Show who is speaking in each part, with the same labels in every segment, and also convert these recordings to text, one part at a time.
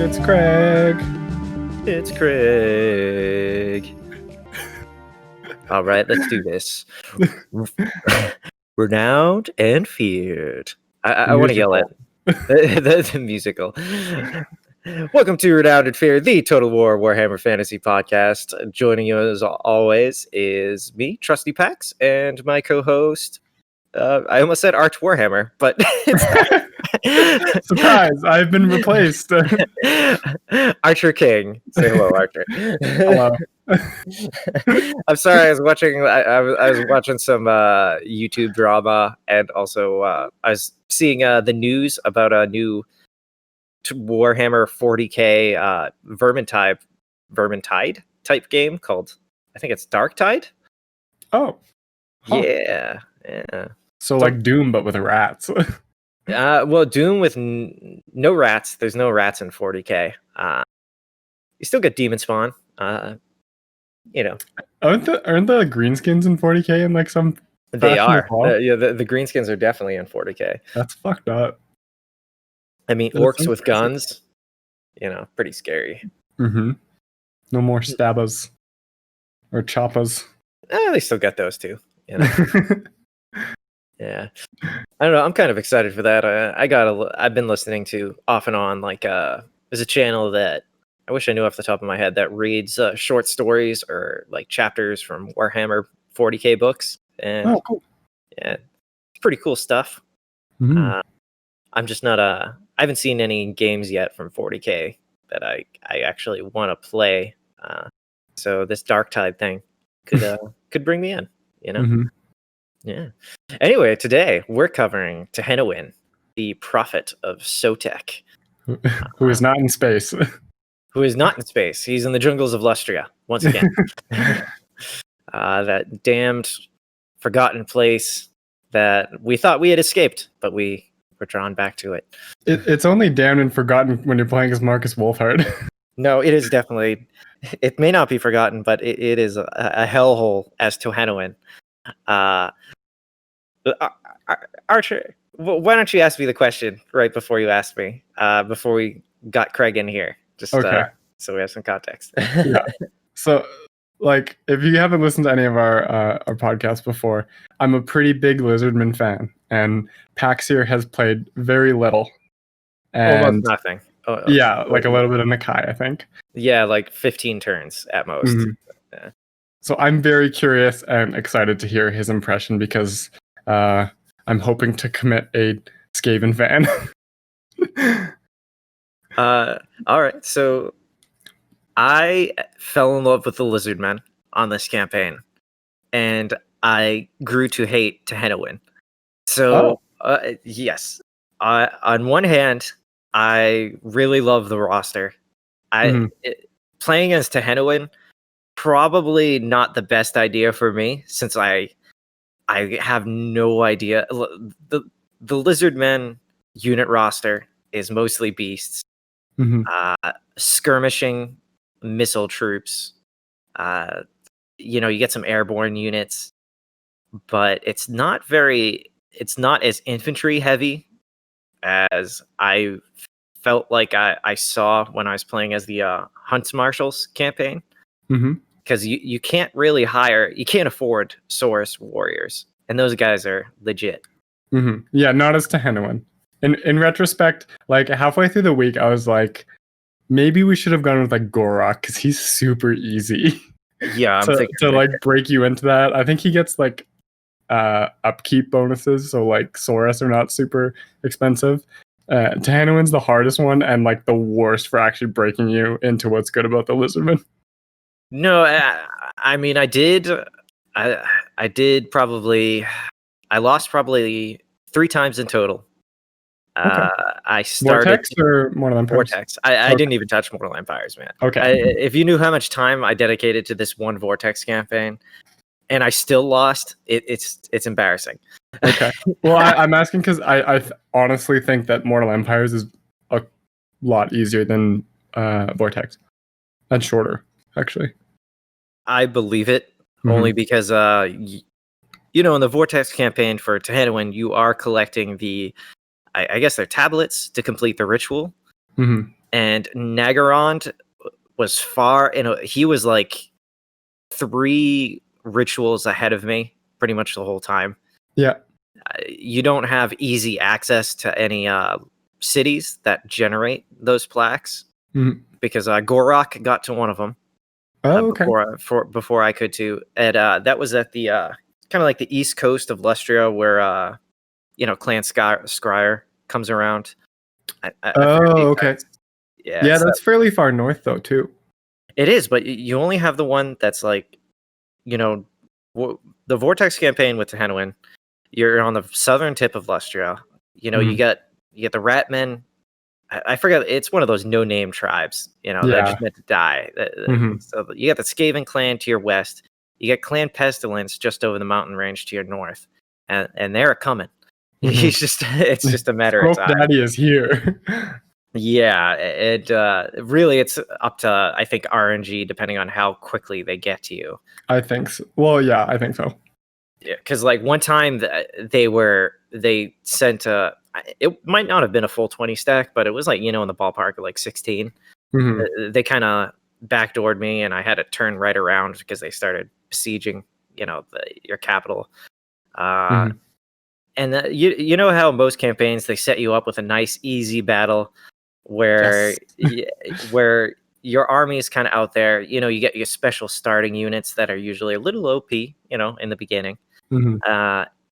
Speaker 1: It's Craig.
Speaker 2: It's Craig. All right, let's do this. Renowned and feared. I want to yell at the musical. Welcome to Renowned and Feared, the Total War Warhammer Fantasy Podcast. Joining you as always is me, Trusty Pax, and my co-host. I almost said Arch Warhammer, but it's
Speaker 1: Surprise! I've been replaced.
Speaker 2: Archer King. Say hello, Archer.
Speaker 1: Hello.
Speaker 2: I'm sorry. I was watching. I was watching some YouTube drama, and also I was seeing the news about a new Warhammer 40k Vermintide type game called, I think it's Dark Tide.
Speaker 1: Oh. Huh.
Speaker 2: Yeah.
Speaker 1: So like Doom, but with rats.
Speaker 2: Well, Doom with no rats. There's no rats in 40k. You still get demon spawn. You know,
Speaker 1: aren't the greenskins in 40k in like some?
Speaker 2: They are. Yeah, the greenskins are definitely in 40k.
Speaker 1: That's fucked up.
Speaker 2: I mean,
Speaker 1: That's
Speaker 2: orcs with guns. You know, pretty scary.
Speaker 1: Mm-hmm. No more stabbas or choppas.
Speaker 2: They still get those too. You know. Yeah, I don't know. I'm kind of excited for that. I've been listening to off and on. Like, there's a channel that I wish I knew off the top of my head that reads short stories or like chapters from Warhammer 40k books, and
Speaker 1: cool.
Speaker 2: Yeah, it's pretty cool stuff.
Speaker 1: Mm-hmm.
Speaker 2: I'm just not I haven't seen any games yet from 40k that I actually want to play. So this Dark Tide thing could bring me in. You know.
Speaker 1: Mm-hmm.
Speaker 2: Yeah. Anyway, today we're covering Tehenhauin, the prophet of Sotek,
Speaker 1: who is not in space.
Speaker 2: Who is not in space. He's in the jungles of Lustria once again. That damned, forgotten place that we thought we had escaped, but we were drawn back to it.
Speaker 1: It's only damned and forgotten when you're playing as Marcus Wolfhard.
Speaker 2: No, it is definitely. It may not be forgotten, but it is a hellhole as Tehenhauin. Archer, why don't you ask me the question right before you asked me? Before we got Craig in here, just
Speaker 1: okay.
Speaker 2: So we have some context.
Speaker 1: Yeah. So, like, if you haven't listened to any of our podcasts before, I'm a pretty big Lizardman fan, and Pax here has played very little. And
Speaker 2: almost nothing.
Speaker 1: Yeah, like a little bit of Nakai, I think.
Speaker 2: Yeah, like 15 turns at most.
Speaker 1: Mm-hmm.
Speaker 2: Yeah.
Speaker 1: So I'm very curious and excited to hear his impression because I'm hoping to commit a Skaven fan.
Speaker 2: All right, so I fell in love with the Lizardmen on this campaign, and I grew to hate Tehenhauin. So, yes, on one hand, I really love the roster. Playing as Tehenhauin, probably not the best idea for me, since I have no idea. The Lizardmen unit roster is mostly beasts, skirmishing missile troops. You get some airborne units, but it's not as infantry heavy as I felt like I saw when I was playing as the Hunts Marshals campaign. Because you can't really you can't afford Saurus warriors, and those guys are legit.
Speaker 1: Yeah, not as Tehenhauin. In retrospect, like halfway through the week, I was like, maybe we should have gone with like Gorok because he's super easy.
Speaker 2: Yeah, I'm thinking
Speaker 1: to like break you into that. I think he gets like upkeep bonuses, so like Saurus are not super expensive. Tehenhauin's the hardest one and like the worst for actually breaking you into what's good about the Lizardman.
Speaker 2: No, I mean, I did probably. I lost probably 3 times in total.
Speaker 1: Okay.
Speaker 2: I started
Speaker 1: Vortex or Mortal Empires?
Speaker 2: Vortex. I didn't even touch Mortal Empires, man.
Speaker 1: Okay.
Speaker 2: If you knew how much time I dedicated to this one Vortex campaign, and I still lost, it's embarrassing.
Speaker 1: Okay. Well, I'm asking because I honestly think that Mortal Empires is a lot easier than Vortex, and shorter, actually.
Speaker 2: I believe it only because in the Vortex campaign for Tehenhauin, you are collecting I guess they're tablets to complete the ritual. and Nagarond was far, he was like 3 rituals ahead of me pretty much the whole time.
Speaker 1: Yeah.
Speaker 2: You don't have easy access to any cities that generate those plaques because Gorok got to one of them
Speaker 1: Okay.
Speaker 2: before I could too. And that was at the kind of like the east coast of Lustria where Clan Scryer comes around.
Speaker 1: Okay. Yeah, that's fairly far north though too.
Speaker 2: It is, but you only have the one that's like, the Vortex campaign with Tehenhauin. You're on the southern tip of Lustria. You get the Ratmen. I forget. It's one of those no-name tribes. That just meant to die. So you got the Skaven clan to your west. You get Clan Pestilence just over the mountain range to your north, and they're coming. It's just a matter of time.
Speaker 1: Daddy is here.
Speaker 2: Yeah, really it's up to, I think, RNG depending on how quickly they get to you.
Speaker 1: I think so. Well, yeah, I think so.
Speaker 2: Yeah, because like one time they sent it might not have been a full 20 stack, but it was like in the ballpark of like 16. They kind of backdoored me, and I had to turn right around because they started besieging your capital. And you know how most campaigns they set you up with a nice easy battle where where your army is kind of out there. You get your special starting units that are usually a little OP in the beginning.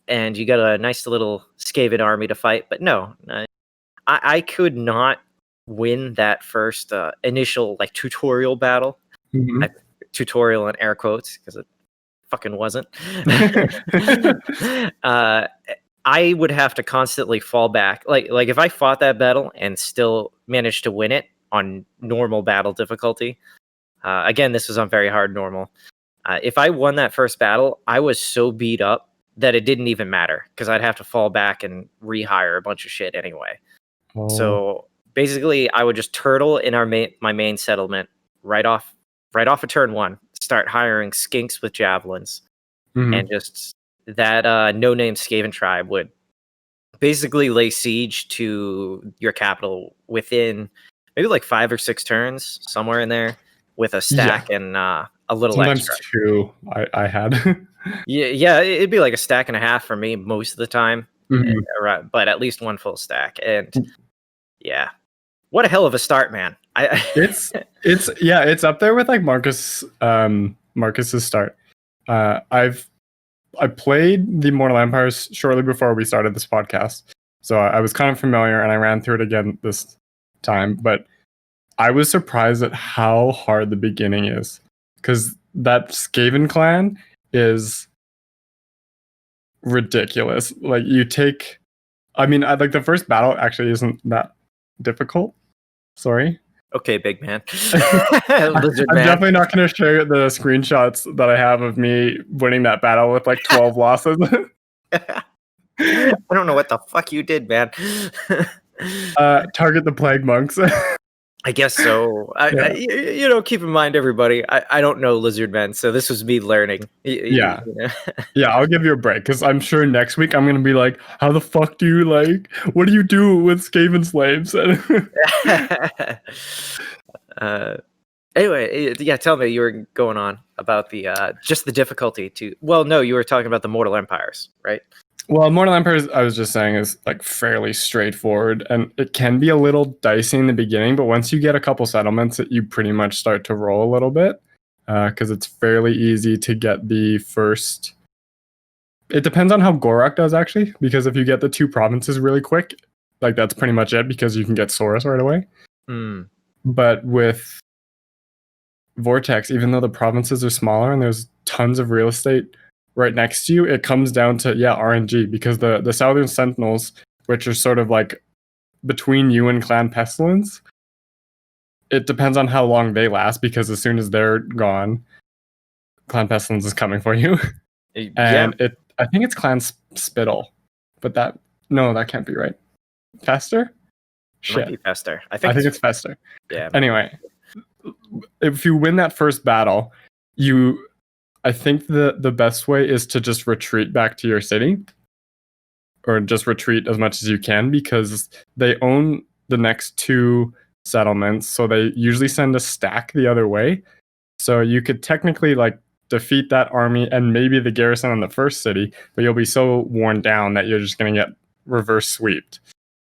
Speaker 2: And you got a nice little Skaven army to fight. But no, I could not win that first initial like tutorial battle. Tutorial in air quotes because it fucking wasn't. I would have to constantly fall back. Like if I fought that battle and still managed to win it on normal battle difficulty, again, this was on very hard normal. If I won that first battle, I was so beat up that it didn't even matter because I'd have to fall back and rehire a bunch of shit anyway. So basically, I would just turtle in my main settlement right off of turn 1, start hiring skinks with javelins, and just that no-name Skaven tribe would basically lay siege to your capital within maybe like 5 or 6 turns, somewhere in there, with a stack and a little
Speaker 1: sometimes
Speaker 2: extra.
Speaker 1: 2 I had.
Speaker 2: yeah, it'd be like a stack and a half for me most of the time, but at least 1 full stack. And yeah, what a hell of a start, man!
Speaker 1: It's up there with like Marcus's start. I played the Mortal Empires shortly before we started this podcast, so I was kind of familiar, and I ran through it again this time. But I was surprised at how hard the beginning is, because that Skaven clan is ridiculous. Like like the first battle actually isn't that difficult. Sorry.
Speaker 2: Okay, big man.
Speaker 1: I'm definitely not going to share the screenshots that I have of me winning that battle with like 12 losses.
Speaker 2: I don't know what the fuck you did, man.
Speaker 1: Target the plague monks.
Speaker 2: I guess so. Keep in mind, everybody, I don't know lizard men, so this was me learning.
Speaker 1: Yeah, I'll give you a break, because I'm sure next week I'm going to be like, how the fuck do you what do you do with Skaven slaves?
Speaker 2: Anyway, yeah, tell me, you were going on about the just the difficulty you were talking about the Mortal Empires, right?
Speaker 1: Well, Mortal Empires, I was just saying, is like fairly straightforward, and it can be a little dicey in the beginning, but once you get a couple settlements, you pretty much start to roll a little bit, because it's fairly easy to get the first. It depends on how Gorok does, actually, because if you get the 2 provinces really quick, like that's pretty much it, because you can get Saurus right away. But with Vortex, even though the provinces are smaller and there's tons of real estate right next to you, it comes down to RNG, because the Southern Sentinels, which are sort of like between you and Clan Pestilence, it depends on how long they last, because as soon as they're gone, Clan Pestilence is coming for you. And I think it's Clan Spittle, but that can't be right. Fester?
Speaker 2: Shit. It might be Fester.
Speaker 1: I think it's Fester.
Speaker 2: Yeah.
Speaker 1: Anyway, if you win that first battle, I think the best way is to just retreat back to your city, or just retreat as much as you can, because they own the next 2 settlements, so they usually send a stack the other way. So you could technically like defeat that army and maybe the garrison on the first city, but you'll be so worn down that you're just going to get reverse sweeped.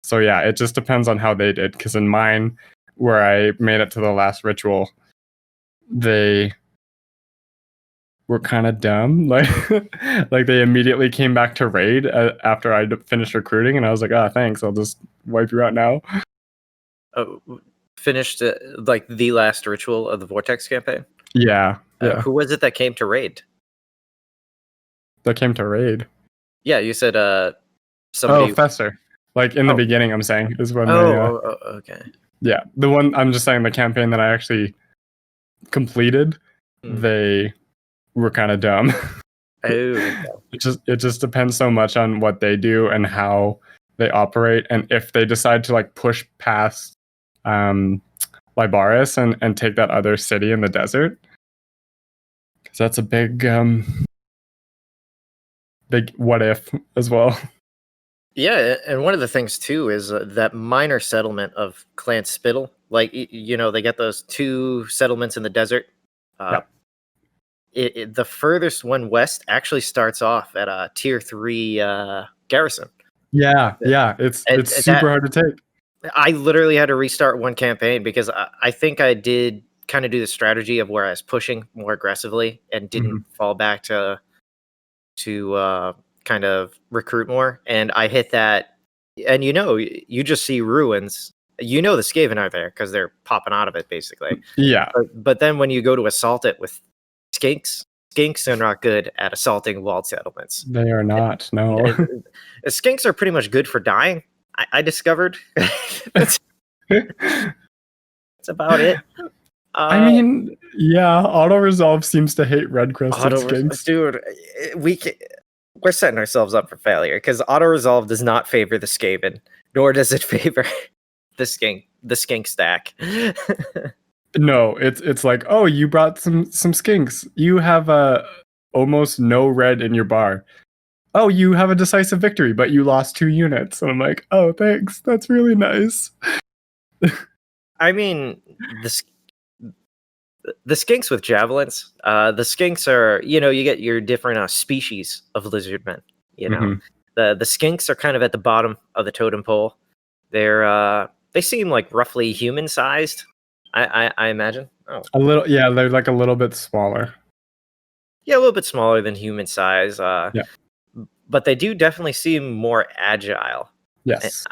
Speaker 1: So yeah, it just depends on how they did. Because in mine, where I made it to the last ritual, they were kind of dumb. Like they immediately came back to raid after I finished recruiting, and I was like, "Ah, thanks. I'll just wipe you out now."
Speaker 2: Oh, finished like the last ritual of the Vortex campaign.
Speaker 1: Yeah.
Speaker 2: Who was it that came to raid?
Speaker 1: That came to raid.
Speaker 2: Yeah, you said somebody.
Speaker 1: Oh, Fester. Like in the beginning, I'm saying is when they.
Speaker 2: Okay.
Speaker 1: Yeah, the one I'm just saying the campaign that I actually completed, they were kind of dumb.
Speaker 2: Okay.
Speaker 1: It just depends so much on what they do and how they operate, and if they decide to like push past Libaris and take that other city in the desert, because that's a big big what if as well.
Speaker 2: Yeah, and one of the things too is that minor settlement of Clan Spittle. Like they get those 2 settlements in the desert. The furthest one west actually starts off at a tier 3 garrison.
Speaker 1: Yeah, it's super hard to take.
Speaker 2: I literally had to restart one campaign because I think I did kind of do the strategy of where I was pushing more aggressively and didn't fall back to kind of recruit more. And I hit that, and you just see ruins. The Skaven are there because they're popping out of it, basically.
Speaker 1: Yeah.
Speaker 2: But then when you go to assault it with skinks are not good at assaulting walled settlements.
Speaker 1: They are not, no.
Speaker 2: Skinks are pretty much good for dying, I discovered. That's about it.
Speaker 1: I mean, yeah, auto resolve seems to hate red crested skinks.
Speaker 2: Dude, we're setting ourselves up for failure because auto resolve does not favor the Skaven, nor does it favor the skink stack.
Speaker 1: No, it's like, oh, you brought some skinks. You have almost no red in your bar. Oh, you have a decisive victory, but you lost 2 units. And I'm like, oh, thanks. That's really nice.
Speaker 2: I mean, the skinks with javelins, the skinks are, you get your different species of lizardmen. The skinks are kind of at the bottom of the totem pole. They seem like roughly human sized. I imagine. Oh.
Speaker 1: A little, yeah, they're like a little bit smaller.
Speaker 2: Yeah, a little bit smaller than human size.
Speaker 1: Yeah.
Speaker 2: But they do definitely seem more agile.
Speaker 1: Yes.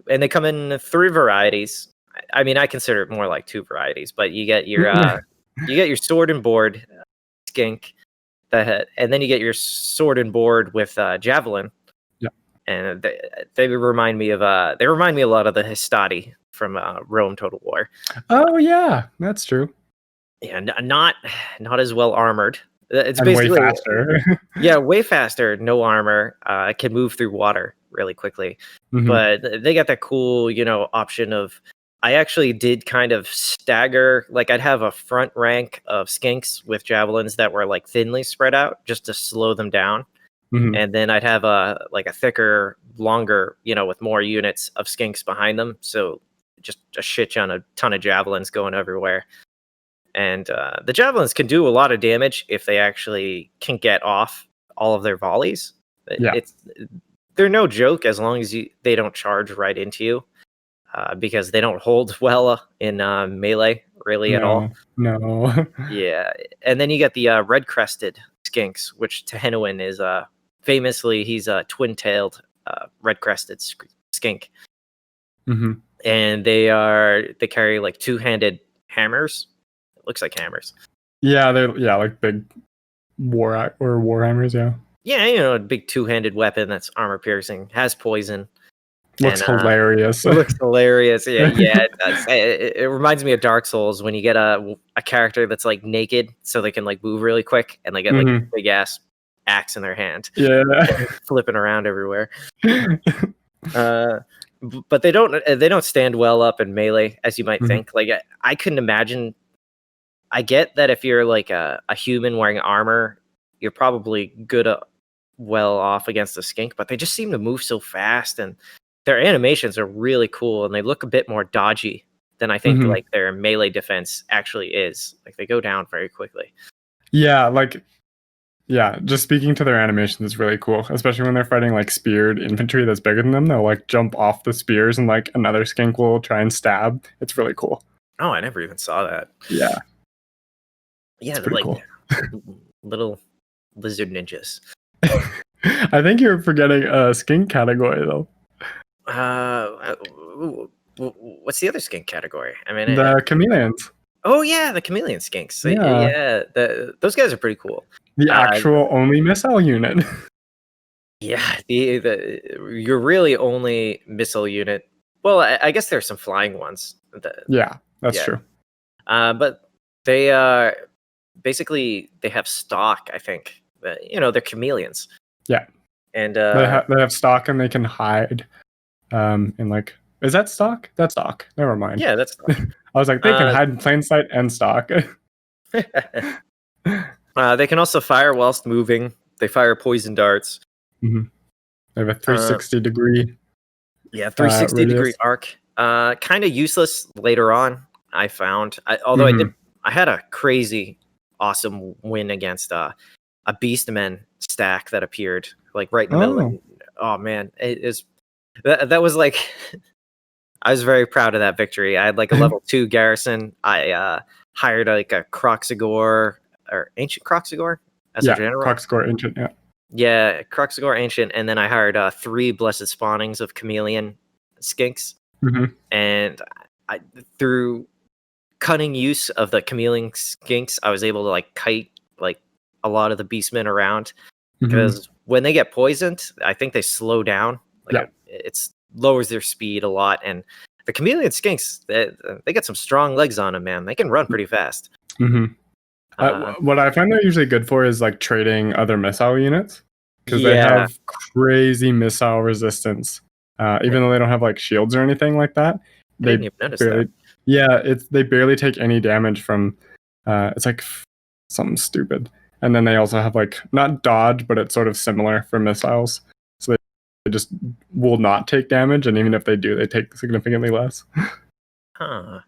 Speaker 2: And they come in 3 varieties. I mean, I consider it more like 2 varieties, but you get your sword and board skink, and then you get your sword and board with javelin.
Speaker 1: Yeah.
Speaker 2: And they remind me of a lot of the Hastati from Rome Total War.
Speaker 1: Oh yeah, that's true.
Speaker 2: Yeah, not as well armored. It's
Speaker 1: and
Speaker 2: basically
Speaker 1: way faster.
Speaker 2: Yeah, way faster. No armor. Can move through water really quickly. But they got that cool, option of. I actually did kind of stagger. Like I'd have a front rank of skinks with javelins that were like thinly spread out just to slow them down. And then I'd have a thicker, longer, with more units of skinks behind them. So just a ton of javelins going everywhere. And the javelins can do a lot of damage if they actually can get off all of their volleys.
Speaker 1: Yeah.
Speaker 2: They're no joke as long as they don't charge right into you, because they don't hold well in melee really at all.
Speaker 1: No.
Speaker 2: Yeah, and then you get the red-crested skinks, which Tehenhauin is famously he's a twin-tailed red-crested skink. And they carry like 2-handed hammers. Looks like hammers. Yeah,
Speaker 1: they're like big warhammers.
Speaker 2: Yeah, a big 2-handed weapon that's armor piercing, has poison.
Speaker 1: Looks hilarious.
Speaker 2: Looks hilarious. Yeah, it does. It reminds me of Dark Souls when you get a character that's like naked, so they can like move really quick, and they get like a big ass axe in their hand.
Speaker 1: Yeah,
Speaker 2: flipping around everywhere. But they don't stand well up in melee as you might think. Like I couldn't imagine. I get that if you're like a human wearing armor, you're probably well off against a skink, but they just seem to move so fast, and their animations are really cool, and they look a bit more dodgy than I think
Speaker 1: Mhm.
Speaker 2: like their melee defense actually is. Like they go down very quickly.
Speaker 1: Yeah, like just speaking to their animation is really cool, especially when they're fighting like speared infantry that's bigger than them. They'll like jump off the spears and like another skink will try and stab. It's really cool.
Speaker 2: Oh, I never even saw that.
Speaker 1: Yeah,
Speaker 2: Yeah,
Speaker 1: pretty
Speaker 2: like
Speaker 1: cool.
Speaker 2: little lizard ninjas.
Speaker 1: I think you're forgetting a skink category though.
Speaker 2: What's the other skink category? I mean,
Speaker 1: The chameleons.
Speaker 2: oh yeah, the chameleon skinks.
Speaker 1: Yeah.
Speaker 2: Yeah, those guys are pretty cool.
Speaker 1: The actual only missile unit.
Speaker 2: Yeah, your really only missile unit. Well, I guess there's some flying ones.
Speaker 1: Yeah, that's true.
Speaker 2: But they basically they have stock. I think they're chameleons.
Speaker 1: Yeah,
Speaker 2: and
Speaker 1: they have stock and they can hide. In like, is that stock? That's stock. Never mind.
Speaker 2: Yeah, that's stock.
Speaker 1: I was like, they can hide in plain sight and stock.
Speaker 2: They can also fire whilst moving. They fire poison darts.
Speaker 1: Mm-hmm. They have a 360 degree.
Speaker 2: Yeah, 360 degree arc. Kind of useless later on. I found, although I had a crazy awesome win against a Beastmen stack that appeared like right in the middle. Oh man, it is that was like I was very proud of that victory. I had like a level 2 garrison. I hired like a Croxagore or ancient Croxagore as a general.
Speaker 1: Croxagore ancient,
Speaker 2: yeah, Croxagore ancient, and then I hired 3 blessed spawnings of chameleon skinks, and through cunning use of the chameleon skinks, I was able to like kite like a lot of the beastmen around because when they get poisoned, I think they slow down. Like it's lowers their speed a lot, and the chameleon skinks they got some strong legs on them, man. They can run pretty fast.
Speaker 1: What I find they're usually good for is like trading other missile units because they have crazy missile resistance. Even though they don't have like shields or anything like that,
Speaker 2: I didn't even notice that.
Speaker 1: Yeah, they barely take any damage from. It's like something stupid, and then they also have like not dodge, but it's sort of similar for missiles. So they just will not take damage, and even if they do, they take significantly less.
Speaker 2: Huh.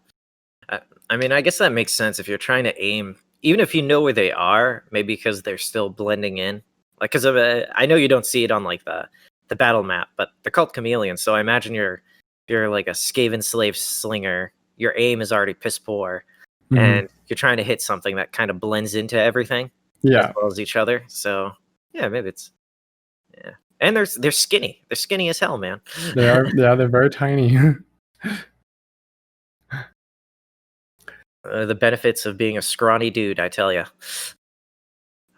Speaker 2: I mean, I guess that makes sense if you're trying to aim, even if you know where they are, maybe because they're still blending in. Like, because of I know you don't see it on like the battle map, but they're called chameleons. So I imagine you're like a skaven slave slinger. Your aim is already piss poor, and you're trying to hit something that kind of blends into everything, as well as each other. So yeah, maybe it's and they're skinny. They're skinny as hell, man.
Speaker 1: They are. Yeah, they're very tiny.
Speaker 2: The benefits of being a scrawny dude, I tell you.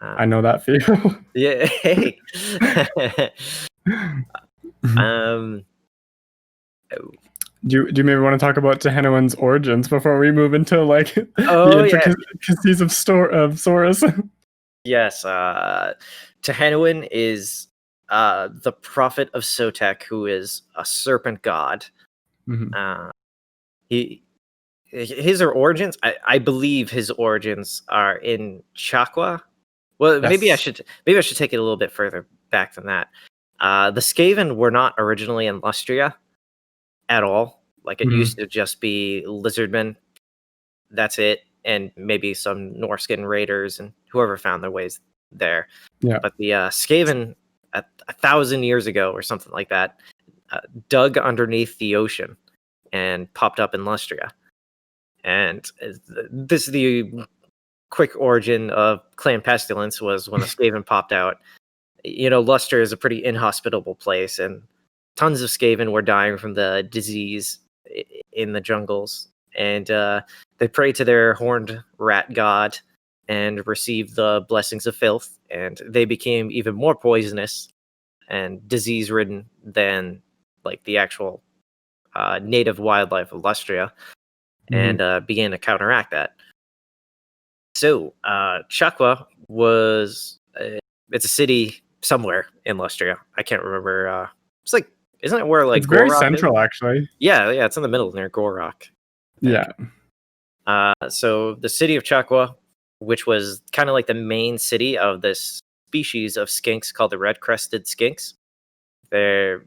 Speaker 1: I know that feel.
Speaker 2: Yeah. Hey.
Speaker 1: Do you maybe want to talk about Tehenhauin's origins before we move into like the intricacies of Saurus? Yes.
Speaker 2: Tehenhauin is the prophet of Sotek, who is a serpent god. His origins, I believe his origins are in Chakwa. Well, maybe I should take it a little bit further back than that. The Skaven were not originally in Lustria at all. Like it used to just be lizardmen. That's it, and maybe some Norskin raiders and whoever found their ways there.
Speaker 1: Yeah.
Speaker 2: But the Skaven, 1,000 years ago or something like that, dug underneath the ocean and popped up in Lustria. And this is the quick origin of Clan Pestilence was when a Skaven popped out. Lustria is a pretty inhospitable place, and tons of Skaven were dying from the disease in the jungles. And they prayed to their horned rat god and received the blessings of filth, and they became even more poisonous and disease-ridden than like the actual native wildlife of Lustria. And began to counteract that. So Chakwa was it's a city somewhere in Lustria. I can't remember. It's like, isn't it where like
Speaker 1: it's very
Speaker 2: Gorok
Speaker 1: central
Speaker 2: is?
Speaker 1: actually?
Speaker 2: Yeah, it's in the middle near Gorok.
Speaker 1: Yeah.
Speaker 2: So the city of Chakwa, which was kind of like the main city of this species of skinks called the red-crested skinks. They're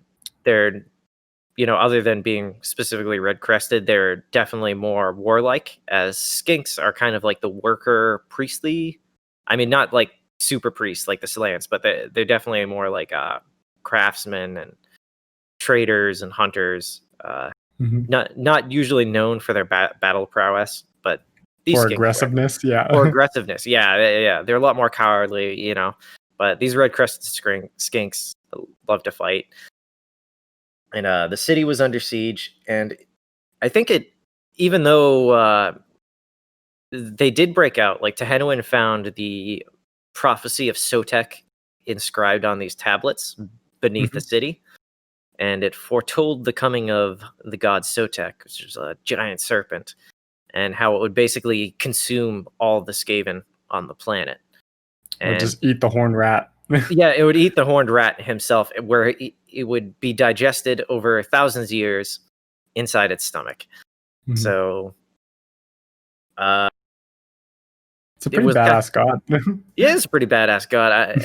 Speaker 2: other than being specifically red crested, they're definitely more warlike, as skinks are kind of like the worker priestly. I mean, not like super priests like the Slayans, but they're definitely more like craftsmen and traders and hunters. Not usually known for their battle prowess, but these
Speaker 1: or
Speaker 2: skinks
Speaker 1: aggressiveness, yeah.
Speaker 2: or aggressiveness. Yeah. They're a lot more cowardly, But these red crested skinks love to fight. And the city was under siege, and I think even though they did break out, like Tehenhauin found the prophecy of Sotek inscribed on these tablets beneath the city, and it foretold the coming of the god Sotek, which is a giant serpent, and how it would basically consume all the skaven on the planet.
Speaker 1: Or just eat the horned rat.
Speaker 2: Yeah, it would eat the horned rat himself, where it would be digested over thousands of years inside its stomach. So,
Speaker 1: it's a pretty badass god.
Speaker 2: Yeah, it's a pretty badass god.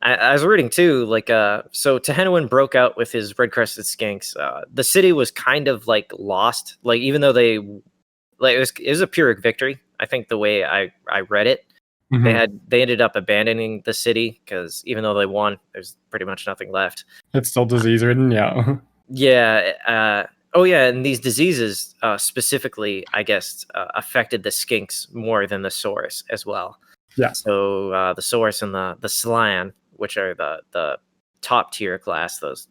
Speaker 2: I was reading too, like, so Tehenhauin broke out with his red-crested skinks. The city was kind of like lost, like even though it was a Pyrrhic victory. I think the way I read it. They ended up abandoning the city because even though they won, there's pretty much nothing left.
Speaker 1: It's still disease ridden, yeah.
Speaker 2: Yeah. And these diseases specifically, I guess, affected the skinks more than the saurus as well.
Speaker 1: Yeah.
Speaker 2: So the saurus and the Slan, which are the top tier class, those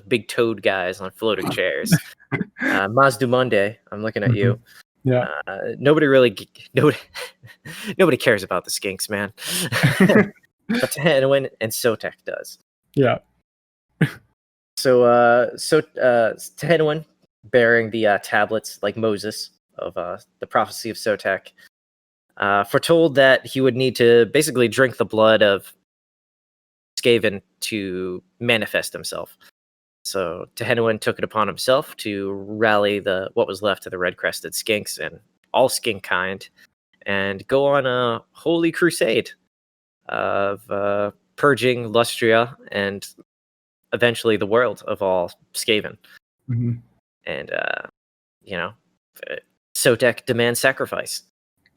Speaker 2: big toad guys on floating chairs. Mazdumunde, I'm looking at you.
Speaker 1: Yeah.
Speaker 2: Nobody cares about the skinks, man. But Tehenhauin and Sotek does.
Speaker 1: Yeah.
Speaker 2: So Tehenhauin, bearing the tablets like Moses of the prophecy of Sotek, foretold that he would need to basically drink the blood of skaven to manifest himself. So Tehenhauin took it upon himself to rally what was left of the red-crested skinks and all skink kind, and go on a holy crusade of purging Lustria and eventually the world of all skaven. And Sotek demands sacrifice,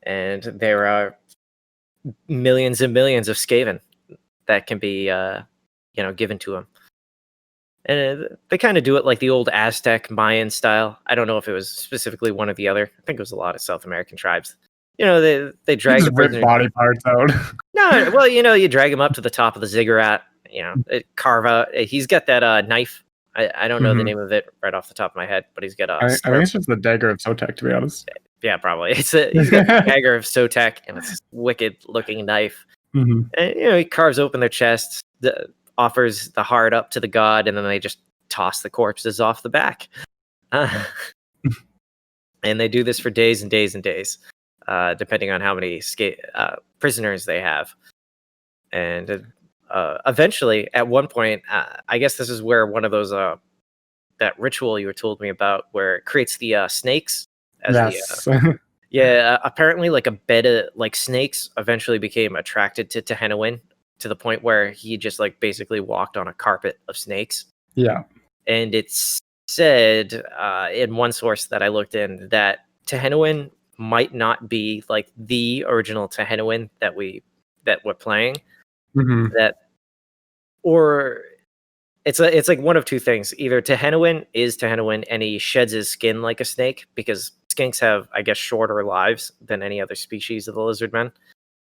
Speaker 2: and there are millions and millions of skaven that can be given to him. And they kind of do it like the old Aztec Mayan style. I don't know if it was specifically one or the other. I think it was a lot of South American tribes. They drag the
Speaker 1: rip body parts out.
Speaker 2: No, well, you drag him up to the top of the ziggurat. Carve out. He's got that knife. I don't know the name of it right off the top of my head, but he's got a.
Speaker 1: I think it's just the dagger of Sotek, to be honest.
Speaker 2: Yeah, probably. He's got the dagger of Sotek, and it's this wicked looking knife. And he carves open their chests. Offers the heart up to the god, and then they just toss the corpses off the back. And they do this for days and days and days, depending on how many prisoners they have. And eventually, at one point, I guess this is where one of those that ritual you were told me about, where it creates the snakes.
Speaker 1: Yes.
Speaker 2: Apparently, like a bed of like snakes eventually became attracted to Tehenhauin, to the point where he just like basically walked on a carpet of snakes.
Speaker 1: Yeah.
Speaker 2: And it's said in one source that I looked in that Tehenhauin might not be like the original Tehenhauin that we're playing. Or it's like one of two things. Either Tehenhauin is Tehenhauin and he sheds his skin like a snake, because skinks have, I guess, shorter lives than any other species of the lizardmen.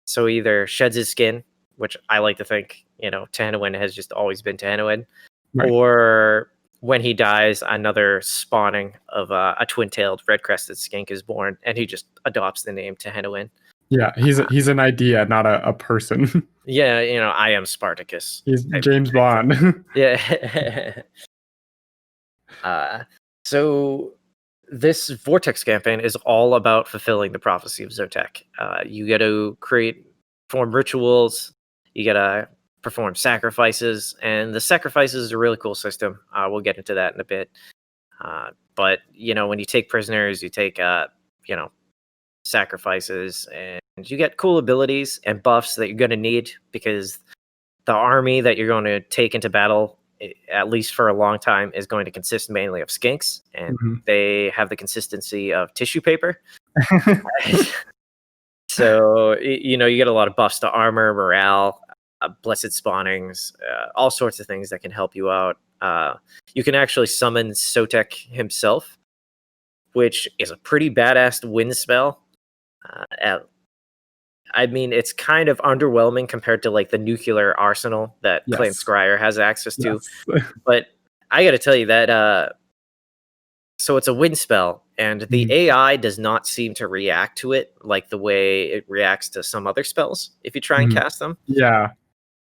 Speaker 2: So either sheds his skin, which I like to think, Tehenhauin has just always been Tehenhauin, right. Or when he dies, another spawning of a twin-tailed red-crested skink is born, and he just adopts the name Tehenhauin.
Speaker 1: Yeah, he's an idea, not a person.
Speaker 2: Yeah, I am Spartacus.
Speaker 1: He's James Bond.
Speaker 2: Yeah. So this Vortex campaign is all about fulfilling the prophecy of Sotek. You got to perform rituals. You gotta perform sacrifices, and the sacrifices is a really cool system. We'll get into that in a bit. But when you take prisoners, you take sacrifices, and you get cool abilities and buffs that you're gonna need, because the army that you're going to take into battle at least for a long time, is going to consist mainly of skinks, and they have the consistency of tissue paper. So, you get a lot of buffs to armor, morale, blessed spawnings, all sorts of things that can help you out. You can actually summon Sotek himself, which is a pretty badass wind spell. I mean, it's kind of underwhelming compared to like the nuclear arsenal that Clan Scryer has access to. But I got to tell you that so it's a wind spell, and the AI does not seem to react to it like the way it reacts to some other spells if you try and cast them.
Speaker 1: Yeah.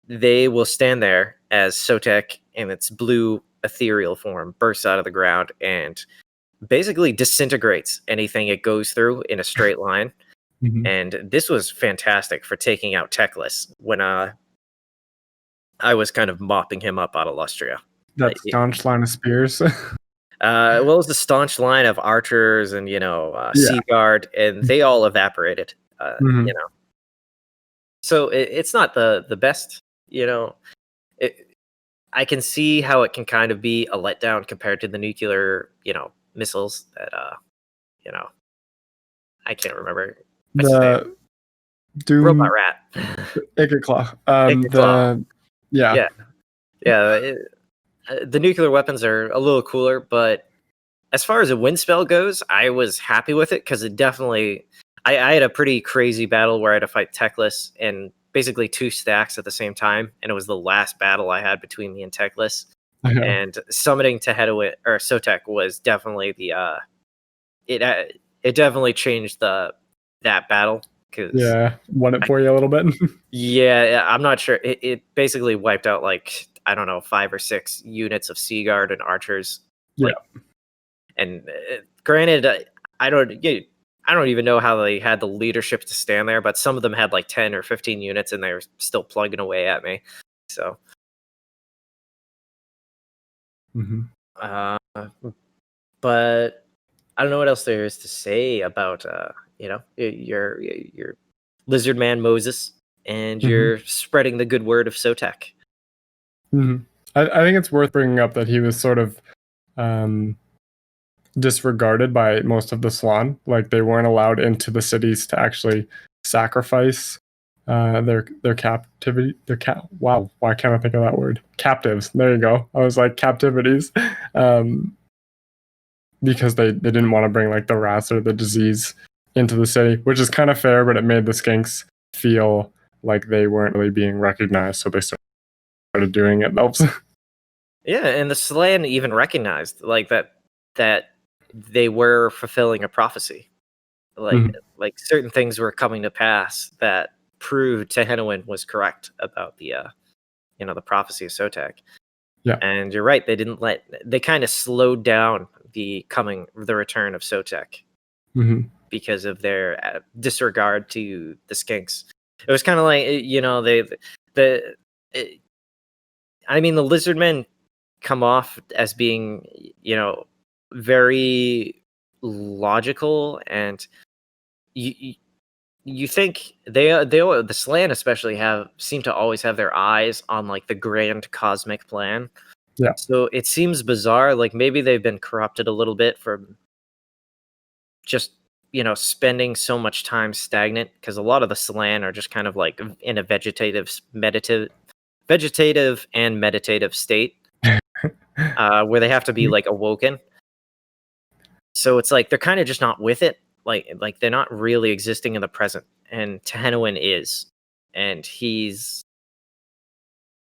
Speaker 2: They will stand there as Sotek in its blue ethereal form bursts out of the ground and basically disintegrates anything it goes through in a straight line. And this was fantastic for taking out Techless when I was kind of mopping him up out of Lustria.
Speaker 1: That staunch line of spears.
Speaker 2: Well, it was the staunch line of archers and Sea Guard, and they all evaporated. So it's not the best. I can see how it can kind of be a letdown compared to the nuclear missiles that I can't remember.
Speaker 1: The Doom
Speaker 2: Robot Rat.
Speaker 1: Ichorclaw.
Speaker 2: The nuclear weapons are a little cooler, but as far as a wind spell goes, I was happy with it because it definitely. I had a pretty crazy battle where I had to fight Techless and basically 2 stacks at the same time, and it was the last battle I had between me and Techless. And summoning Tehenhauin or Sotek was definitely the it definitely changed that battle.
Speaker 1: Won it for you a little bit.
Speaker 2: I'm not sure. It basically wiped out like I don't know 5 or 6 units of Sea Guard and archers. And granted, I don't even know how they had the leadership to stand there, but some of them had like 10 or 15 units, and they were still plugging away at me. So, but I don't know what else there is to say about your lizard man Moses, and you're spreading the good word of Sotek.
Speaker 1: I think it's worth bringing up that he was sort of disregarded by most of the Slann. Like they weren't allowed into the cities to actually sacrifice their captivity. Wow, why can't I think of that word? Captives. There you go. I was like captivities. Because they didn't want to bring like the rats or the disease into the city, which is kind of fair, but it made the skinks feel like they weren't really being recognized, so they started doing it themselves.
Speaker 2: Yeah, and the Slann even recognized like that they were fulfilling a prophecy. Like certain things were coming to pass that proved Tehenhauin was correct about the the prophecy of Sotek.
Speaker 1: Yeah.
Speaker 2: And you're right, they kind of slowed down the return of Sotek because of their disregard to the skinks. It was kind of like the lizardmen come off as being very logical, and you think the Slann especially seem to always have their eyes on like the grand cosmic plan.
Speaker 1: Yeah.
Speaker 2: So it seems bizarre, like maybe they've been corrupted a little bit from just spending so much time stagnant, because a lot of the Slann are just kind of like in a vegetative and meditative state where they have to be like awoken. So it's like they're kind of just not with it. Like they're not really existing in the present, and Tehenhauin is, and he's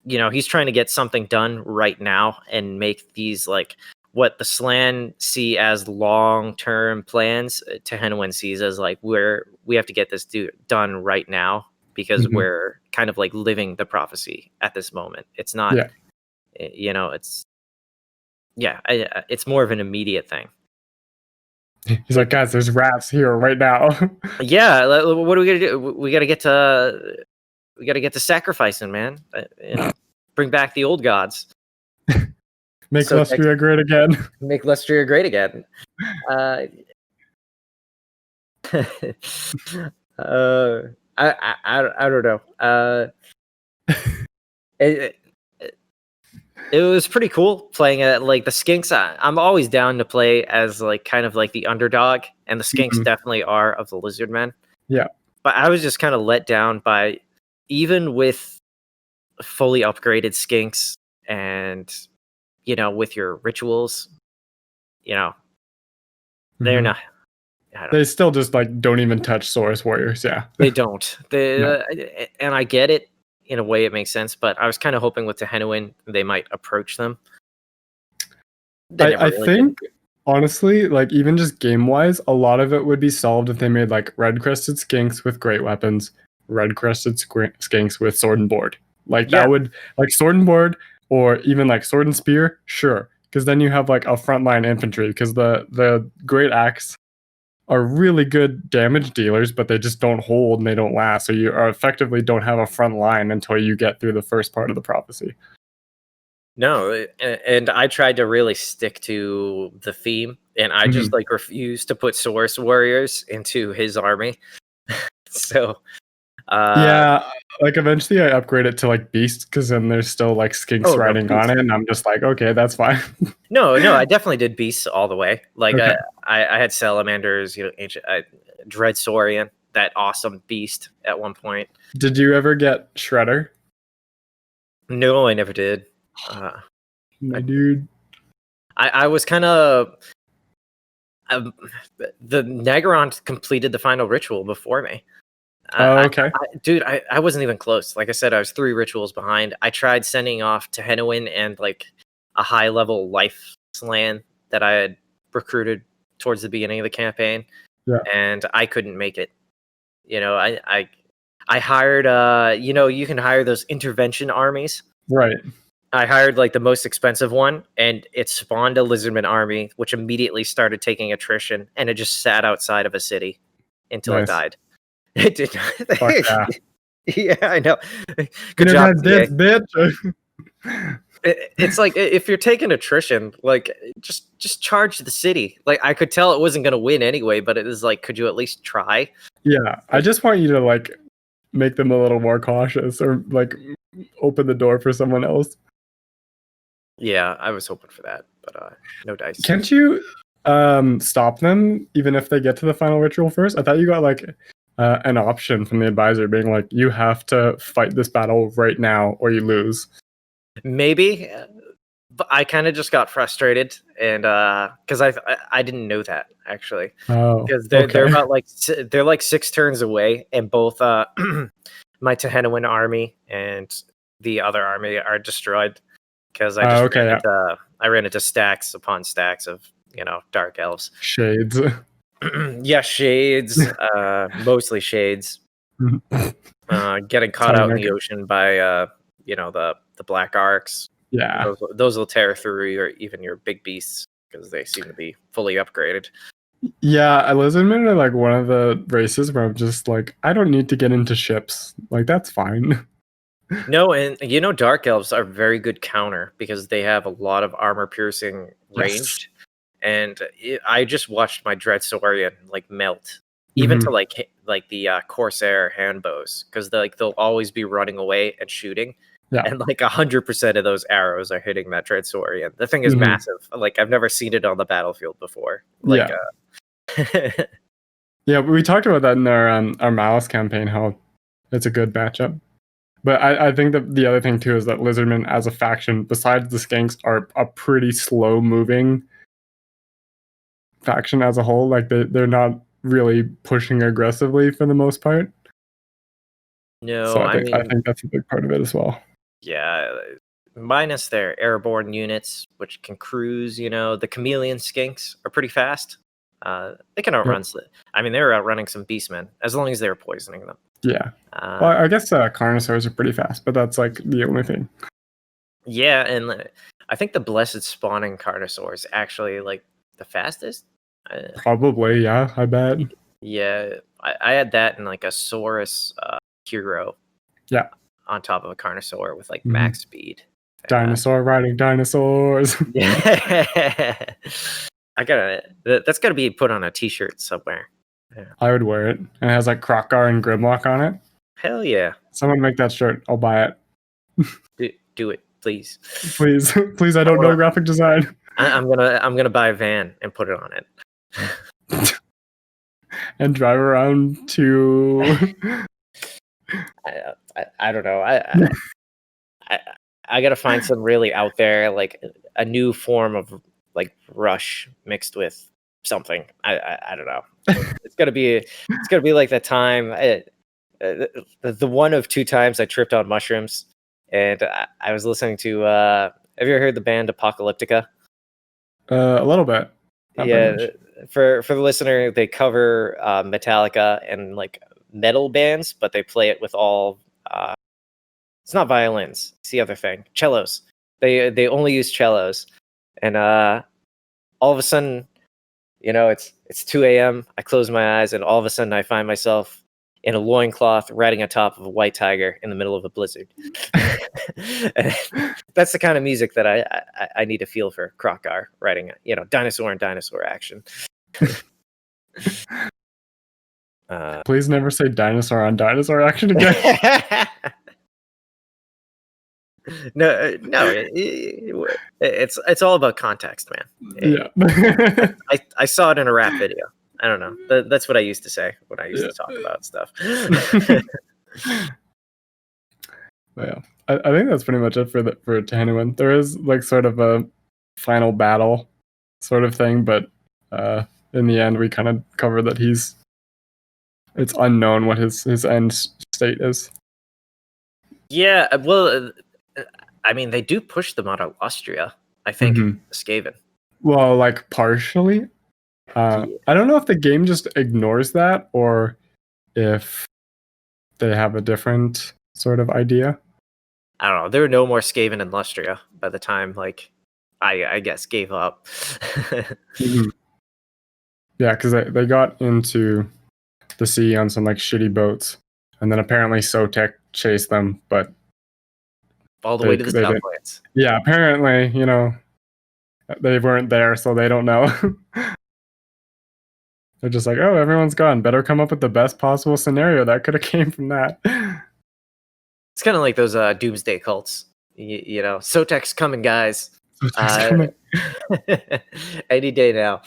Speaker 2: trying to get something done right now and make these like what the Slann see as long-term plans. Tehenhauin sees as like we have to get this done right now because we're kind of like living the prophecy at this moment. It's not, it's more of an immediate thing.
Speaker 1: He's like, guys, there's rats here right now.
Speaker 2: Yeah, what are we gonna do? We gotta get to sacrificing, man. Bring back the old gods.
Speaker 1: Make Lustria great again.
Speaker 2: Make Lustria great again. I don't know. It was pretty cool playing it. Like the skinks, I'm always down to play as like kind of like the underdog, and the skinks definitely are of the lizard men.
Speaker 1: Yeah.
Speaker 2: But I was just kind of let down by, even with fully upgraded skinks and, you know, with your rituals, you know, they're not.
Speaker 1: They still just like don't even touch Saurus warriors. Yeah.
Speaker 2: They don't. And I get it. In a way, it makes sense. But I was kind of hoping with Tehenhauin, they might approach them.
Speaker 1: I think honestly, like even just game wise, a lot of it would be solved if they made like red crested skinks with great weapons, red crested skinks with sword and board. Like that would like sword and board, or even like sword and spear, sure. Because then you have like a frontline infantry. Because the great axe are really good damage dealers, but they just don't hold and they don't last. So you effectively don't have a front line until you get through the first part of the prophecy.
Speaker 2: No, and I tried to really stick to the theme, and I just like refused to put Saurus warriors into his army. So
Speaker 1: yeah, like eventually I upgrade it to like beast, because then there's still like skinks riding on it, and I'm just like, okay, that's fine.
Speaker 2: No, I definitely did beasts all the way. Like I had salamanders, you know, ancient Dread Saurian, that awesome beast at one point.
Speaker 1: Did you ever get Shredder?
Speaker 2: No, I never did.
Speaker 1: My dude.
Speaker 2: I was kind of the Nagaron completed the final ritual before me.
Speaker 1: Okay.
Speaker 2: Dude, I wasn't even close. Like I said, I was 3 rituals behind. I tried sending off Tehenhauin and like a high level life slan that I had recruited towards the beginning of the campaign, and I couldn't make it. You know, I hired you know, you can hire those intervention armies.
Speaker 1: Right.
Speaker 2: I hired like the most expensive one, and it spawned a lizardman army, which immediately started taking attrition, and it just sat outside of a city until it died. It did.
Speaker 1: Fuck yeah.
Speaker 2: Yeah, I know. Good job,
Speaker 1: this bitch.
Speaker 2: It's like if you're taking attrition, like just charge the city. Like I could tell it wasn't going to win anyway, but it was like, could you at least try?
Speaker 1: Yeah, I just want you to like make them a little more cautious, or like open the door for someone else.
Speaker 2: Yeah, I was hoping for that, but no dice.
Speaker 1: Can't you stop them even if they get to the final ritual first? I thought you got like an option from the advisor being like, you have to fight this battle right now or you lose.
Speaker 2: Maybe, but I kind of just got frustrated, and because I didn't know that actually. Because they're about like they're like 6 turns away, and both my Tehenhauin army and the other army are destroyed. Because I just ran into stacks upon stacks of, you know, dark elves.
Speaker 1: Shades.
Speaker 2: Yeah, shades. Mostly shades. Getting caught out in the ocean by you know, the black arcs.
Speaker 1: Yeah.
Speaker 2: Those will tear through even your big beasts, because they seem to be fully upgraded.
Speaker 1: Yeah, Lizardmen are like one of the races where I'm just like, I don't need to get into ships. Like, that's fine.
Speaker 2: No, and you know, dark elves are very good counter because they have a lot of armor piercing ranged. And I just watched my Dread Saurian like melt, even to like the Corsair hand bows, because they'll always be running away and shooting. Yeah. And like 100% of those arrows are hitting that Dread Saurian. The thing is massive. Like I've never seen it on the battlefield before. Like,
Speaker 1: yeah, we talked about that in our Malice campaign, how it's a good matchup. But I think that the other thing too is that Lizardmen as a faction, besides the skinks, are a pretty slow moving faction as a whole. Like they're not really pushing aggressively for the most part.
Speaker 2: No,
Speaker 1: so I think that's a big part of it as well.
Speaker 2: Yeah, minus their airborne units, which can cruise. You know, the chameleon skinks are pretty fast. They can outrun. I mean, they were outrunning some beastmen as long as they were poisoning them.
Speaker 1: Yeah. Well, I guess Carnosaurs are pretty fast, but that's like the only thing.
Speaker 2: Yeah, and I think the blessed spawning Carnosaurs actually like the fastest.
Speaker 1: Probably, yeah. I bet.
Speaker 2: Yeah, I had that in like a Saurus hero.
Speaker 1: Yeah.
Speaker 2: On top of a Carnosaur with like max speed.
Speaker 1: Dinosaur riding dinosaurs.
Speaker 2: Yeah. That's gotta be put on a t-shirt somewhere.
Speaker 1: Yeah. I would wear it. And it has like Krokgar and Grimlock on it.
Speaker 2: Hell yeah.
Speaker 1: Someone make that shirt. I'll buy it.
Speaker 2: Do it. please.
Speaker 1: Please, please. I don't know graphic design.
Speaker 2: I'm gonna buy a van and put it on it.
Speaker 1: And drive around to.
Speaker 2: I don't know. I gotta find some really out there, like a new form of like Rush mixed with something. I don't know. It's gonna be like that time. The one of two times I tripped on mushrooms, and I was listening to. Have you ever heard the band Apocalyptica?
Speaker 1: A little bit. Not very much.
Speaker 2: For the listener, they cover Metallica and like metal bands, but they play it with all. It's not violins. It's the other thing. Cellos. They only use cellos, and all of a sudden, it's 2 a.m. I close my eyes, and all of a sudden, I find myself in a loincloth riding on top of a white tiger in the middle of a blizzard. That's the kind of music that I need to feel for Krokar riding, dinosaur and dinosaur action.
Speaker 1: Please never say dinosaur on dinosaur action again.
Speaker 2: No, it's all about context, man.
Speaker 1: Yeah.
Speaker 2: I saw it in a rap video. I don't know. That's what I used to say when I used to talk about stuff.
Speaker 1: Yeah, I think that's pretty much it for Tehenhauin. There is like sort of a final battle sort of thing, but in the end, we kind of cover that it's unknown what his end state is.
Speaker 2: Yeah, well, I mean, they do push them out of Lustria, I think, skaven.
Speaker 1: Well, like partially. I don't know if the game just ignores that or if they have a different sort of idea.
Speaker 2: I don't know. There were no more skaven in Lustria by the time, like, I guess, gave up.
Speaker 1: Yeah, because they got into the sea on some like shitty boats, and then apparently Sotek chased them, but
Speaker 2: all the way to the Southlands.
Speaker 1: Yeah, apparently, they weren't there, so they don't know. They're just like, oh, everyone's gone. Better come up with the best possible scenario that could have came from that.
Speaker 2: It's kind of like those doomsday cults. Sotek's coming, guys.
Speaker 1: Sotek's coming.
Speaker 2: Any day now.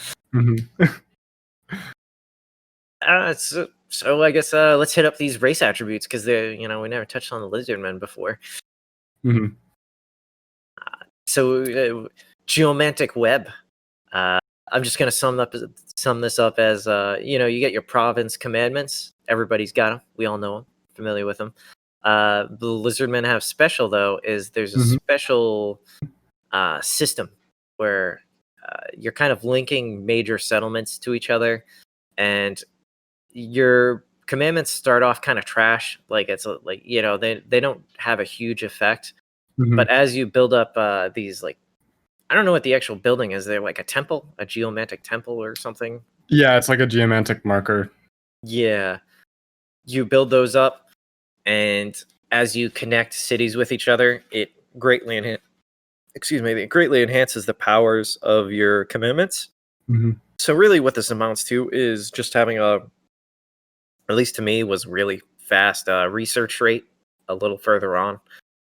Speaker 2: So I guess let's hit up these race attributes because we never touched on the lizardmen before. So geomantic web. I'm just gonna sum this up as you get your province commandments. Everybody's got them. We all know them. Familiar with them. The lizardmen have special though. Is there's a special system where you're kind of linking major settlements to each other, and your commandments start off kind of trash. Like it's they don't have a huge effect, but as you build up these like. I don't know what the actual building is. They're like a temple, a geomantic temple or something.
Speaker 1: Yeah, it's like a geomantic marker.
Speaker 2: Yeah. You build those up, and as you connect cities with each other, it greatly enhances the powers of your commandments. So really what this amounts to is just having at least to me, was really fast research rate a little further on.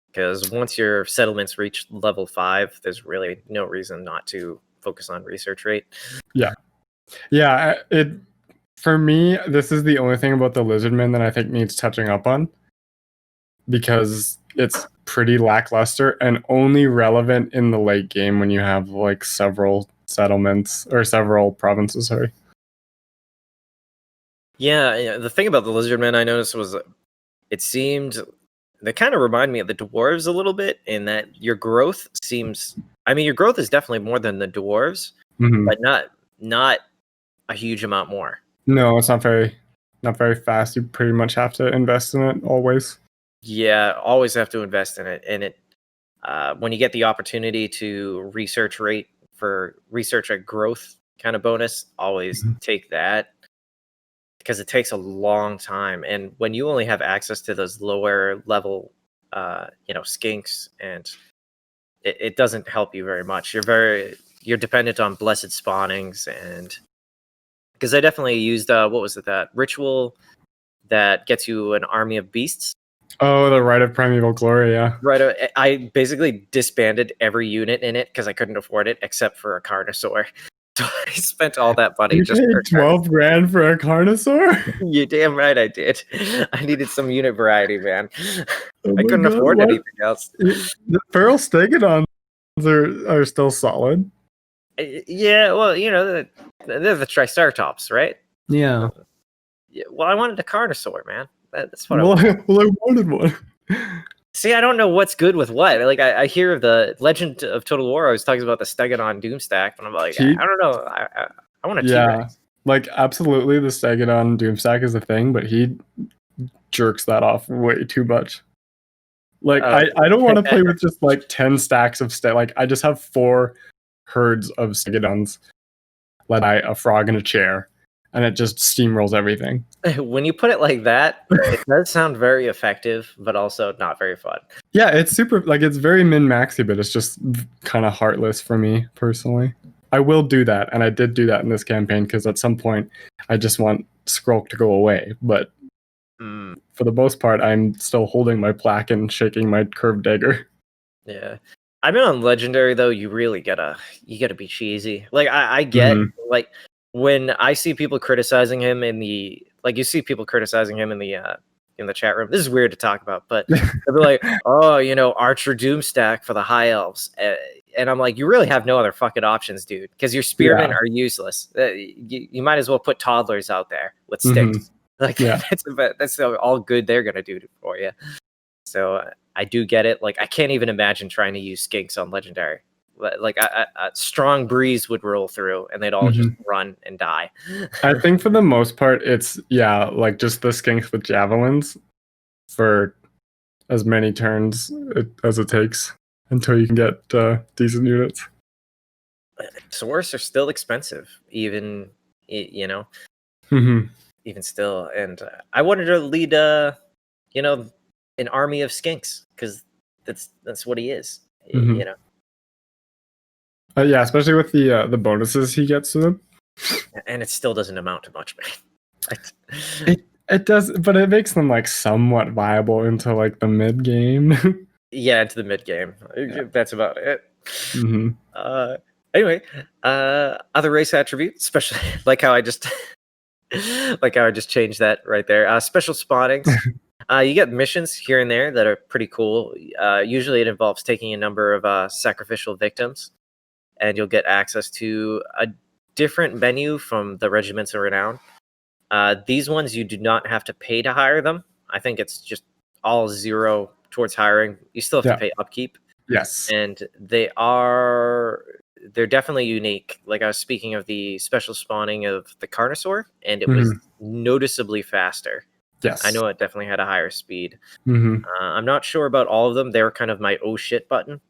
Speaker 2: Because once your settlements reach level 5, there's really no reason not to focus on research rate.
Speaker 1: Yeah. For me, this is the only thing about the lizardmen that I think needs touching up on, because it's pretty lackluster and only relevant in the late game when you have like several settlements or several provinces. Sorry.
Speaker 2: Yeah, the thing about the lizardmen I noticed was it seemed. They kind of remind me of the dwarves a little bit in that your growth your growth is definitely more than the dwarves, but not a huge amount more.
Speaker 1: No, it's not very fast. You pretty much have to invest in it always.
Speaker 2: Yeah, always have to invest in it. And it when you get the opportunity to research rate for research at growth kind of bonus, always take that. Because it takes a long time, and when you only have access to those lower level, skinks, and it doesn't help you very much. You're dependent on blessed spawnings, and because I definitely used that ritual that gets you an army of beasts.
Speaker 1: Oh, the Rite of Primeval Glory, yeah.
Speaker 2: Right, I basically disbanded every unit in it because I couldn't afford it except for a Carnosaur. So I spent all that money
Speaker 1: You
Speaker 2: just for
Speaker 1: paid 12 grand for a Carnosaur?
Speaker 2: You damn right I did. I needed some unit variety, man.
Speaker 1: Oh
Speaker 2: I
Speaker 1: my
Speaker 2: couldn't
Speaker 1: God,
Speaker 2: afford
Speaker 1: what?
Speaker 2: anything else.
Speaker 1: The Feral Stegodons are still solid.
Speaker 2: Yeah, well, they're the Triceratops, right?
Speaker 1: Yeah.
Speaker 2: Yeah, well, I wanted a Carnosaur, man. That's what I
Speaker 1: Well,
Speaker 2: wanted.
Speaker 1: well, I wanted one.
Speaker 2: See, I don't know what's good with what. Like, I hear of the Legend of Total War. I was talking about the Stegodon Doomstack, and I'm like, I don't know. I want a
Speaker 1: Yeah,
Speaker 2: T-Rex.
Speaker 1: like absolutely, the Stegodon Doomstack is a thing, but he jerks that off way too much. Like, I don't want to play with just like 10 stacks of like I just have 4 herds of Stegodons led by a frog in a chair, and it just steamrolls everything.
Speaker 2: When you put it like that, it does sound very effective, but also not very fun.
Speaker 1: Yeah, it's super, like, it's very min-maxy, but it's just kind of heartless for me personally. I will do that, and I did do that in this campaign because at some point I just want Skrulk to go away, but for the most part I'm still holding my plaque and shaking my curved dagger.
Speaker 2: Yeah. I mean, on Legendary though, you really gotta be cheesy. Like I get like when I see people criticizing him in the you see people criticizing him in the chat room. This is weird to talk about, but they'll be like, "Oh, Archer Doomstack for the High Elves," and I'm like, "You really have no other fucking options, dude, because your spearmen are useless. You might as well put toddlers out there with sticks. Like that's all good they're gonna do for you." So I do get it. Like I can't even imagine trying to use skinks on Legendary. Like a strong breeze would roll through, and they'd all just run and die.
Speaker 1: I think for the most part, it's like just the skinks with javelins for as many turns as it takes until you can get decent units.
Speaker 2: Swords are still expensive, even even still. And I wanted to lead, an army of skinks because that's what he is.
Speaker 1: Yeah, especially with the bonuses he gets to them.
Speaker 2: And it still doesn't amount to much, man.
Speaker 1: It does, but it makes them like somewhat viable into like the mid game.
Speaker 2: Yeah, into the mid game. Yeah. That's about it. Anyway, other race attributes, especially like how I just changed that right there. Special spawnings. You get missions here and there that are pretty cool. Usually it involves taking a number of sacrificial victims, and you'll get access to a different menu from the Regiments of Renown. These ones you do not have to pay to hire them. I think it's just all zero towards hiring. You still have to pay upkeep.
Speaker 1: Yes.
Speaker 2: And they're definitely unique. Like I was speaking of the special spawning of the Carnosaur, and it was noticeably faster.
Speaker 1: Yes.
Speaker 2: I know it definitely had a higher speed. I'm not sure about all of them. They were kind of my oh shit button.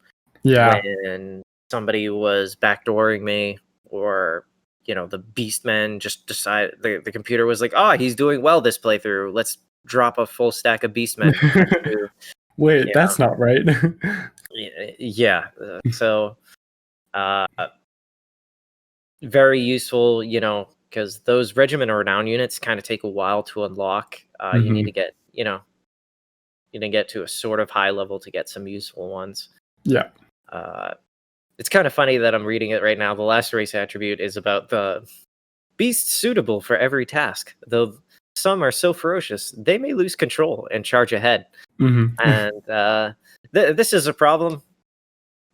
Speaker 1: Yeah.
Speaker 2: When somebody was backdooring me, or the Beastmen just decided the computer was like, "Oh, he's doing well this playthrough. Let's drop a full stack of Beastmen."
Speaker 1: Wait, that's not right.
Speaker 2: Yeah. So, very useful, because those Regiment or Renown units kind of take a while to unlock. You need to get, get to a sort of high level to get some useful ones.
Speaker 1: Yeah.
Speaker 2: It's kind of funny that I'm reading it right now. The last race attribute is about the beasts suitable for every task, though some are so ferocious they may lose control and charge ahead. And this is a problem.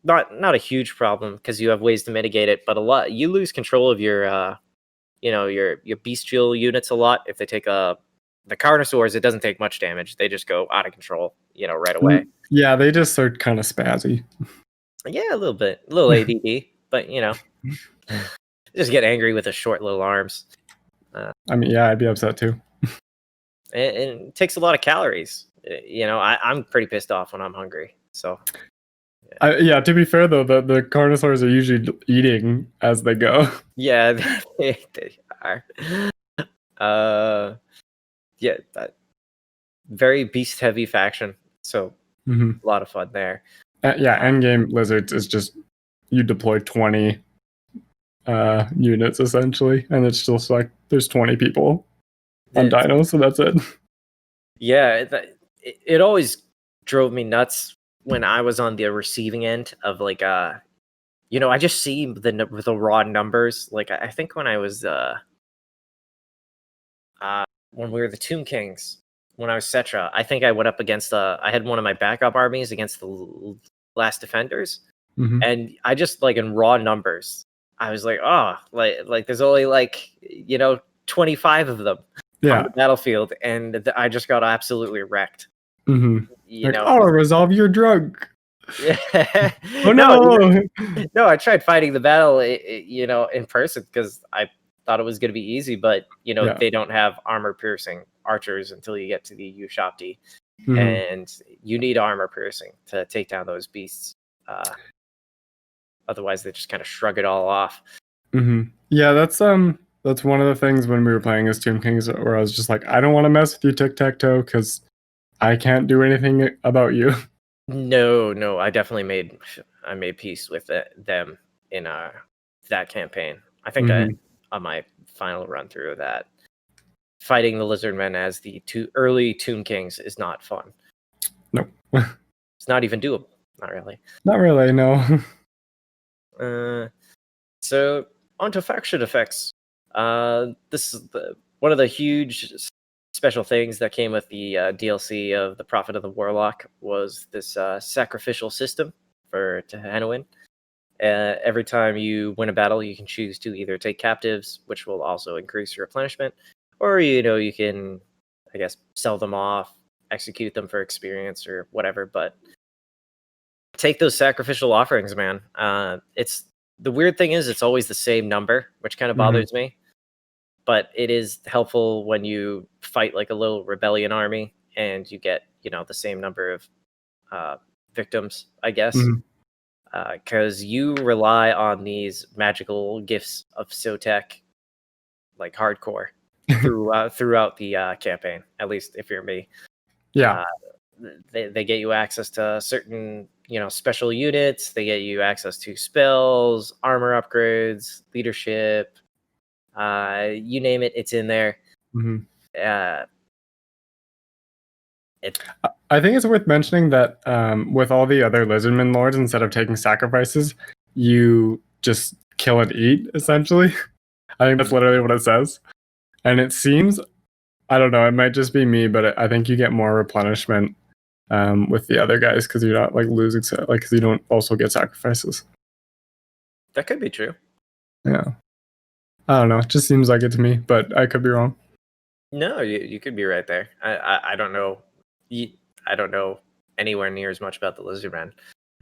Speaker 2: Not a huge problem because you have ways to mitigate it, but you lose control of your your bestial units a lot. If they take the Carnosaurs, it doesn't take much damage. They just go out of control, right away.
Speaker 1: Yeah, they just are kind of spazzy.
Speaker 2: Yeah, a little bit, a little ADD, but just get angry with the short little arms.
Speaker 1: I mean, yeah, I'd be upset too.
Speaker 2: And it takes a lot of calories. I'm pretty pissed off when I'm hungry. So.
Speaker 1: Yeah, to be fair though, the Carnosaurs are usually eating as they go.
Speaker 2: Yeah, they are. Yeah, very beast heavy faction. So a lot of fun there.
Speaker 1: Yeah, endgame lizards is just you deploy 20 units essentially, and it's just like there's 20 people on dinos, so that's it.
Speaker 2: Yeah, it always drove me nuts when I was on the receiving end of like I just see the raw numbers. Like I think when I was when we were the Tomb Kings, when I was Cetra, I think I went up against I had one of my backup armies against the last defenders, and I just like in raw numbers, I was like, oh, like there's only like 25 of them on the battlefield, and I just got absolutely wrecked.
Speaker 1: Resolve your drug.
Speaker 2: Yeah.
Speaker 1: Oh no!
Speaker 2: No, I tried fighting the battle, in person because I thought it was going to be easy, but they don't have armor piercing archers until you get to the Ushapti, and you need armor piercing to take down those beasts. Otherwise, they just kind of shrug it all off.
Speaker 1: Yeah, that's one of the things when we were playing as Tomb Kings, where I was just like, I don't want to mess with you, tic-tac-toe, because I can't do anything about you.
Speaker 2: No, I definitely made peace with them in that campaign. I think on my final run through of that, fighting the Lizardmen as the early Tomb Kings is not fun.
Speaker 1: Nope.
Speaker 2: It's not even doable. Not really.
Speaker 1: Not really, no.
Speaker 2: So on to faction effects. This is one of the huge special things that came with the DLC of the Prophet of the Warlock was this sacrificial system for Tehenhauin. Every time you win a battle, you can choose to either take captives, which will also increase your replenishment, or you can, I guess, sell them off, execute them for experience or whatever. But take those sacrificial offerings, man. It's the weird thing is it's always the same number, which kind of bothers me. But it is helpful when you fight like a little rebellion army and you get, the same number of victims, I guess. Because you rely on these magical gifts of Sotek, like hardcore, throughout the campaign. At least if you're me.
Speaker 1: Yeah.
Speaker 2: They get you access to certain, special units. They get you access to spells, armor upgrades, leadership. You name it, it's in there.
Speaker 1: I think it's worth mentioning that with all the other Lizardman lords, instead of taking sacrifices, you just kill and eat, essentially. I think that's literally what it says. And it seems, I don't know, it might just be me, but I think you get more replenishment with the other guys because you're not like losing, because you don't also get sacrifices.
Speaker 2: That could be true.
Speaker 1: Yeah. I don't know. It just seems like it to me, but I could be wrong.
Speaker 2: No, you could be right there. I don't know. I don't know anywhere near as much about the Lizardmen,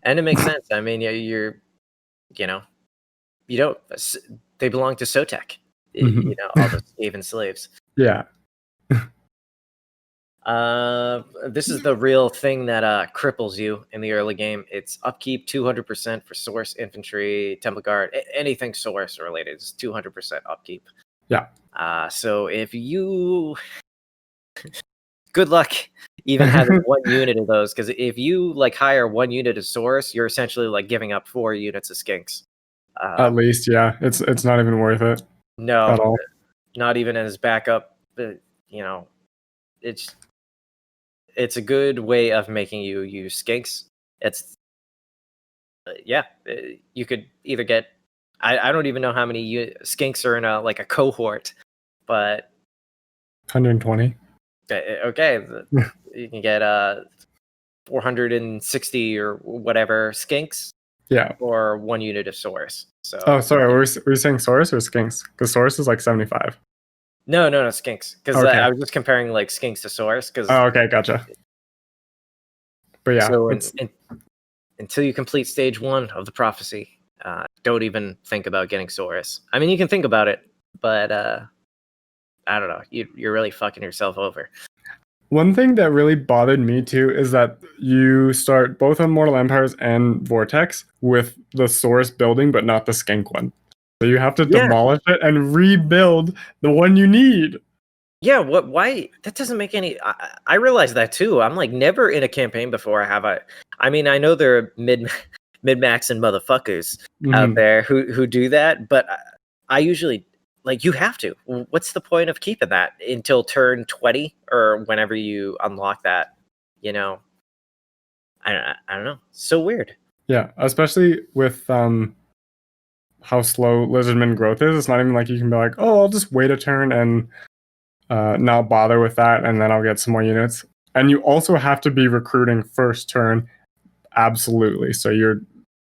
Speaker 2: and it makes sense. I mean, you don't. They belong to Sotek. All the skaven slaves.
Speaker 1: Yeah.
Speaker 2: This is the real thing that cripples you in the early game. It's upkeep 200% for source, infantry, temple guard, anything source related is 200% upkeep.
Speaker 1: Yeah.
Speaker 2: So if you good luck even having one unit of those, because if you like hire one unit of source, you're essentially like giving up 4 units of skinks.
Speaker 1: At least, yeah. It's not even worth it.
Speaker 2: No,
Speaker 1: at all.
Speaker 2: Not even as backup. It's a good way of making you use skinks. It's you could either get I don't even know how many skinks are in a cohort, but
Speaker 1: 120.
Speaker 2: Okay, you can get 460 or whatever skinks.
Speaker 1: Yeah.
Speaker 2: Or 1 unit of source. So.
Speaker 1: Oh, sorry. Were we saying source or skinks? Because source is like 75.
Speaker 2: No, skinks. Because
Speaker 1: okay.
Speaker 2: I was just comparing like skinks to source.
Speaker 1: Oh, okay, gotcha. But yeah.
Speaker 2: So until you complete stage 1 of the prophecy, don't even think about getting source. I mean, you can think about it, but I don't know. You're really fucking yourself over.
Speaker 1: One thing that really bothered me too is that you start both on Mortal Empires and Vortex with the source building, but not the skink one. So you have to demolish it and rebuild the one you need.
Speaker 2: Yeah, why? That doesn't make any... I realize that too. I'm like never in a campaign before I mean, I know there are mid-max and motherfuckers out there who do that, but I usually... Like, you have to. What's the point of keeping that until turn 20 or whenever you unlock that, you know, I don't know. So weird.
Speaker 1: Yeah, especially with how slow Lizardman growth is. It's not even like you can be like, oh, I'll just wait a turn and not bother with that, and then I'll get some more units. And you also have to be recruiting first turn, absolutely. So you're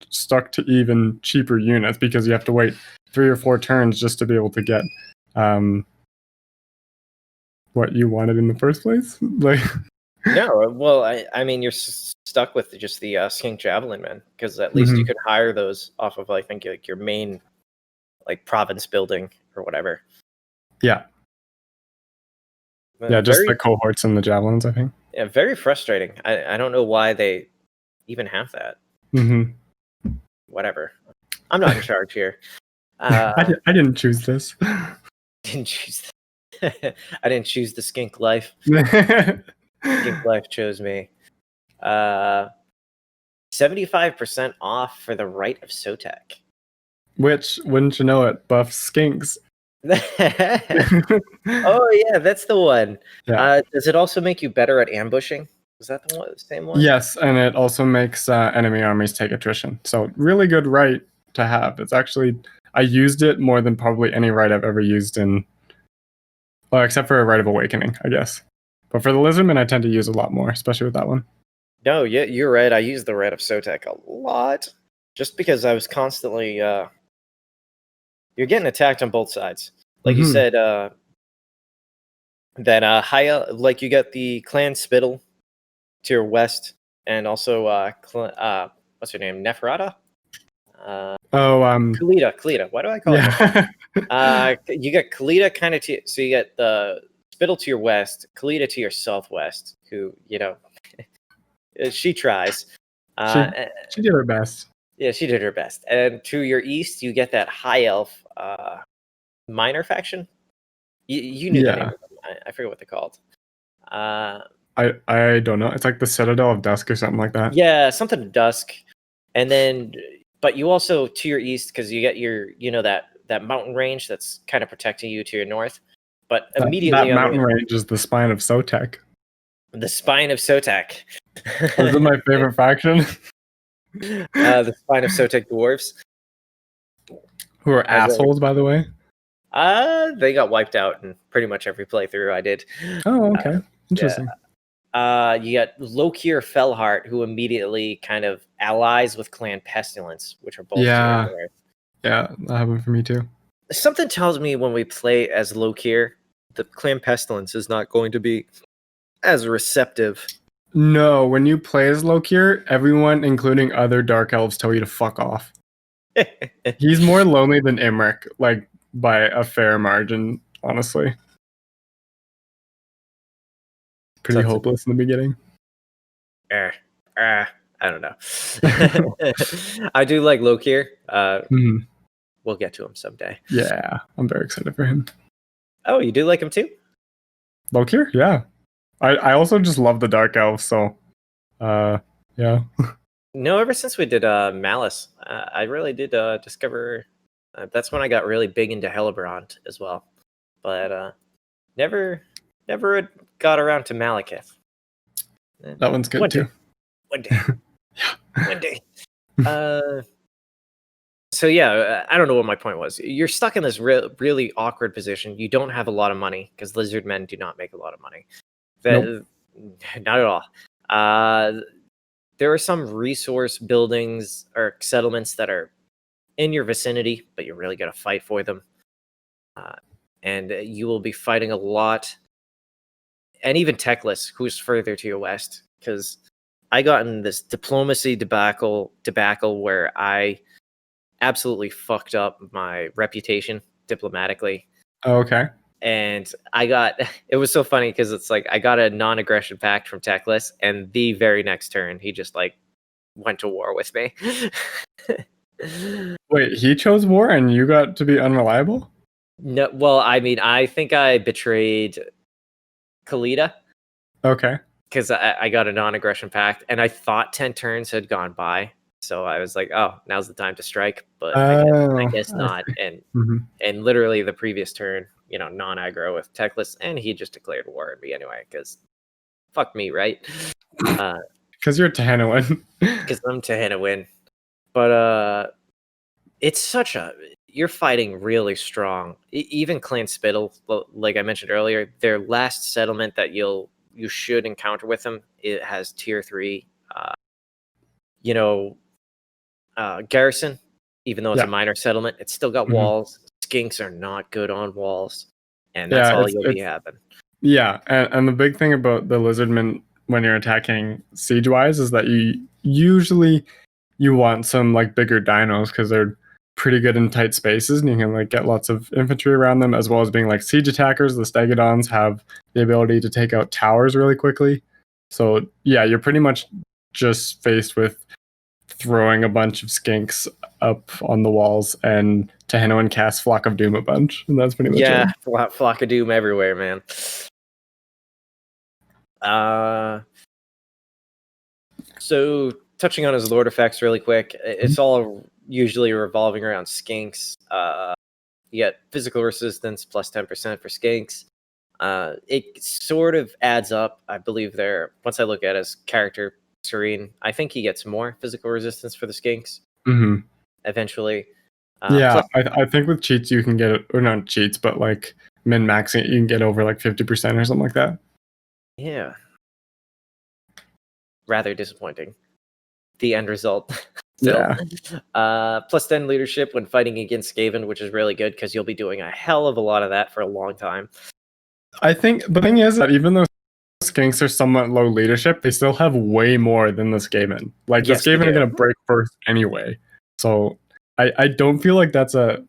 Speaker 1: stuck to even cheaper units because you have to wait 3 or 4 turns just to be able to get what you wanted in the first place. Like,
Speaker 2: No, well, I mean, you're stuck with just the skink javelin, man, because at least you could hire those off of, I think, like your main like province building or whatever.
Speaker 1: Yeah. Yeah, just the cohorts and the javelins, I think.
Speaker 2: Yeah, very frustrating. I don't know why they even have that. Whatever. I'm not in charge here.
Speaker 1: I didn't choose this.
Speaker 2: Didn't choose. I didn't choose the skink life. Skink life chose me. 75% off for the Rite of Sotek.
Speaker 1: Which, wouldn't you know it, buffs skinks.
Speaker 2: Oh yeah, that's the one.
Speaker 1: Yeah.
Speaker 2: Does it also make you better at ambushing? Is that the same one?
Speaker 1: Yes, and it also makes enemy armies take attrition. So really good right to have. It's actually, I used it more than probably any right I've ever used in, well, except for a Rite of Awakening, I guess. But for the Lizardman, I tend to use a lot more, especially with that one.
Speaker 2: No, yeah, you're right. I use the Rite of Sotek a lot, just because I was constantly. You're getting attacked on both sides, like you said. That like you get the Clan Spittle to your west, and also what's her name, Neferata? Kalita. Why do I call it Neferata? You got Kalita kind of so you get the Spittle to your west, Kalita to your southwest, who, you know, she tries.
Speaker 1: She did her best.
Speaker 2: Yeah, she did her best. And to your east, you get that high elf minor faction. You knew the name of them. I forget what they're called.
Speaker 1: I don't know. It's like the Citadel of Dusk or something like that.
Speaker 2: Yeah, something to Dusk. And then, but you also, to your east, because you get your, you know, that mountain range that's kind of protecting you to your north. But immediately
Speaker 1: that mountain range is the Spine of Sotek.
Speaker 2: The Spine of Sotek.
Speaker 1: This is my favorite faction.
Speaker 2: The Spine of Sotek dwarves,
Speaker 1: who are assholes, by the way.
Speaker 2: They got wiped out in pretty much every playthrough I did.
Speaker 1: Oh, okay. Interesting.
Speaker 2: Yeah. You got Lokir Fellheart, who immediately kind of allies with Clan Pestilence, which are both
Speaker 1: Yeah, that happened for me too.
Speaker 2: Something tells me when we play as Lokir, the Clan Pestilence is not going to be as receptive.
Speaker 1: No, when you play as Lokir, everyone, including other Dark Elves, tell you to fuck off. He's more lonely than Imric, like, by a fair margin, honestly. Pretty hopeless in the beginning.
Speaker 2: I don't know. I do like Lokir. We'll get to him someday.
Speaker 1: Yeah, I'm very excited for him.
Speaker 2: Oh, you do like him too?
Speaker 1: Lokir? Yeah. I also just love the Dark Elves, so yeah.
Speaker 2: No, ever since we did Malice, I really did discover. That's when I got really big into Hellebron as well, but never got around to Malekith.
Speaker 1: That one's good too.
Speaker 2: One day. Yeah. One day. So yeah, I don't know what my point was. You're stuck in this really awkward position. You don't have a lot of money because lizard men do not make a lot of money.
Speaker 1: Nope.
Speaker 2: Not at all. There are some resource buildings or settlements that are in your vicinity, but you really got to fight for them. And you will be fighting a lot. And even Teclis, who's further to your west, because I got in this diplomacy debacle where I absolutely fucked up my reputation diplomatically.
Speaker 1: Oh, okay.
Speaker 2: And it was so funny because it's like I got a non-aggression pact from Teclis, and the very next turn he just like went to war with me.
Speaker 1: Wait, he chose war and you got to be unreliable?
Speaker 2: No, well, I mean, I think I betrayed Kalita.
Speaker 1: Okay.
Speaker 2: Because I got a non-aggression pact, and I thought 10 turns had gone by. So I was like, oh, now's the time to strike. But I guess not. And literally the previous turn, non-aggro with Teclis, and he just declared war on me anyway, because fuck me, right?
Speaker 1: Because you're Tehenhauin.
Speaker 2: Because I'm Tehenhauin. But it's you're fighting really strong. Even Clan Spittle, like I mentioned earlier, their last settlement that you should encounter with them, it has tier 3 garrison. Even though it's a minor settlement, it's still got walls. Skinks are not good on walls, and that's all you'll be having.
Speaker 1: Yeah, and the big thing about the lizardmen when you're attacking siege-wise is that you want some like bigger dinos because they're pretty good in tight spaces, and you can like get lots of infantry around them, as well as being like siege attackers. The stegodons have the ability to take out towers really quickly. So yeah, you're pretty much just faced with throwing a bunch of skinks up on the walls, and Tehenhauin casts Flock of Doom a bunch, and that's pretty much it.
Speaker 2: Flock of Doom everywhere, man. So touching on his lord effects really quick, it's all usually revolving around skinks. You get physical resistance plus 10% for skinks. It sort of adds up. I believe once I look at his character, Serene, I think he gets more physical resistance for the skinks eventually.
Speaker 1: I think with cheats you can get it, or not cheats, but like min-maxing it, you can get over like 50% or something like that.
Speaker 2: Yeah. Rather disappointing. The end result. Plus 10 leadership when fighting against Skaven, which is really good because you'll be doing a hell of a lot of that for a long time.
Speaker 1: I think the thing is that even though skinks are somewhat low leadership, they still have way more than the Skaven. Like the Skaven are going to break first anyway. So I don't feel like that's a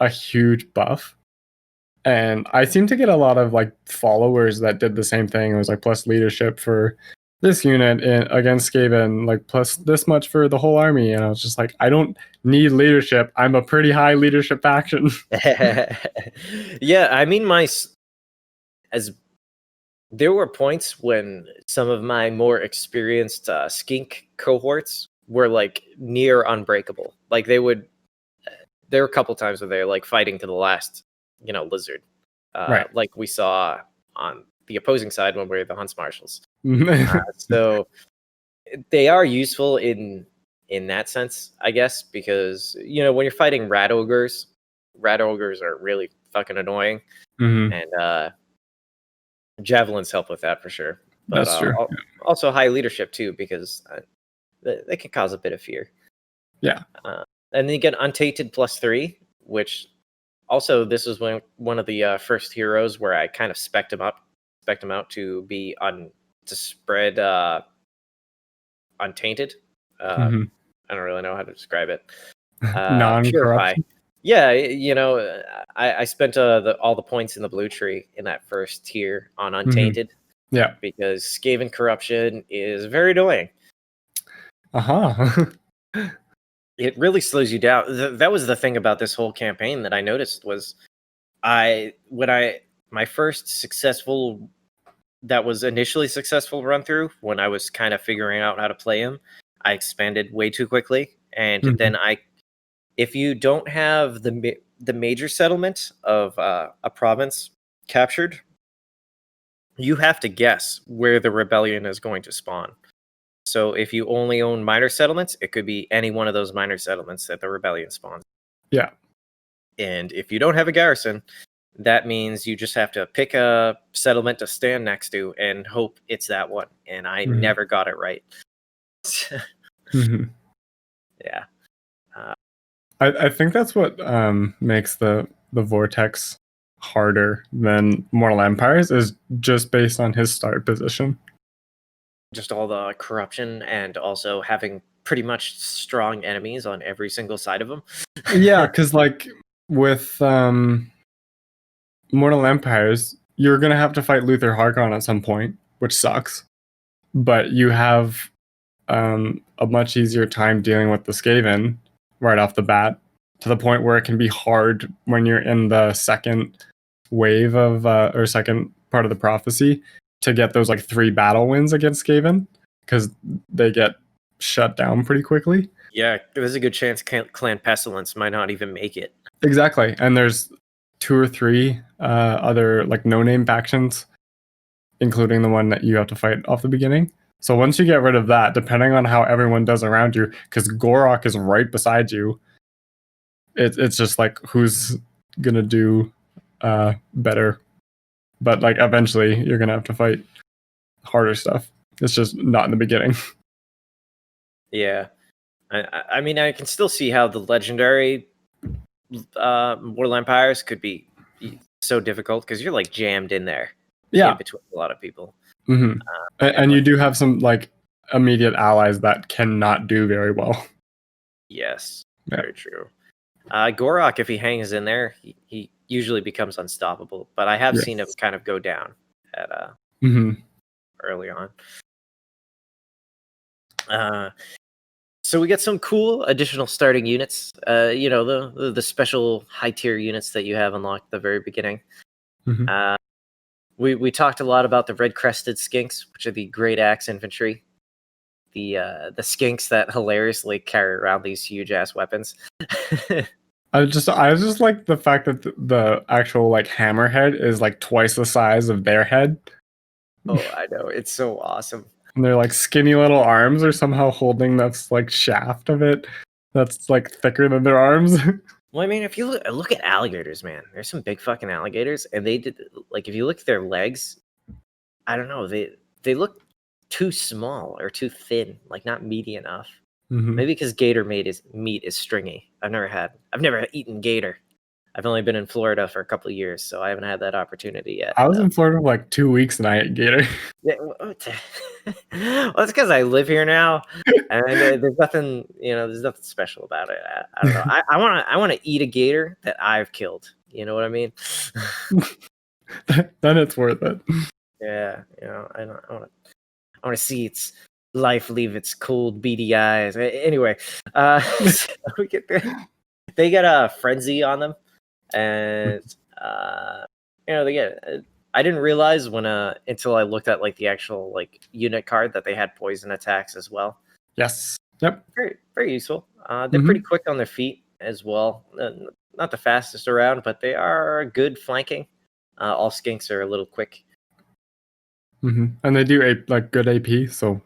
Speaker 1: huge buff. And I seem to get a lot of like followers that did the same thing. It was like plus leadership for this unit against Skaven, like plus this much for the whole army. And I was just like, I don't need leadership. I'm a pretty high leadership faction.
Speaker 2: Yeah, I mean, there were points when some of my more experienced skink cohorts were like near unbreakable. Like there were a couple times where they're like fighting to the last, lizard, like we saw on the opposing side when we were the Hunts Marshals. So they are useful in that sense, I guess, because when you're fighting rat ogres are really fucking annoying, and javelins help with that for sure. But
Speaker 1: that's true.
Speaker 2: Also high leadership too, because they can cause a bit of fear.
Speaker 1: Yeah.
Speaker 2: And then you get Untainted +3, which also this was one of the first heroes where I kind of spec'd him out to be to spread Untainted. I don't really know how to describe it. Purify. Yeah, I spent all the points in the blue tree in that first tier on Untainted.
Speaker 1: Yeah,
Speaker 2: because Skaven corruption is very annoying. It really slows you down. That was the thing about this whole campaign that I noticed was my first successful, that was initially successful run through when I was kind of figuring out how to play him, I expanded way too quickly, and then if you don't have the major settlement of a province captured, you have to guess where the rebellion is going to spawn. So if you only own minor settlements, it could be any one of those minor settlements that the rebellion spawns.
Speaker 1: Yeah.
Speaker 2: And if you don't have a garrison, that means you just have to pick a settlement to stand next to and hope it's that one. And I never got it right. Yeah.
Speaker 1: I think that's what makes the Vortex harder than Mortal Empires, is just based on his start position.
Speaker 2: Just all the corruption and also having pretty much strong enemies on every single side of them.
Speaker 1: Yeah, because like with Mortal Empires, you're going to have to fight Luther Harkon at some point, which sucks. But you have a much easier time dealing with the Skaven right off the bat, to the point where it can be hard when you're in the second wave of or second part of the prophecy to get those like 3 battle wins against Skaven, because they get shut down pretty quickly.
Speaker 2: Yeah, there's a good chance Clan Pestilence might not even make it.
Speaker 1: Exactly, and there's 2 or 3 other like no-name factions including the one that you have to fight off the beginning. So once you get rid of that, depending on how everyone does around you, because Gorok is right beside you, it's just like who's gonna do better. But like eventually you're gonna have to fight harder stuff. It's just not in the beginning.
Speaker 2: Yeah. I mean, I can still see how the legendary Mortal Empires could be so difficult because you're like jammed in there.
Speaker 1: Yeah.
Speaker 2: In between a lot of people.
Speaker 1: Mm-hmm. And you do have some like immediate allies that cannot do very well.
Speaker 2: Yes, very true. Gorok, if he hangs in there, he usually becomes unstoppable. But I have seen him kind of go down at early on. So we get some cool additional starting units. The special high tier units that you have unlocked at the very beginning. We talked a lot about the red crested skinks, which are the great axe infantry. The skinks that hilariously carry around these huge ass weapons.
Speaker 1: I just like the fact that the actual like hammerhead is like twice the size of their head.
Speaker 2: Oh, I know, it's so awesome.
Speaker 1: And they're like skinny little arms are somehow holding this like shaft of it that's like thicker than their arms.
Speaker 2: Well, I mean, if you look at alligators, man, there's some big fucking alligators, and they did like if you look at their legs, I don't know, they look too small or too thin, like not meaty enough. Maybe because gator meat is stringy. I've never eaten gator. I've only been in Florida for a couple of years, so I haven't had that opportunity yet.
Speaker 1: I was in Florida for like 2 weeks and I ate gator.
Speaker 2: Yeah, well, it's because I live here now, and there's nothing special about it. I don't know. I want to eat a gator that I've killed. You know what I mean?
Speaker 1: Then it's worth it.
Speaker 2: Yeah, I want to see its life leave its cold, beady eyes. Anyway, so we get there. They get a frenzy on them, and they get. I didn't realize until I looked at like the actual like unit card that they had poison attacks as well.
Speaker 1: Yes. Yep.
Speaker 2: Very, very useful. They're pretty quick on their feet as well. Not the fastest around, but they are good flanking. All skinks are a little quick.
Speaker 1: And they do like good AP, so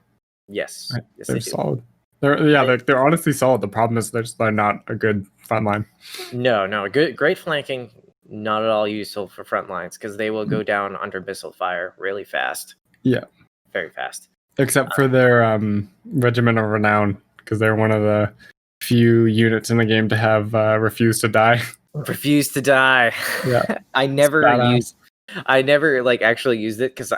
Speaker 2: yes,
Speaker 1: they're solid. They're honestly solid. The problem is they're not a good front line.
Speaker 2: No, great flanking. Not at all useful for front lines because they will go down under missile fire really fast.
Speaker 1: Yeah,
Speaker 2: very fast.
Speaker 1: Except for their Regiment of Renown, because they're one of the few units in the game to have refuse to die.
Speaker 2: Refuse to die.
Speaker 1: Yeah,
Speaker 2: I never like actually used it because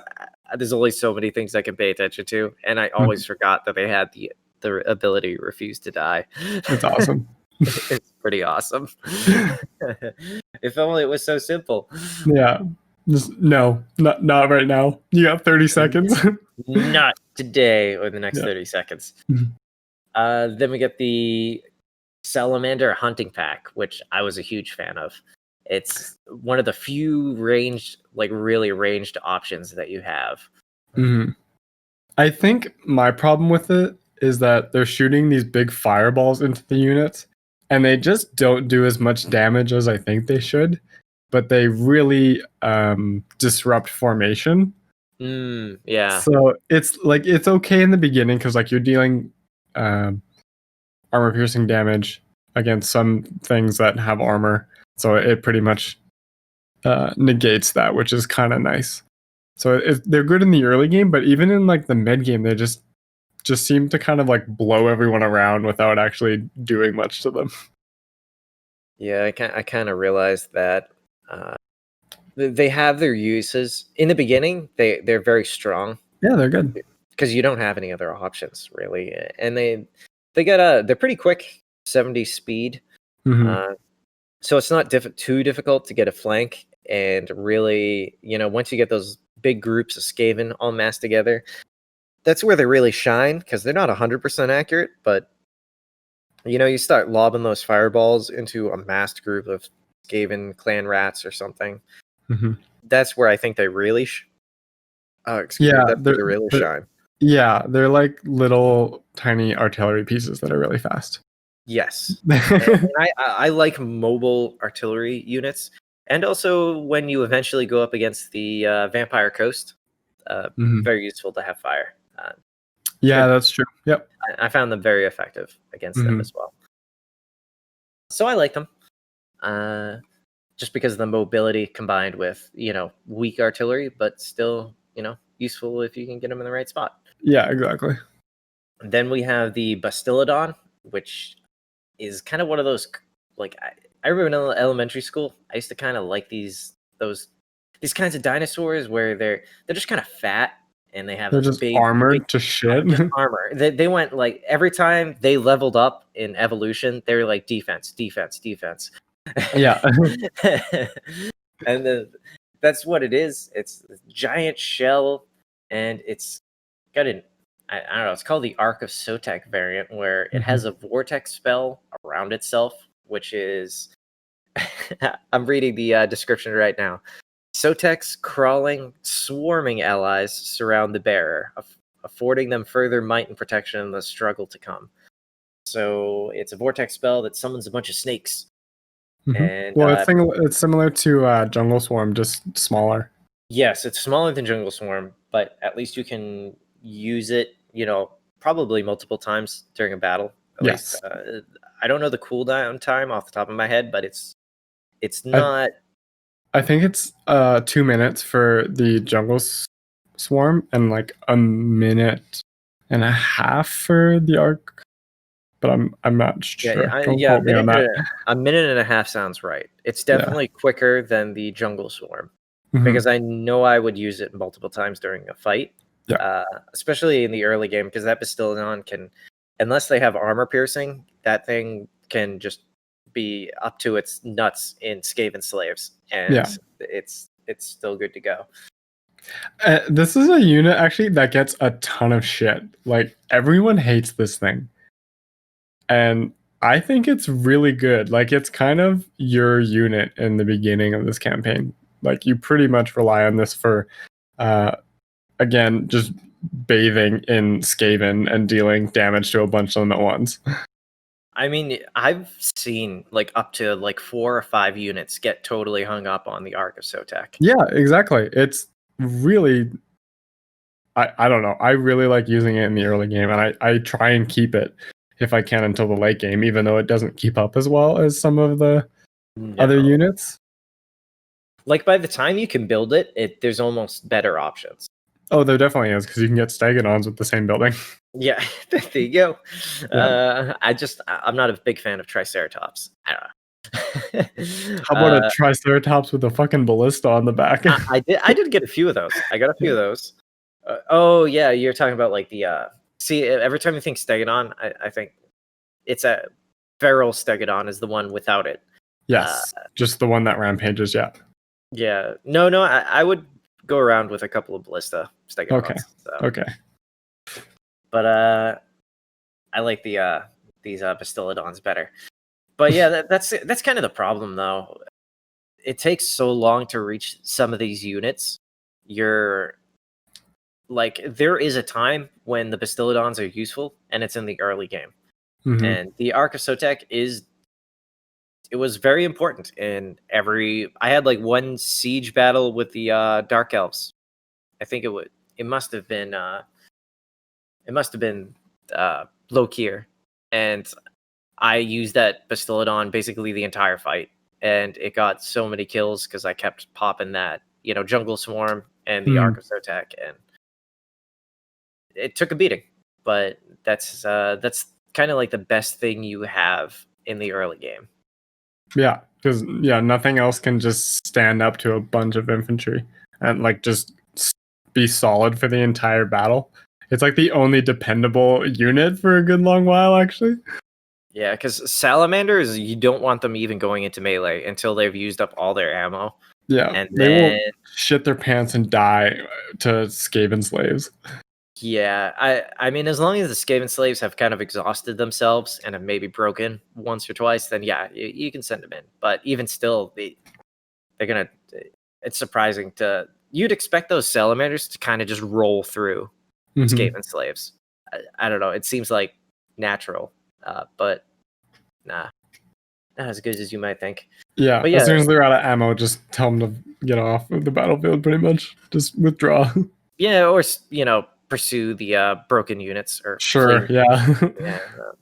Speaker 2: there's only so many things I can pay attention to, and I always forgot that they had the ability to refuse to die.
Speaker 1: It's awesome.
Speaker 2: It's pretty awesome. If only it was so simple.
Speaker 1: Yeah. Just, no, not right now. You got 30 seconds.
Speaker 2: Not today or the next 30 seconds. Then we get the Salamander Hunting Pack, which I was a huge fan of. It's one of the few really ranged options that you have.
Speaker 1: I think my problem with it is that they're shooting these big fireballs into the units, and they just don't do as much damage as I think they should, but they really disrupt formation.
Speaker 2: Yeah.
Speaker 1: So it's okay in the beginning because like you're dealing armor piercing damage against some things that have armor, so it pretty much negates that, which is kind of nice. So they're good in the early game, but even in like the mid game, they just seem to kind of like blow everyone around without actually doing much to them.
Speaker 2: Yeah, I kind of realized that they have their uses in the beginning. They're very strong.
Speaker 1: Yeah, they're good
Speaker 2: because you don't have any other options really, and they're pretty quick, 70 speed. So it's not too difficult to get a flank, and really, once you get those big groups of skaven all massed together, that's where they really shine because they're not 100% accurate, but you start lobbing those fireballs into a massed group of skaven clan rats or something. That's where I think they really shine.
Speaker 1: Yeah, they're like little tiny artillery pieces that are really fast.
Speaker 2: Yes. And I like mobile artillery units. And also when you eventually go up against the Vampire Coast, very useful to have fire.
Speaker 1: Yeah, that's true. Yep.
Speaker 2: I found them very effective against them as well. So I like them. Just because of the mobility combined with, weak artillery, but still, useful if you can get them in the right spot.
Speaker 1: Yeah, exactly.
Speaker 2: Then we have the Bastillodon, which is kind of one of those, like, I remember in elementary school, I used to kind of like these kinds of dinosaurs where they're just kind of fat and they have
Speaker 1: They're just
Speaker 2: big
Speaker 1: armored to shit.
Speaker 2: just armor. They went like every time they leveled up in evolution, they were like defense.
Speaker 1: Yeah.
Speaker 2: And that's what it is. It's a giant shell, and it's got I don't know, it's called the Arc of Sotek variant, where it has a vortex spell around itself, which is I'm reading the description right now. Sotek's crawling, swarming allies surround the bearer, affording them further might and protection in the struggle to come. So it's a vortex spell that summons a bunch of snakes. And
Speaker 1: well, it's similar to Jungle Swarm, just smaller.
Speaker 2: Yes, it's smaller than Jungle Swarm, but at least you can use it, probably multiple times during a battle. At least, I don't know the cooldown time off the top of my head, but it's not.
Speaker 1: I think it's 2 minutes for the Jungle Swarm and like a minute and a half for the Arc. But I'm not sure.
Speaker 2: A minute and a half sounds right. It's definitely quicker than the Jungle Swarm because I know I would use it multiple times during a fight, especially in the early game, because that Bastillodon can, unless they have armor piercing, that thing can just be up to its nuts in Skaven slaves, and it's still good to go.
Speaker 1: This is a unit actually that gets a ton of shit. Like, everyone hates this thing. And I think it's really good. Like, it's kind of your unit in the beginning of this campaign. Like, you pretty much rely on this for, again, just bathing in Skaven and dealing damage to a bunch of them at once.
Speaker 2: I mean, I've seen like up to like 4 or 5 units get totally hung up on the Arc of Sotek.
Speaker 1: Yeah, exactly. It's really, I don't know. I really like using it in the early game, and I try and keep it if I can until the late game, even though it doesn't keep up as well as some of the other units.
Speaker 2: Like, by the time you can build it, there's almost better options.
Speaker 1: Oh, there definitely is, because you can get Stegodons with the same building.
Speaker 2: Yeah, there you go. Yeah. I'm not a big fan of Triceratops. I don't know.
Speaker 1: How about a Triceratops with a fucking ballista on the back?
Speaker 2: I did get a few of those. I got a few of those. Oh yeah, you're talking about like the see, every time you think Stegodon, I think it's a feral Stegodon is the one without it.
Speaker 1: Yes, just the one that rampages. Yeah.
Speaker 2: Yeah. No. I would go around with a couple of ballista Stegodons.
Speaker 1: Okay.
Speaker 2: So.
Speaker 1: Okay.
Speaker 2: But I like these Bastillodons better. But yeah, that's kind of the problem though. It takes so long to reach some of these units. You're like, there is a time when the Bastillodons are useful, and it's in the early game. And the Arc of Sotek it was very important in I had like one siege battle with the Dark Elves. I think it must have been Lokir, and I used that Bastillodon basically the entire fight, and it got so many kills because I kept popping that, Jungle Swarm and the Arc of Sotek, and it took a beating, but that's kind of like the best thing you have in the early game.
Speaker 1: Yeah, because nothing else can just stand up to a bunch of infantry and like just be solid for the entire battle. It's like the only dependable unit for a good long while, actually.
Speaker 2: Yeah, because salamanders, you don't want them even going into melee until they've used up all their ammo.
Speaker 1: Yeah,
Speaker 2: and
Speaker 1: they will shit their pants and die to Skaven slaves.
Speaker 2: Yeah, I mean, as long as the Skaven slaves have kind of exhausted themselves and have maybe broken once or twice, then yeah, you can send them in. But even still, they're gonna. It's surprising you'd expect those salamanders to kind of just roll through Skaven slaves. I don't know. It seems like natural, but nah, not as good as you might think.
Speaker 1: Yeah, as soon as they're out of ammo, just tell them to get off of the battlefield. Pretty much, just withdraw.
Speaker 2: Yeah, or pursue the broken units or
Speaker 1: Sure,
Speaker 2: fleeing.
Speaker 1: yeah.
Speaker 2: Yeah,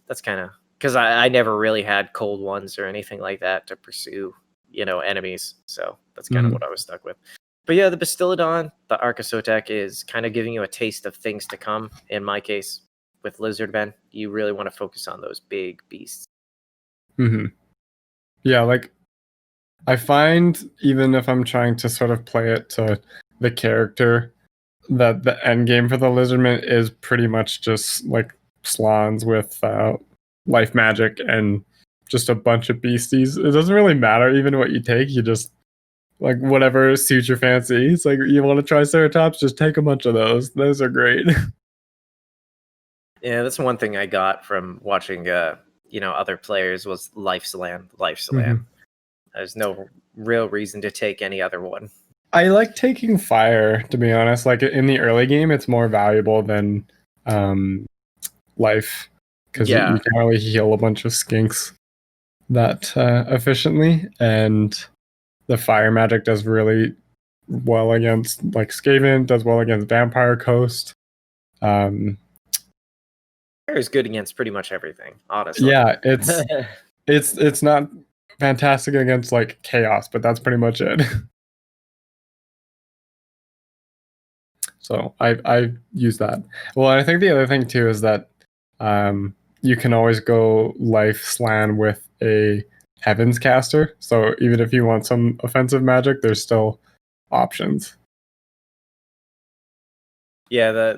Speaker 2: that's kind of because I never really had cold ones or anything like that to pursue, enemies. So that's kind of what I was stuck with. But yeah, the Bastiladon, the Arc of Sotek is kind of giving you a taste of things to come. In my case, with Lizardmen, you really want to focus on those big beasts.
Speaker 1: Yeah, like I find even if I'm trying to sort of play it to the character, that the end game for the Lizardman is pretty much just like slans with life magic and just a bunch of beasties. It doesn't really matter even what you take. You just like whatever suits your fancy. It's like you want to try Ceratops, just take a bunch of those. Those are great.
Speaker 2: Yeah, that's one thing I got from watching, other players was Life Slam. There's no real reason to take any other one.
Speaker 1: I like taking fire, to be honest. Like in the early game, it's more valuable than life because you can't really heal a bunch of skinks that efficiently, and the fire magic does really well against like Skaven, does well against Vampire Coast.
Speaker 2: Fire is good against pretty much everything, honestly.
Speaker 1: Yeah, it's not fantastic against like chaos, but that's pretty much it. So I use that. Well, I think the other thing too is that you can always go life slan with a heavens caster. So even if you want some offensive magic, there's still options.
Speaker 2: Yeah,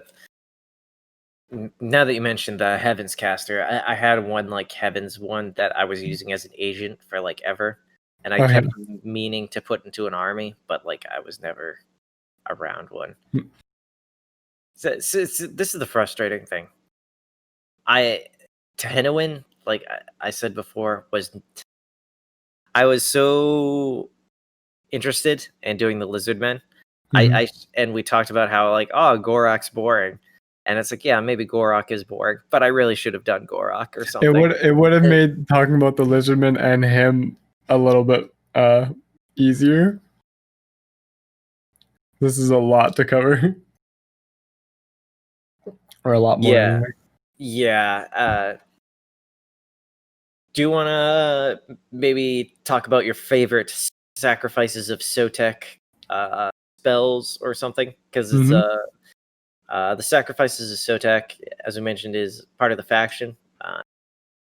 Speaker 2: now that you mentioned the Heavens caster, I had one like Heavens one that I was using as an agent for like ever, and I kept meaning to put into an army, but like I was never around one. So, this is the frustrating thing. Tehenhauin, like I said before, I was so interested in doing the Lizardmen. And we talked about how like, Gorak's boring. And it's like, yeah, maybe Gorak is boring, but I really should have done Gorak or something.
Speaker 1: It would have made talking about the Lizardman and him a little bit easier. This is a lot to cover. Or a lot more anyway.
Speaker 2: Yeah. Do you want to maybe talk about your favorite sacrifices of Sotek spells or something? Because it's the sacrifices of Sotek, as we mentioned, is part of the faction.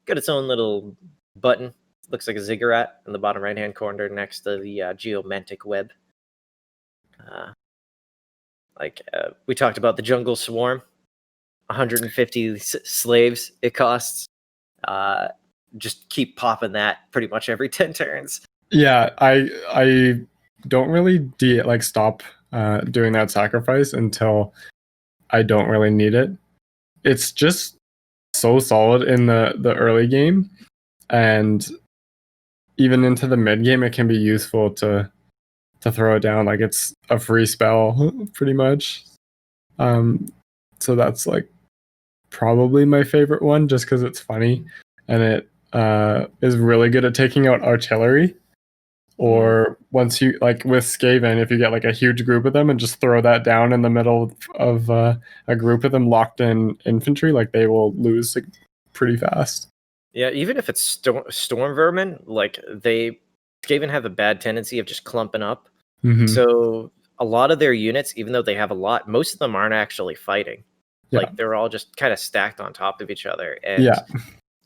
Speaker 2: Got its own little button. Looks like a ziggurat in the bottom right-hand corner next to the geomantic web. We talked about the jungle swarm. 150 slaves it costs. Just keep popping that pretty much every 10 turns.
Speaker 1: Yeah, I don't really stop doing that sacrifice until I don't really need it. It's just so solid in the early game, and even into the mid game, it can be useful to throw it down. Like it's a free spell, pretty much. So that's like probably my favorite one, just because it's funny and it is really good at taking out artillery. Or once you like with Skaven, if you get like a huge group of them and just throw that down in the middle of a group of them locked in infantry, like they will lose pretty fast.
Speaker 2: Yeah, even if it's storm vermin, like Skaven have a bad tendency of just clumping up. So a lot of their units, even though they have a lot, most of them aren't actually fighting.
Speaker 1: Yeah.
Speaker 2: Like they're all just kind of stacked on top of each other. And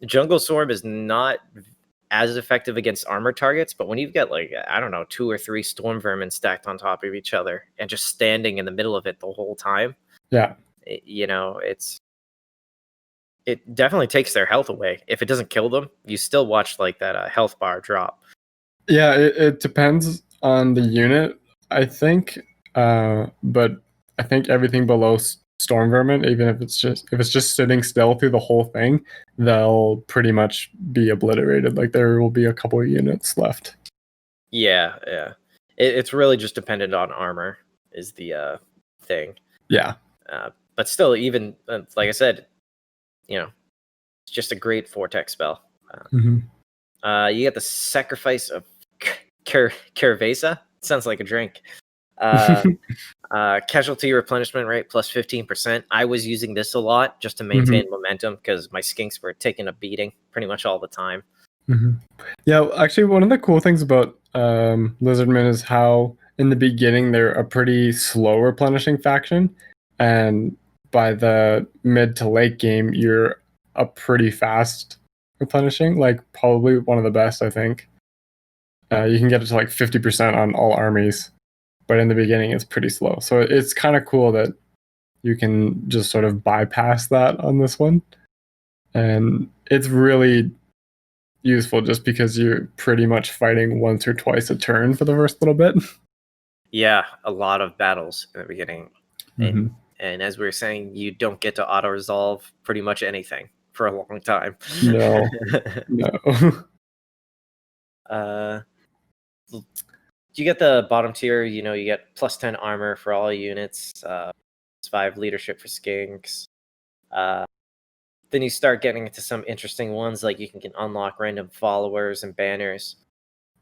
Speaker 2: Jungle Swarm is not as effective against armor targets, but when you've got like, I don't know, 2 or 3 storm vermin stacked on top of each other and just standing in the middle of it the whole time, it definitely takes their health away. If it doesn't kill them, you still watch like that health bar drop.
Speaker 1: Yeah, it depends on the unit, I think, but I think everything below storm vermin, even if it's just sitting still through the whole thing, they'll pretty much be obliterated. Like there will be a couple of units left.
Speaker 2: Yeah. It's really just dependent on armor is the thing.
Speaker 1: Yeah.
Speaker 2: But still, even like I said, it's just a great vortex spell. You get the sacrifice of Cerveza. Sounds like a drink. Casualty replenishment rate plus 15%. I was using this a lot just to
Speaker 1: Mm-hmm.
Speaker 2: maintain momentum because my skinks were taking a beating pretty much all the time.
Speaker 1: Mm-hmm. Yeah, actually, one of the cool things about Lizardmen is how in the beginning they're a pretty slow replenishing faction, and by the mid to late game you're a pretty fast replenishing, like probably one of the best, I think. You can get it to like 50% on all armies, but in the beginning it's pretty slow. So it's kind of cool that you can just sort of bypass that on this one, and it's really useful just because you're pretty much fighting once or twice a turn for the first little bit.
Speaker 2: Yeah, a lot of battles in the beginning.
Speaker 1: Mm-hmm.
Speaker 2: And as we were saying, you don't get to auto resolve pretty much anything for a long time.
Speaker 1: No.
Speaker 2: You get the bottom tier, you get plus 10 armor for all units, plus 5 leadership for skinks. Then you start getting into some interesting ones, like you can unlock random followers and banners.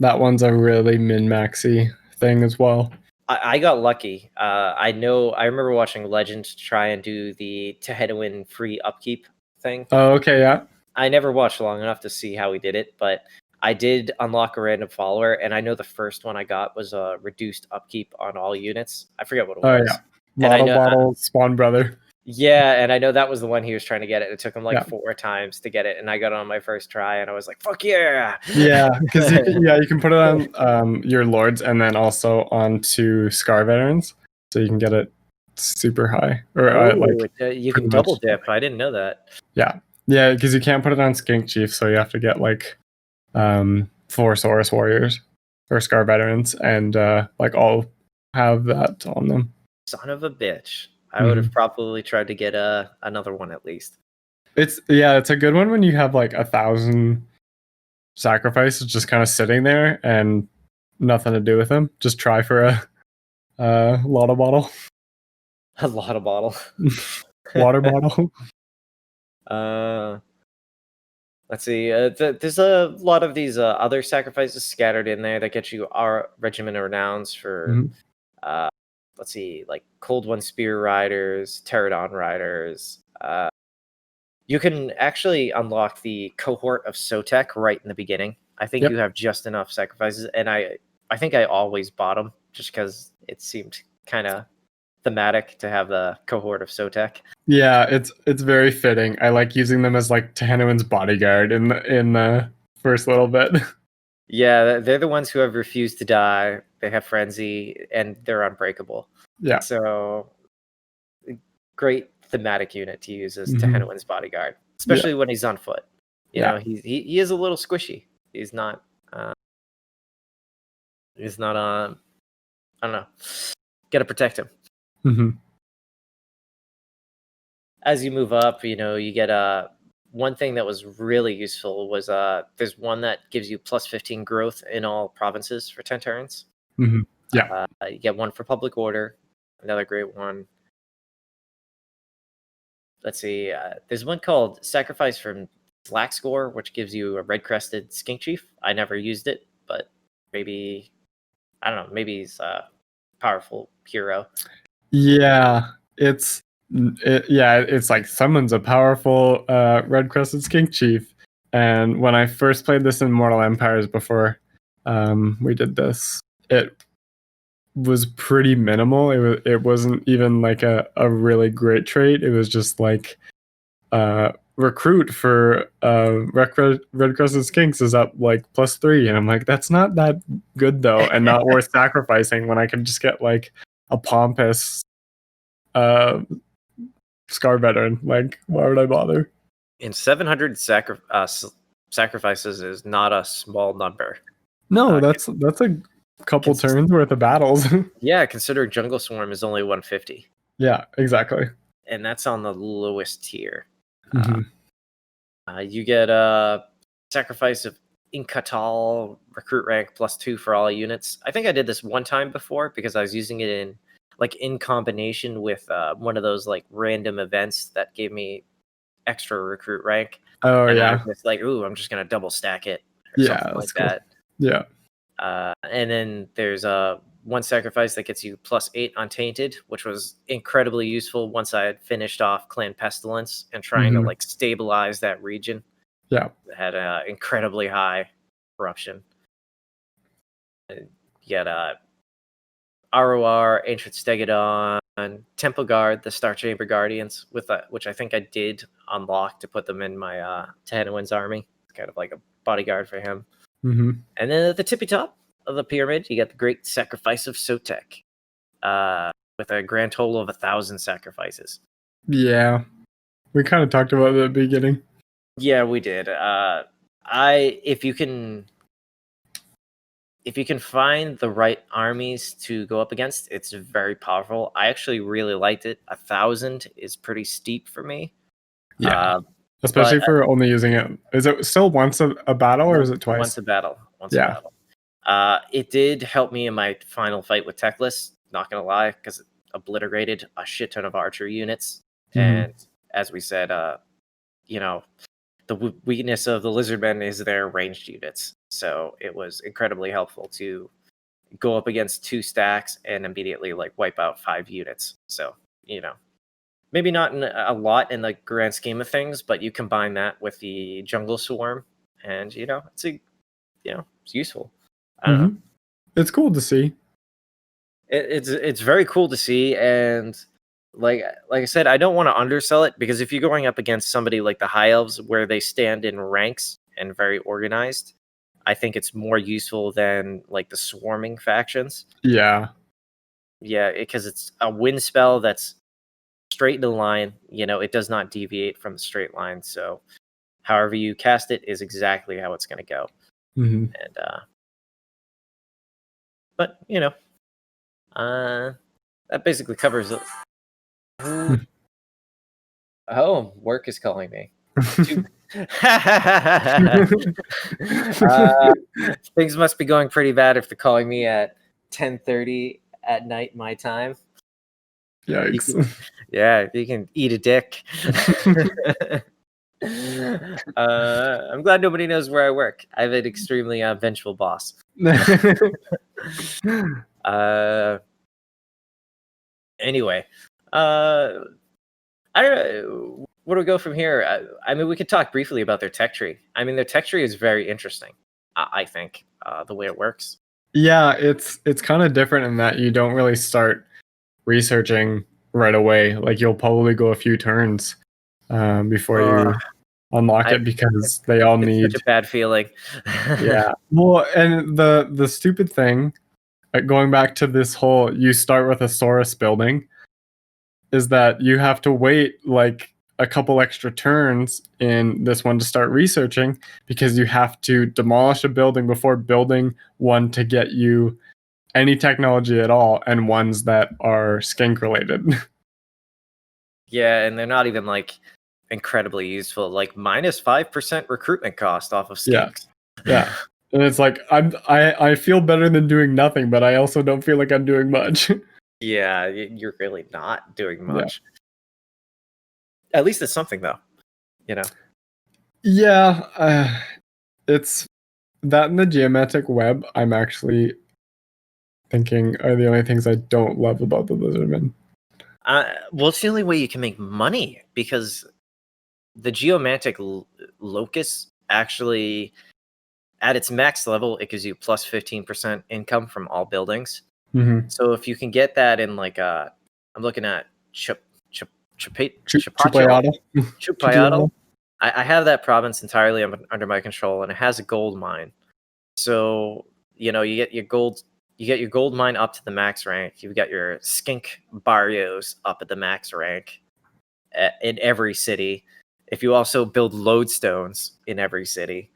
Speaker 1: That one's a really min-maxy thing as well.
Speaker 2: I got lucky. I remember watching Legends try and do the Tehenhauin free upkeep thing.
Speaker 1: Oh, okay, yeah.
Speaker 2: I never watched long enough to see how he did it, but I did unlock a random follower, and I know the first one I got was a reduced upkeep on all units. I forget what it was.
Speaker 1: Yeah. Lotto Bottle, Spawn Brother.
Speaker 2: Yeah, and I know that was the one he was trying to get it. It took him like
Speaker 1: Yeah.
Speaker 2: 4 times to get it, and I got it on my first try, and I was like, "Fuck yeah!"
Speaker 1: Yeah, because you can put it on your lords and then also onto Scar veterans, so you can get it super high
Speaker 2: You can double dip. I didn't know that.
Speaker 1: Yeah, because you can't put it on Skink Chief, so you have to get like 4 Saurus warriors or Scar veterans, and like all have that on them.
Speaker 2: Son of a bitch! I would have probably tried to get another one at least.
Speaker 1: It's a good one when you have like 1,000 sacrifices just kind of sitting there and nothing to do with them. Just try for a Lotto Bottle.
Speaker 2: A Lotto Bottle.
Speaker 1: Water bottle.
Speaker 2: Let's see. There's a lot of these other sacrifices scattered in there that get you our Regiment of Renowns for, let's see, like Cold One Spear Riders, Pterodon Riders. You can actually unlock the Cohort of Sotek right in the beginning. I think you have just enough sacrifices, and I think I always bought them just because it seemed kind of thematic to have the Cohort of Sotek.
Speaker 1: Yeah, it's very fitting. I like using them as like Tehenhauin's bodyguard in the first little bit.
Speaker 2: Yeah, they're the ones who have refused to die. They have frenzy, and they're unbreakable.
Speaker 1: Yeah.
Speaker 2: So, great thematic unit to use as Tehenhauin's bodyguard, especially when he's on foot. You know, he is a little squishy. He's not. I don't know. Got to protect him. As you move up, you get one thing that was really useful was there's one that gives you plus 15 growth in all provinces for 10 turns. You get one for public order, another great one. Let's see, there's one called Sacrifice from Slack Score, which gives you a red-crested skink chief. I never used it, but maybe, I don't know, maybe he's a powerful hero.
Speaker 1: Yeah, it's like someone's a powerful red-crested skink chief. And when I first played this in Mortal Empires before we did this, it was pretty minimal. It wasn't even like a really great trait. It was just like recruit for red crested skinks is up like +3, and I'm like, that's not that good though, and not worth sacrificing when I can just get like a pompous Scar veteran. Like, why would I bother?
Speaker 2: In 700 sacrifices is not a small number.
Speaker 1: No, that's a couple turns worth of battles.
Speaker 2: Yeah, considering Jungle Swarm is only 150.
Speaker 1: Yeah, exactly.
Speaker 2: And that's on the lowest tier. You get a sacrifice of Inkatal recruit rank +2 for all units. I think I did this one time before because I was using it in combination with one of those like random events that gave me extra recruit rank.
Speaker 1: Oh,
Speaker 2: and
Speaker 1: yeah.
Speaker 2: I was just like, ooh, I'm just gonna double stack it or something like
Speaker 1: cool.
Speaker 2: that.
Speaker 1: Yeah.
Speaker 2: And then there's one sacrifice that gets you +8 on Tainted, which was incredibly useful once I had finished off Clan Pestilence and trying to like stabilize that region.
Speaker 1: Yeah.
Speaker 2: It had incredibly high corruption. You had ROR, Ancient Stegodon, Temple Guard, the Star Chamber Guardians, with which I think I did unlock to put them in my Tehenhauin's army. It's kind of like a bodyguard for him. And then at the tippy top of the pyramid, you got the Great Sacrifice of Sotek, with a grand total of 1,000 sacrifices.
Speaker 1: Yeah, we kind of talked about it at the beginning.
Speaker 2: Yeah, we did. If you can find the right armies to go up against, it's very powerful. I actually really liked it. 1,000 is pretty steep for me.
Speaker 1: Yeah, especially for only using it. Is it still once a battle, or is it twice?
Speaker 2: Once a battle. A battle. It did help me in my final fight with Techless. Not gonna lie, because it obliterated a shit ton of archer units. And as we said, the weakness of the Lizardmen is their ranged units. So it was incredibly helpful to go up against 2 stacks and immediately like wipe out 5 units. So, maybe not a lot in the grand scheme of things, but you combine that with the Jungle Swarm and, it's useful. I don't know.
Speaker 1: It's cool to see.
Speaker 2: It's very cool to see, and like I said, I don't want to undersell it, because if you're going up against somebody like the High Elves, where they stand in ranks and very organized, I think it's more useful than like the swarming factions.
Speaker 1: Yeah,
Speaker 2: because it's a wind spell that's straight in the line. It does not deviate from the straight line. So, however you cast it is exactly how it's going to go. And but that basically covers it. Oh, work is calling me. Things must be going pretty bad if they're calling me at 10:30 at night my time.
Speaker 1: Yikes.
Speaker 2: You can eat a dick. I'm glad nobody knows where I work. I have an extremely vengeful boss. Anyway, I don't know. Where do we go from here? I mean, we could talk briefly about their tech tree. I mean, their tech tree is very interesting. I think the way it works.
Speaker 1: Yeah, it's kind of different in that you don't really start researching right away. Like, you'll probably go a few turns before you unlock it, because they all need
Speaker 2: such a bad feeling.
Speaker 1: Yeah. Well, and the stupid thing, going back to this whole you start with a Saurus building, is that you have to wait like a couple extra turns in this one to start researching, because you have to demolish a building before building one to get you any technology at all, and ones that are skink related.
Speaker 2: Yeah, and they're not even like incredibly useful. Like -5% recruitment cost off of skinks.
Speaker 1: Yeah. And it's like I feel better than doing nothing, but I also don't feel like I'm doing much.
Speaker 2: Yeah, you're really not doing much. At least it's something, though.
Speaker 1: Yeah, it's that and the geometric web. I'm actually thinking are the only things I don't love about the Lizardmen.
Speaker 2: Well, it's the only way you can make money, because the geomantic locus actually, at its max level, it gives you plus 15% income from all buildings. So if you can get that in like I'm looking at Chupayatl. I have that province entirely under my control, and it has a gold mine. So you get your gold mine up to the max rank. You've got your skink barrios up at the max rank in every city. If you also build lodestones in every city,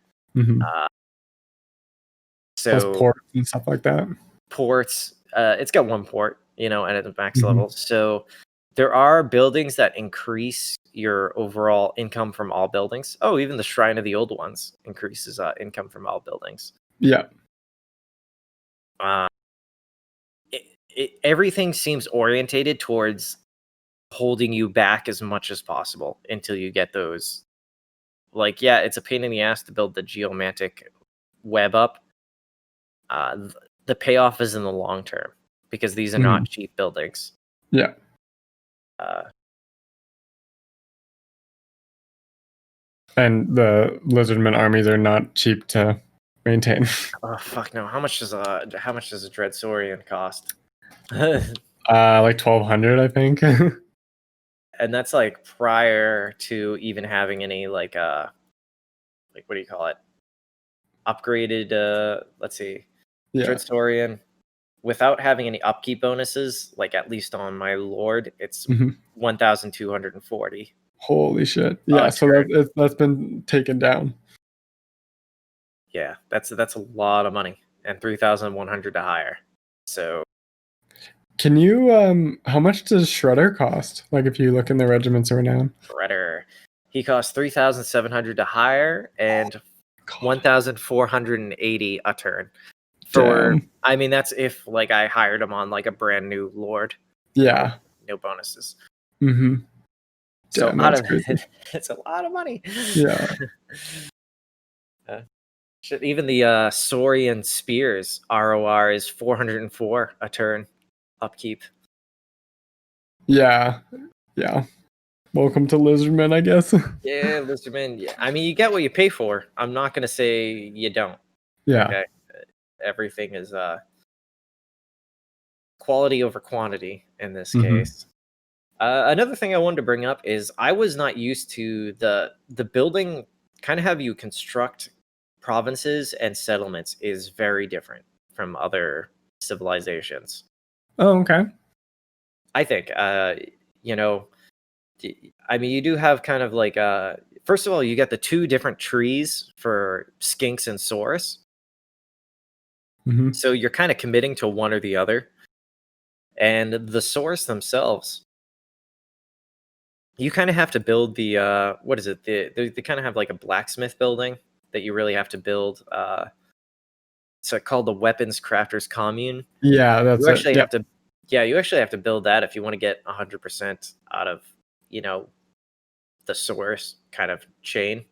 Speaker 2: so
Speaker 1: plus ports and stuff like that.
Speaker 2: Ports, it's got 1 port, at the max level. So there are buildings that increase your overall income from all buildings. Oh, even the Shrine of the Old Ones increases income from all buildings.
Speaker 1: Yeah.
Speaker 2: Everything seems orientated towards holding you back as much as possible until you get those. Like, yeah, it's a pain in the ass to build the geomantic web up. The payoff is in the long term. because these are not cheap buildings.
Speaker 1: Yeah. And the lizardmen armies are not cheap to maintain.
Speaker 2: Oh fuck no! How much does a Dreadsaurian cost?
Speaker 1: Like 1,200, I think.
Speaker 2: And that's like prior to even having any like what do you call it? Upgraded. Let's see,
Speaker 1: Yeah.
Speaker 2: Dreadsaurian without having any upkeep bonuses. Like at least on my lord, it's 1,240.
Speaker 1: Holy shit! Yeah, so that's been taken down.
Speaker 2: Yeah, that's a lot of money, and 3,100 to hire. So,
Speaker 1: can you how much does Shredder cost? Like if you look in the regiments renown.
Speaker 2: Shredder, he costs 3,700 to hire and 1,480 a turn. I mean, that's if like I hired him on like a brand new lord.
Speaker 1: Yeah.
Speaker 2: No bonuses.
Speaker 1: Mm-hmm.
Speaker 2: So out of it, it's a lot of money.
Speaker 1: Yeah.
Speaker 2: Even the Saurian spears ROR is 404 a turn upkeep.
Speaker 1: Yeah. Welcome to Lizardmen, I guess.
Speaker 2: Yeah, Lizardmen. Yeah, I mean, you get what you pay for. I'm not gonna say you don't.
Speaker 1: Yeah.
Speaker 2: Okay? Everything is quality over quantity in this case. Another thing I wanted to bring up is I was not used to the building. Kind of have you construct provinces and settlements is very different from other civilizations.
Speaker 1: Oh, okay.
Speaker 2: I think you know, I mean, you do have kind of like first of all, you get the two different trees for skinks and saurus. So you're kind of committing to one or the other. And the saurus themselves, you kind of have to build the what is it? They kind of have like a blacksmith building that you really have to build. It's called the Weapons Crafters Commune.
Speaker 1: Yeah, that's
Speaker 2: you actually
Speaker 1: it.
Speaker 2: have to. Yeah, you actually have to build that if you want to get 100% out of the saurus kind of chain,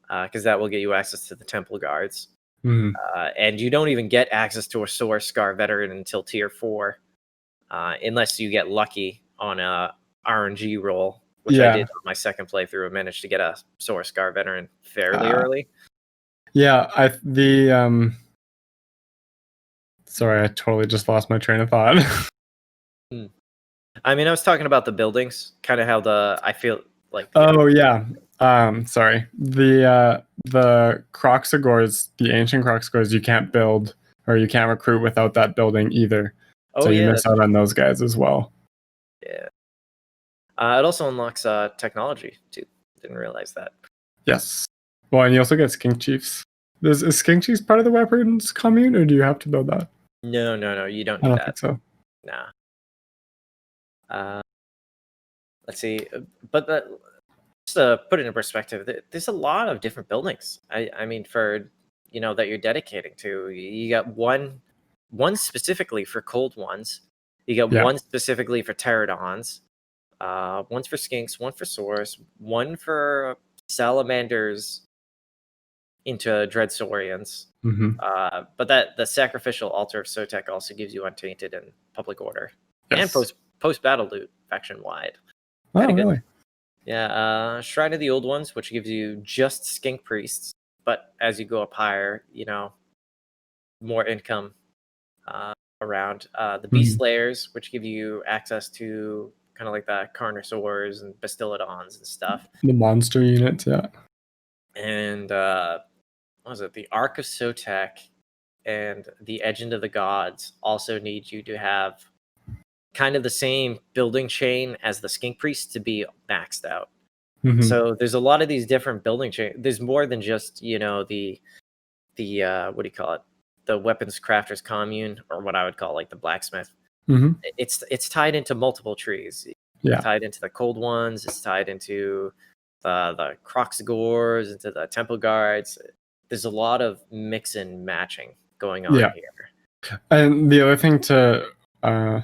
Speaker 2: because that will get you access to the temple guards. And you don't even get access to a saurus scar veteran until tier 4, unless you get lucky on a RNG roll, which I did on my second playthrough. I managed to get a saurus scar veteran fairly early.
Speaker 1: Yeah, sorry, I totally just lost my train of thought.
Speaker 2: I mean, I was talking about the buildings, kind of how I feel like.
Speaker 1: Yeah. Sorry. The Croxagores, the ancient Croxagores, you can't build or you can't recruit without that building either. So you miss out on those guys as well.
Speaker 2: Yeah. It also unlocks technology too. Didn't realize that.
Speaker 1: Yes. Well, and you also get skink chiefs. Is skink chiefs part of the weapons commune, or do you have to build that?
Speaker 2: No, you don't.
Speaker 1: I don't think so.
Speaker 2: Nah. Let's see, but just to put it in perspective, there's a lot of different buildings. I mean, for that you're dedicating to. You got one specifically for cold ones. You got one specifically for pterodons. One's for skinks, one for saurus, one for salamanders into dreadsaurians. But the sacrificial altar of Sotek also gives you untainted and public order, and post battle loot faction wide.
Speaker 1: Oh, really?
Speaker 2: Yeah, Shrine of the Old Ones, which gives you just skink priests, but as you go up higher, more income around. The Beast Slayers, which give you access to kind of like the Carnosaurs and Bastillodons and stuff.
Speaker 1: The monster units, yeah.
Speaker 2: And what was it? The Ark of Sotek and the Edge into the Gods also need you to have kind of the same building chain as the skink priest to be maxed out. So there's a lot of these different building chain. There's more than just the what do you call it, the weapons crafters commune, or what I would call like the blacksmith. It's tied into multiple trees. It's tied into the cold ones. It's tied into the Croxagores, into the temple guards. There's a lot of mix and matching going on here.
Speaker 1: And the other thing to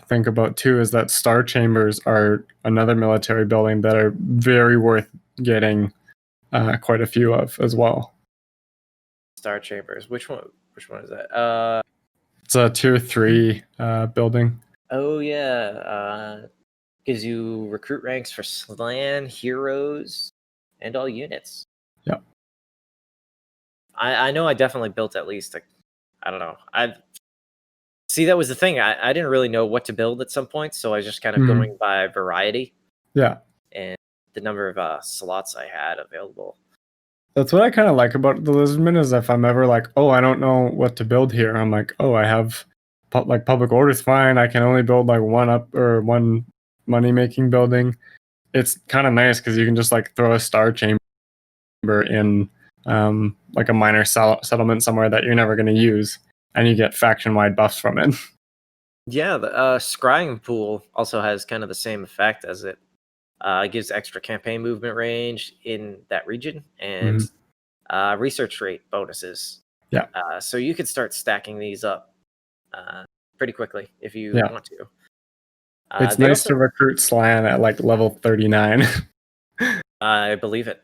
Speaker 1: think about too is that star chambers are another military building that are very worth getting quite a few of as well.
Speaker 2: Star chambers, which one is that?
Speaker 1: It's a tier 3 building.
Speaker 2: Oh yeah, gives you recruit ranks for Slan, heroes, and all units.
Speaker 1: Yeah.
Speaker 2: I know I definitely built at least I don't know. That was the thing. I didn't really know what to build at some point, so I was just kind of going by variety.
Speaker 1: Yeah.
Speaker 2: And the number of slots I had available.
Speaker 1: That's what I kind of like about the Lizardman is if I'm ever like, oh, I don't know what to build here. I'm like, oh, I have like public order's fine. I can only build like one money making building. It's kind of nice because you can just like throw a star chamber in like a minor settlement somewhere that you're never going to use, and you get faction wide buffs from it.
Speaker 2: Yeah, the scrying pool also has kind of the same effect as it. It gives extra campaign movement range in that region and research rate bonuses.
Speaker 1: Yeah.
Speaker 2: So you could start stacking these up pretty quickly if you want to.
Speaker 1: It's nice to recruit Slan at like level 39.
Speaker 2: I believe it.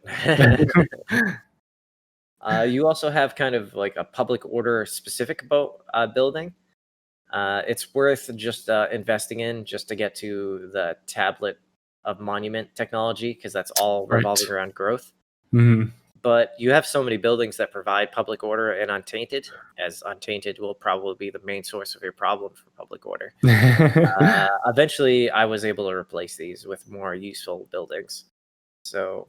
Speaker 2: You also have kind of like a public order specific building. It's worth just investing in just to get to the tablet of monument technology because that's all revolving around growth. But you have so many buildings that provide public order and untainted, as untainted will probably be the main source of your problem for public order. Eventually, I was able to replace these with more useful buildings. So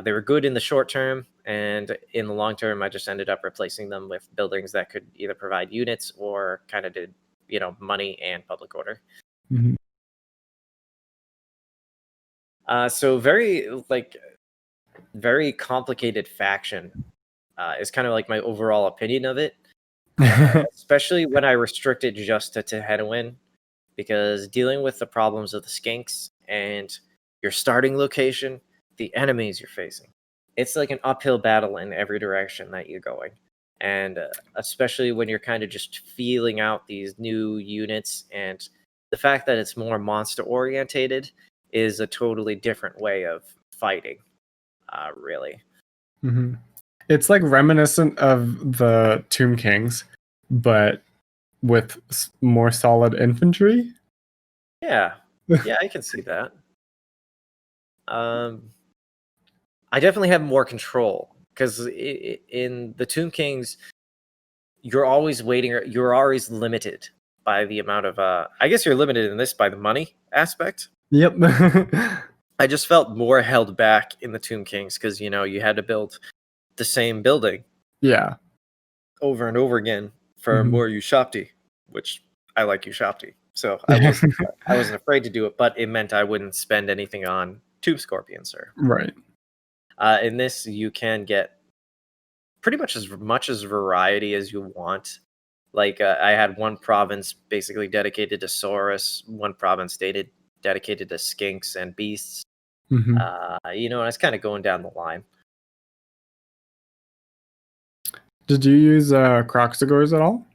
Speaker 2: they were good in the short term, and in the long term, I just ended up replacing them with buildings that could either provide units or kind of did, money and public order. So very complicated faction is kind of like my overall opinion of it, especially when I restrict it just to Tehenhauin, because dealing with the problems of the skinks and your starting location, the enemies you're facing, it's like an uphill battle in every direction that you're going. And especially when you're kind of just feeling out these new units, and the fact that it's more monster orientated is a totally different way of fighting, really.
Speaker 1: It's like reminiscent of the Tomb Kings, but with more solid infantry.
Speaker 2: Yeah, I can see that. I definitely have more control because in the Tomb Kings, you're always waiting. You're always limited by the amount of. I guess you're limited in this by the money aspect.
Speaker 1: Yep.
Speaker 2: I just felt more held back in the Tomb Kings because you had to build the same building.
Speaker 1: Yeah.
Speaker 2: Over and over again for more Ushapti, which I like Ushapti. So I wasn't afraid to do it, but it meant I wouldn't spend anything on Tube Scorpions.
Speaker 1: Right.
Speaker 2: In this, you can get pretty much as variety as you want. Like I had one province basically dedicated to Saurus, one province dedicated to skinks and beasts. And I was kind of going down the line.
Speaker 1: Did you use Croxagores at all?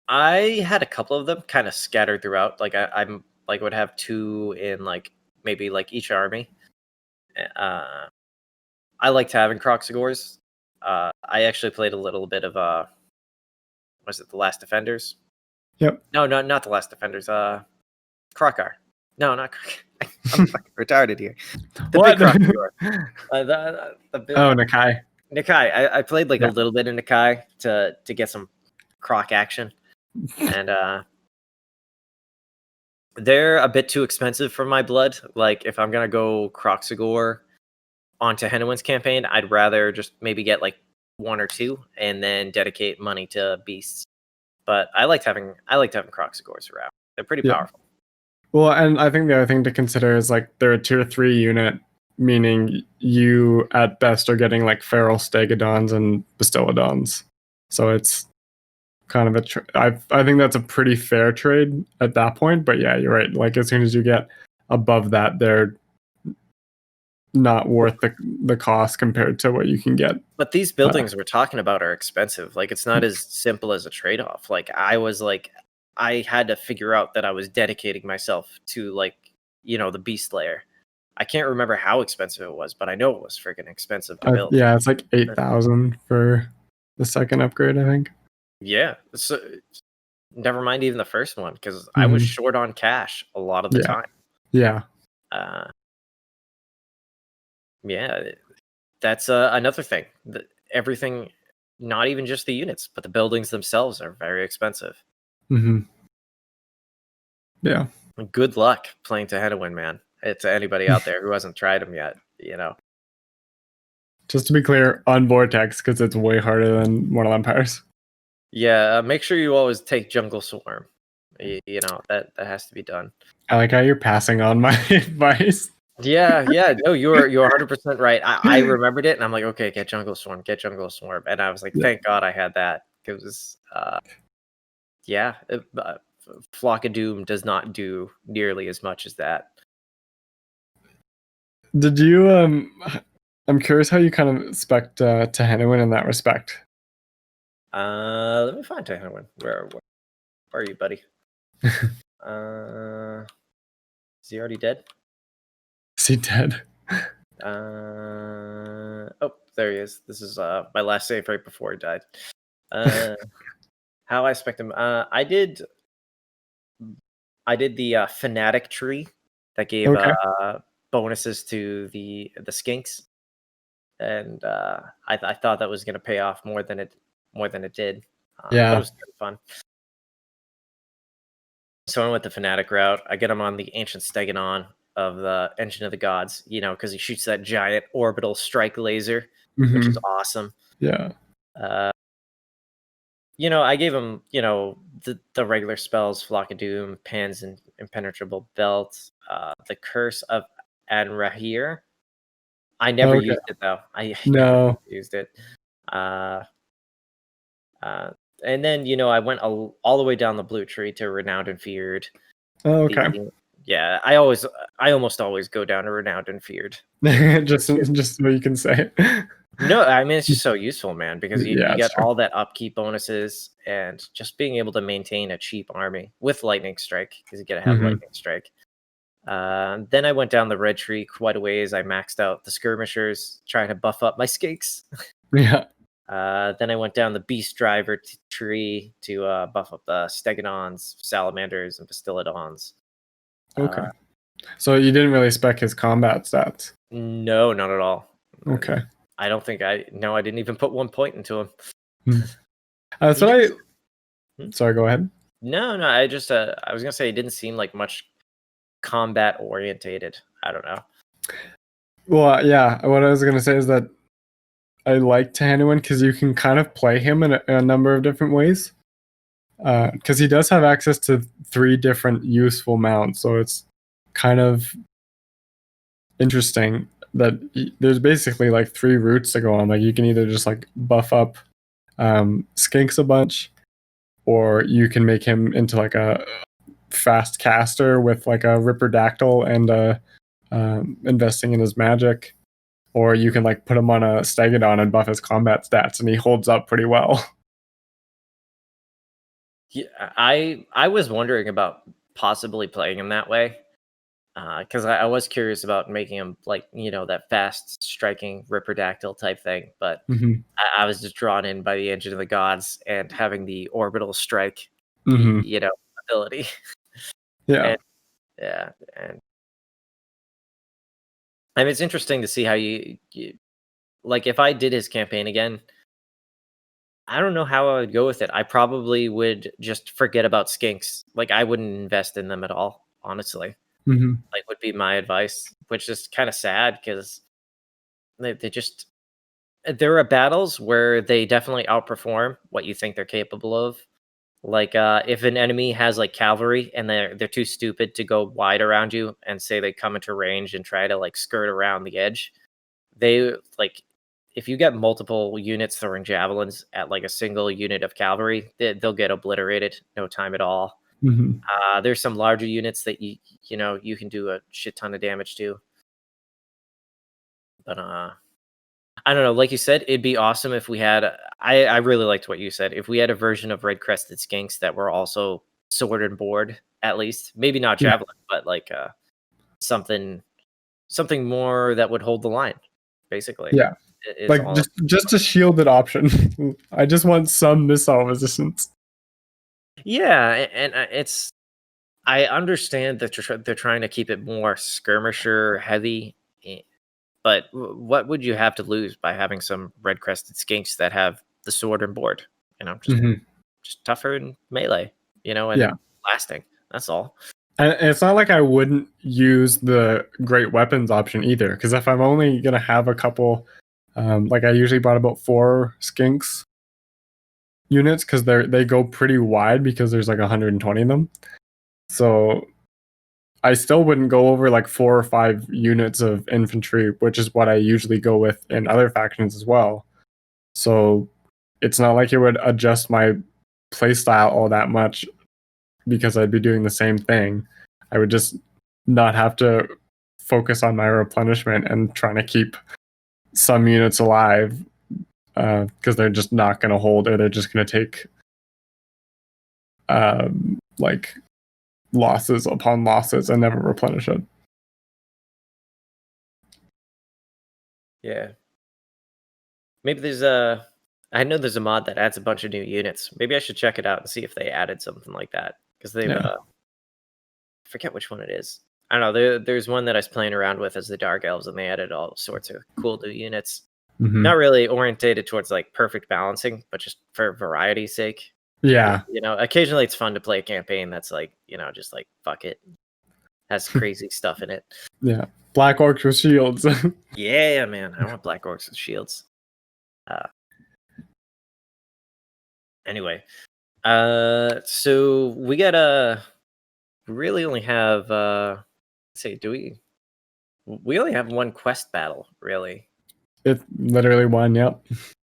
Speaker 2: I had a couple of them kind of scattered throughout. Like I'm like would have two in like maybe like each army. I liked having Croxagores. I actually played a little bit of was it The Last Defenders?
Speaker 1: Yep.
Speaker 2: No, not The Last Defenders. Krokar. No, not Krokar. I'm fucking retarded here. The
Speaker 1: what?
Speaker 2: big Croxagore.
Speaker 1: Nakai.
Speaker 2: Nakai. I played like a little bit in Nakai to get some Croc action. And they're a bit too expensive for my blood. Like if I'm gonna go Croxagore onto Tehenhauin's campaign, I'd rather just maybe get like one or two and then dedicate money to beasts. But I liked having Croxagores around. They're pretty powerful.
Speaker 1: Well, and I think the other thing to consider is like they're a tier 3 unit, meaning you at best are getting like feral stegodons and bastillodons. So it's kind of I think that's a pretty fair trade at that point. But yeah, you're right. Like as soon as you get above that, they're not worth the cost compared to what you can get.
Speaker 2: But these buildings we're talking about are expensive. Like it's not as simple as a trade-off. Like I had to figure out that I was dedicating myself to like, the beast layer. I can't remember how expensive it was, but I know it was freaking expensive to build.
Speaker 1: Yeah, it's like 8,000 for the second upgrade, I think.
Speaker 2: Yeah. So Never mind even the first one, because I was short on cash a lot of the time.
Speaker 1: Yeah.
Speaker 2: Yeah, that's another thing. Everything, not even just the units, but the buildings themselves are very expensive.
Speaker 1: Yeah.
Speaker 2: Good luck playing Tehenhauin, man. To anybody out there who hasn't tried them yet,
Speaker 1: Just to be clear, on Vortex, because it's way harder than Mortal Empires.
Speaker 2: Yeah, make sure you always take Jungle Swarm. That has to be done.
Speaker 1: I like how you're passing on my advice.
Speaker 2: Yeah. No, you're 100% right. I remembered it, and I'm like, okay, get Jungle Swarm, and I was like, thank God I had that, because Flock of Doom does not do nearly as much as that.
Speaker 1: Did you I'm curious how you kind of spec Tehenhauin in that respect.
Speaker 2: Let me find Tehenhauin. Where are you, buddy? Is he already dead?
Speaker 1: Is he dead?
Speaker 2: Oh, there he is. This is my last save right before he died. How I spec him. I did the fanatic tree that gave bonuses to the skinks, and I thought that was going to pay off more than it did. But it was kind of fun. So I went with the fanatic route. I get him on the ancient stegadon of the Engine of the Gods, because he shoots that giant orbital strike laser, which is awesome.
Speaker 1: Yeah.
Speaker 2: I gave him, the regular spells, Flock of Doom, Pans and Impenetrable Belt, the Curse of Anrahir. I never used it, though. I never used it. And then, I went all the way down the blue tree to Renowned and Feared.
Speaker 1: Oh, okay.
Speaker 2: Yeah, I almost always go down to Renowned and Feared.
Speaker 1: just so you can say it.
Speaker 2: No, I mean, it's just so useful, man, because you get all that upkeep bonuses, and just being able to maintain a cheap army with Lightning Strike, because you get to have Lightning Strike. Then I went down the red tree quite a ways. I maxed out the skirmishers, trying to buff up my skinks.
Speaker 1: Yeah.
Speaker 2: Then I went down the beast driver tree to buff up the stegadons, salamanders, and bastillodons.
Speaker 1: Okay. So you didn't really spec his combat stats?
Speaker 2: No, not at all.
Speaker 1: Okay.
Speaker 2: I don't think I didn't even put 1 point into him.
Speaker 1: Sorry, go ahead.
Speaker 2: No, I just I was gonna say it didn't seem like much combat orientated. I don't know.
Speaker 1: Well, yeah, what I was gonna say is that I like Tehenhauin because you can kind of play him in a number of different ways. Because he does have access to 3 different useful mounts, so it's kind of interesting that there's basically like 3 routes to go on. Like you can either just like buff up skinks a bunch, or you can make him into like a fast caster with like a Ripperdactyl and investing in his magic, or you can like put him on a Stegadon and buff his combat stats, and he holds up pretty well.
Speaker 2: Yeah, I was wondering about possibly playing him that way, because I was curious about making him like that fast striking Ripperdactyl type thing, but I was just drawn in by the Engine of the Gods and having the orbital strike, ability.
Speaker 1: Yeah.
Speaker 2: And I mean, it's interesting to see how you like if I did his campaign again. I don't know how I would go with it. I probably would just forget about skinks. Like I wouldn't invest in them at all, honestly. Like would be my advice, which is kind of sad because there are battles where they definitely outperform what you think they're capable of. Like if an enemy has like cavalry and they're too stupid to go wide around you, and say they come into range and try to like skirt around the edge, they like if you get multiple units throwing javelins at like a single unit of cavalry, they'll get obliterated, no time at all. There's some larger units that you can do a shit ton of damage to. But I don't know. Like you said, it'd be awesome if we had. I really liked what you said. If we had a version of Red Crested Skinks that were also sword and board, at least maybe not javelin, but like something more that would hold the line, basically.
Speaker 1: Yeah. Like just a shielded option. I just want some missile resistance.
Speaker 2: Yeah, and it's I understand that they're trying to keep it more skirmisher heavy, but what would you have to lose by having some red crested skinks that have the sword and board? You know,
Speaker 1: Mhm.
Speaker 2: just tougher in melee,
Speaker 1: Yeah.
Speaker 2: and lasting. That's all.
Speaker 1: And it's not like I wouldn't use the great weapons option either, because if I'm only gonna have a couple, like I usually bought about 4 skinks units because they go pretty wide because there's like 120 of them. So I still wouldn't go over like 4 or 5 units of infantry, which is what I usually go with in other factions as well. So it's not like it would adjust my playstyle all that much because I'd be doing the same thing. I would just not have to focus on my replenishment and trying to keep some units alive because they're just not going to hold, or they're just going to take like losses upon losses and never replenish it.
Speaker 2: Yeah. Maybe I know there's a mod that adds a bunch of new units. Maybe I should check it out and see if they added something like that, because they've
Speaker 1: Yeah.
Speaker 2: I forget which one it is. I don't know. There's one that I was playing around with as the Dark Elves, and they added all sorts of cool new units.
Speaker 1: Mm-hmm.
Speaker 2: Not really orientated towards like perfect balancing, but just for variety's sake.
Speaker 1: Yeah.
Speaker 2: Occasionally it's fun to play a campaign that's like, just like fuck it, has crazy stuff in it.
Speaker 1: Yeah. Black orcs with shields.
Speaker 2: Yeah, man, I want black orcs with shields. Anyway, so we gotta really only have let's see, we only have one quest battle, really.
Speaker 1: It's literally one, yep.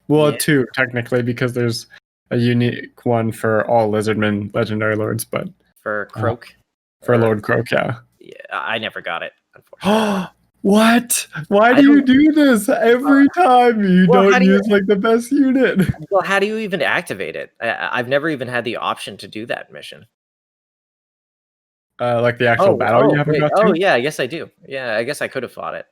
Speaker 1: Well,
Speaker 2: Yeah.
Speaker 1: 2 technically, because there's a unique one for all lizardmen legendary lords, but
Speaker 2: For Croak.
Speaker 1: for Lord Croak, yeah.
Speaker 2: Yeah, I never got it, unfortunately.
Speaker 1: What? Why
Speaker 2: I
Speaker 1: do you
Speaker 2: don't-
Speaker 1: do this every time? You
Speaker 2: well, how
Speaker 1: don't
Speaker 2: do you-
Speaker 1: use like the best unit.
Speaker 2: Well, how do you even activate it? I've never even had the option to do that mission.
Speaker 1: Like the actual battle you haven't
Speaker 2: Wait.
Speaker 1: got
Speaker 2: Oh,
Speaker 1: to?
Speaker 2: yeah, I guess I do. Yeah, I guess I could have fought it.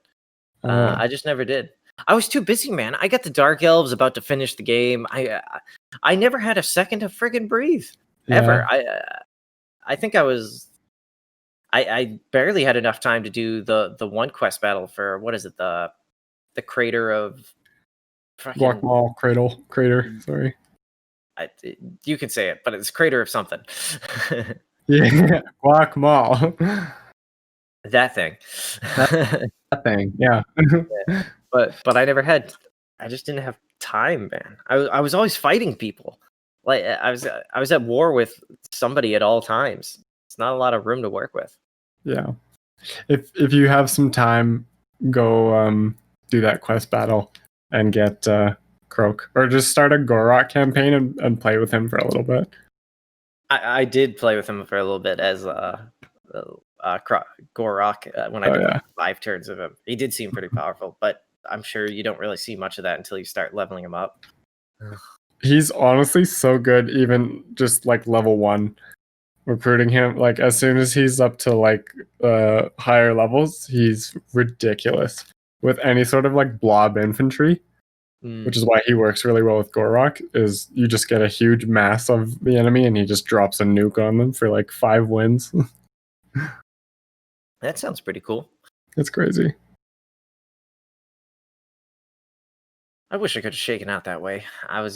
Speaker 2: I just never did. I was too busy, man. I got the Dark Elves about to finish the game. I never had a second to friggin' breathe ever. I think I barely had enough time to do the one quest battle for, what is it, the crater of fucking
Speaker 1: Guacamole crater. Sorry.
Speaker 2: you can say it, but it's crater of something.
Speaker 1: Yeah, guacamole.
Speaker 2: That thing.
Speaker 1: That thing. Yeah.
Speaker 2: Yeah. But I just didn't have time, man. I was always fighting people. Like I was at war with somebody at all times. It's not a lot of room to work with.
Speaker 1: Yeah. If you have some time, go do that quest battle and get Croak, or just start a Gorok campaign and play with him for a little bit.
Speaker 2: I did play with him for a little bit as Gorok when I did 5 turns of him. He did seem pretty powerful, but I'm sure you don't really see much of that until you start leveling him up.
Speaker 1: He's honestly so good, even just like level 1. Recruiting him, like as soon as he's up to like higher levels, he's ridiculous with any sort of like blob infantry, which is why he works really well with Gorok. Is you just get a huge mass of the enemy and he just drops a nuke on them for like 5 wins.
Speaker 2: That sounds pretty cool.
Speaker 1: It's crazy.
Speaker 2: I wish I could have shaken out that way. I was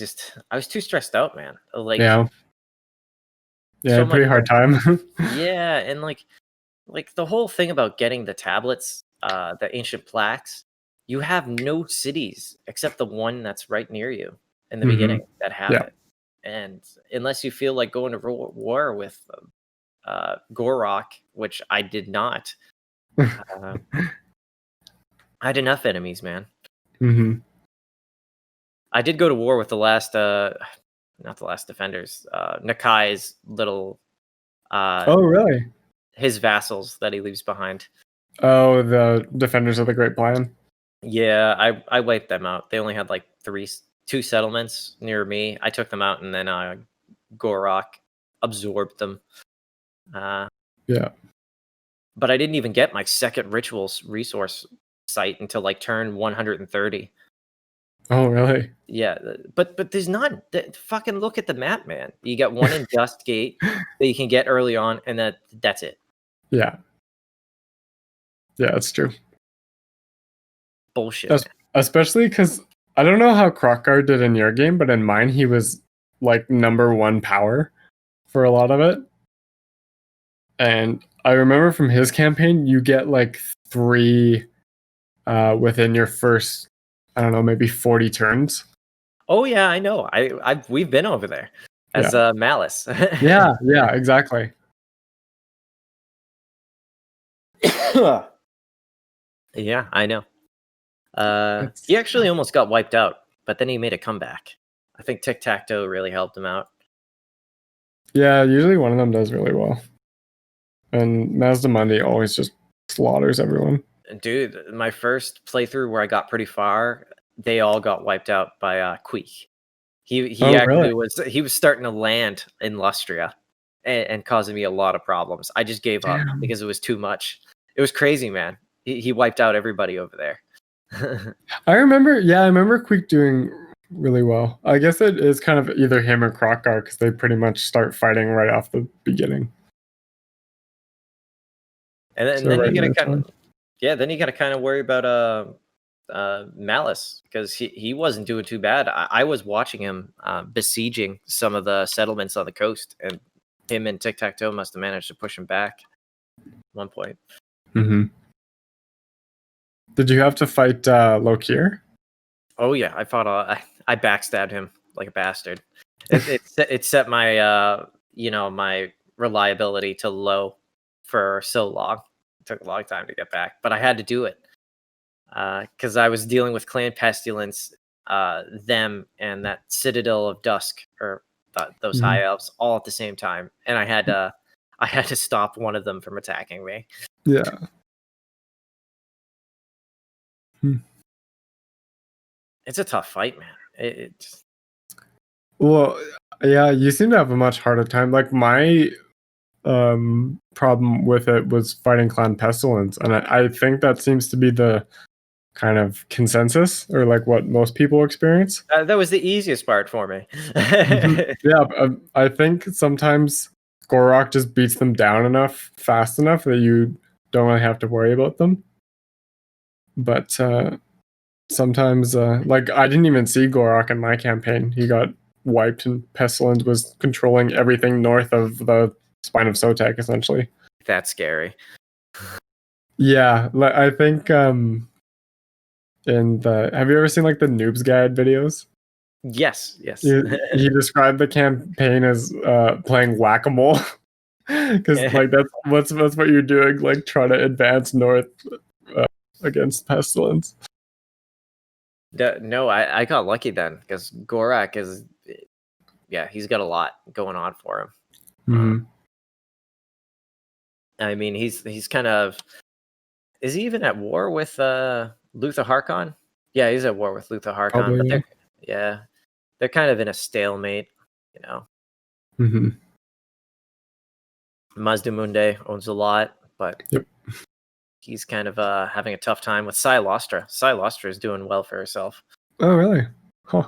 Speaker 2: too stressed out, man. Like,
Speaker 1: Yeah,
Speaker 2: so
Speaker 1: pretty hard time.
Speaker 2: yeah, and like the whole thing about getting the tablets, the ancient plaques, you have no cities except the one that's right near you in the beginning that have it. And unless you feel like going to war with Gorok, which I did not, I had enough enemies, man. I did go to war with the last, not the last defenders, Nakai's little.
Speaker 1: Oh, really?
Speaker 2: His vassals that he leaves behind.
Speaker 1: Oh, the defenders of the Great Plan.
Speaker 2: Yeah, I wiped them out. They only had like 2 settlements near me. I took them out, and then Gorok absorbed them.
Speaker 1: Yeah.
Speaker 2: But I didn't even get my second rituals resource site until like turn 130.
Speaker 1: Oh, really?
Speaker 2: Yeah, but there's not. Fucking look at the map, man. You got one in Dustgate that you can get early on, and that's it.
Speaker 1: Yeah. Yeah, that's true.
Speaker 2: Bullshit,
Speaker 1: That's,
Speaker 2: man.
Speaker 1: especially because I don't know how Krokkar did in your game, but in mine, he was like number one power for a lot of it. And I remember from his campaign, you get like 3 within your first, I don't know, maybe 40 turns.
Speaker 2: Oh yeah, I know. We've been over there as
Speaker 1: Yeah.
Speaker 2: Malice.
Speaker 1: Yeah, yeah, exactly.
Speaker 2: Yeah, I know.
Speaker 1: It's,
Speaker 2: He actually almost got wiped out, but then he made a comeback. I think Tic Tac Toe really helped him out.
Speaker 1: yeah, usually one of them does really well. And Mazdamundi always just slaughters everyone.
Speaker 2: Dude, my first playthrough where I got pretty far, they all got wiped out by Queek. He
Speaker 1: Oh, really?
Speaker 2: actually was starting to land in Lustria and causing me a lot of problems. I just gave up
Speaker 1: Damn.
Speaker 2: because it was too much. It was crazy, man. He wiped out everybody over there.
Speaker 1: I remember Queek doing really well. I guess it is kind of either him or Krokkar because they pretty much start fighting right off the beginning.
Speaker 2: And
Speaker 1: So
Speaker 2: then
Speaker 1: right
Speaker 2: you
Speaker 1: in
Speaker 2: gotta
Speaker 1: their
Speaker 2: kind
Speaker 1: time.
Speaker 2: of kind of worry about Malice because he wasn't doing too bad. I was watching him besieging some of the settlements on the coast, and him and Tic Tac Toe must have managed to push him back at one point.
Speaker 1: Mm-hmm. Did you have to fight Lokir?
Speaker 2: Oh yeah, I fought. I backstabbed him like a bastard. It set my my reliability to low for so long. It took a long time to get back, but I had to do it because I was dealing with Clan Pestilence, them, and that Citadel of Dusk, or those
Speaker 1: Mm-hmm.
Speaker 2: high elves, all at the same time, and I had to stop one of them from attacking me.
Speaker 1: Yeah. Hmm.
Speaker 2: It's a tough fight, man. It just,
Speaker 1: Well, yeah, you seem to have a much harder time. Like my problem with it was fighting Clan Pestilence, and I think that seems to be the kind of consensus or like what most people experience.
Speaker 2: that was the easiest part for me.
Speaker 1: Yeah, I think sometimes Gorok just beats them down enough, fast enough that you don't really have to worry about them. But sometimes, like I didn't even see Gorok in my campaign. He got wiped, and Pestilence was controlling everything north of the spine of Sotek, essentially.
Speaker 2: That's scary.
Speaker 1: Yeah, I think in the have you ever seen like the Noob's Guide videos?
Speaker 2: Yes, yes.
Speaker 1: He described the campaign as playing whack-a-mole because like that's what you're doing, like trying to advance north uh, against Pestilence.
Speaker 2: No, I got lucky then because Gorak is, yeah, he's got a lot going on for him.
Speaker 1: Mm-hmm.
Speaker 2: I mean, he's kind of, is he even at war with Luther Harkon? Yeah, he's at war with Luther Harkon, but
Speaker 1: Probably, yeah.
Speaker 2: they're kind of in a stalemate, you know.
Speaker 1: Mm-hmm.
Speaker 2: Mazdamunde owns a lot, but
Speaker 1: Yep.
Speaker 2: he's kind of having a tough time with Silostra. Silostra is doing well for herself.
Speaker 1: Oh, really? Huh.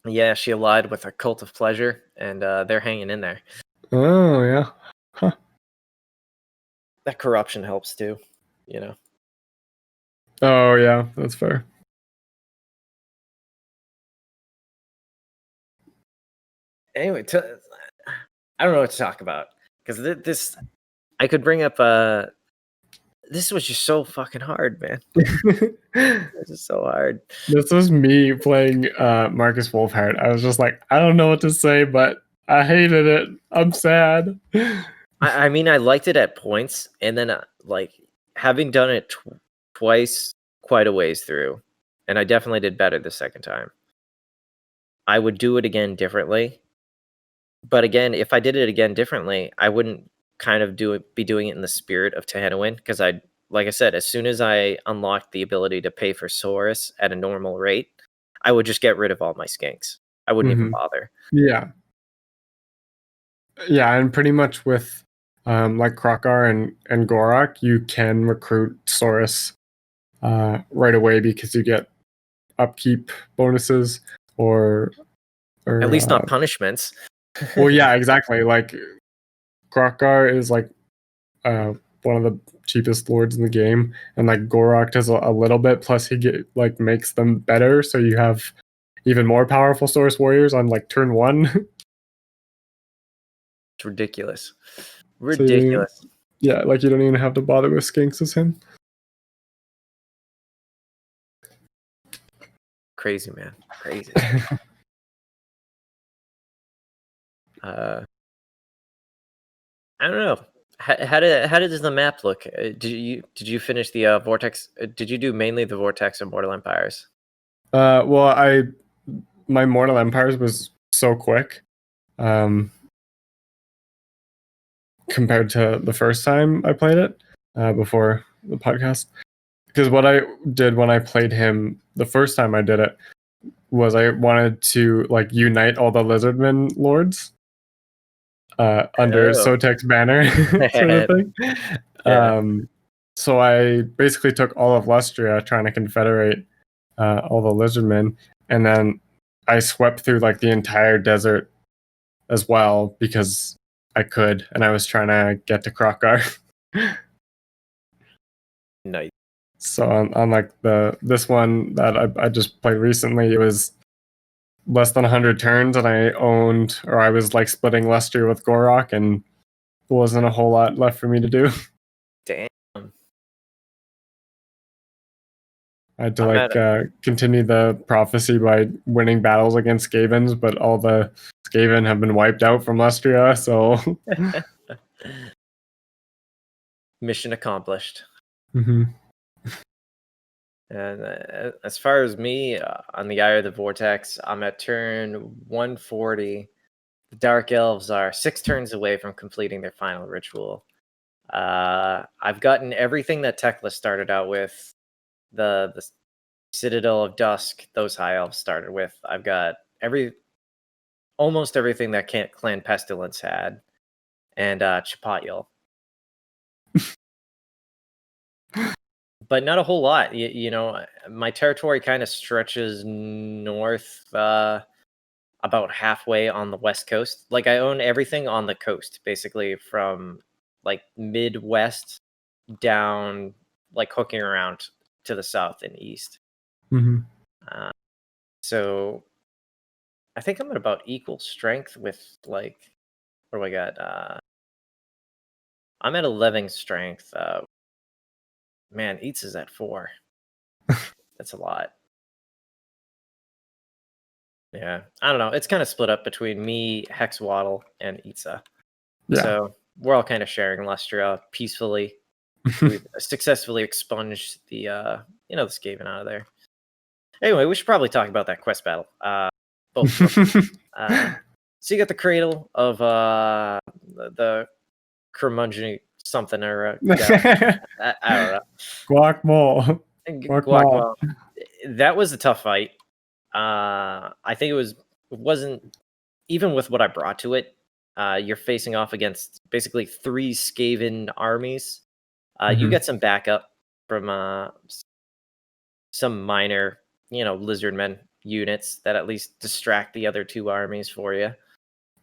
Speaker 2: Yeah, she allied with a Cult of Pleasure, and they're hanging in there.
Speaker 1: Oh, yeah. Huh.
Speaker 2: That corruption helps too, you know.
Speaker 1: Oh, yeah. That's fair.
Speaker 2: Anyway, I don't know what to talk about because this I could bring up. This was just so fucking hard, man. This is so hard.
Speaker 1: This was me playing Marcus Wolfhard. I was just like, I don't know what to say, but I hated it. I'm sad.
Speaker 2: I mean, I liked it at points, and then like having done it twice, quite a ways through, and I definitely did better the second time. I would do it again differently, but again, if I did it again differently, I wouldn't kind of be doing it in the spirit of Tehenhauin because like I said, as soon as I unlocked the ability to pay for Saurus at a normal rate, I would just get rid of all my skinks. I wouldn't even bother.
Speaker 1: Yeah. Yeah, and pretty much with like Krokkar and Gorak, you can recruit Saurus right away because you get upkeep bonuses or
Speaker 2: At least not punishments.
Speaker 1: well, yeah, exactly. Like Krokgar is like one of the cheapest lords in the game, and like Gorok does a little bit. Plus, he makes them better, so you have even more powerful Source Warriors on like turn 1.
Speaker 2: It's ridiculous.
Speaker 1: So yeah, like you don't even have to bother with skinks as him.
Speaker 2: Crazy, man. Crazy. I don't know. How does the map look? Did you finish the Vortex? Did you do mainly the Vortex and Mortal Empires?
Speaker 1: Well, my Mortal Empires was so quick, compared to the first time I played it, before the podcast. Because what I did when I played him the first time I did it was I wanted to like unite all the Lizardmen lords under Sotek's banner, sort of thing.
Speaker 2: Yeah.
Speaker 1: So I basically took all of Lustria, trying to confederate all the Lizardmen, and then I swept through like the entire desert as well because I could, and I was trying to get to Krokgar.
Speaker 2: Nice.
Speaker 1: So on like this one that I just played recently, it was less than 100 turns, and I was like splitting Lustria with Gorok, and there wasn't a whole lot left for me to do.
Speaker 2: Damn.
Speaker 1: I had to continue the prophecy by winning battles against skavens, but all the skaven have been wiped out from Lustria, so
Speaker 2: Mission accomplished.
Speaker 1: Mm-hmm.
Speaker 2: And as far as me, on the Eye of the Vortex, I'm at turn 140. The Dark Elves are 6 turns away from completing their final ritual. I've gotten everything that Tekla started out with. The Citadel of Dusk, those High Elves started with. I've got almost everything that Clan Pestilence had. And Chipotle. But not a whole lot. You know, my territory kind of stretches north about halfway on the west coast. Like I own everything on the coast, basically from like Midwest down, like hooking around to the south and east.
Speaker 1: Mm-hmm.
Speaker 2: So I think I'm at about equal strength with like, what do I got? I'm at 11 strength. Man, Eats is at 4. That's a lot. Yeah, I don't know. It's kind of split up between me, Hexwaddle, and Itza.
Speaker 1: Yeah.
Speaker 2: So we're all kind of sharing Lustria peacefully. We've successfully expunged the the Skaven out of there. Anyway, we should probably talk about that quest battle. Both of them. So you got the cradle of the curmudgeon something or I don't know.
Speaker 1: Guacamole.
Speaker 2: Guacamole. That was a tough fight. I think it wasn't even with what I brought to it. You're facing off against basically 3 Skaven armies. You get some backup from some minor, lizardmen units that at least distract the other 2 armies for you.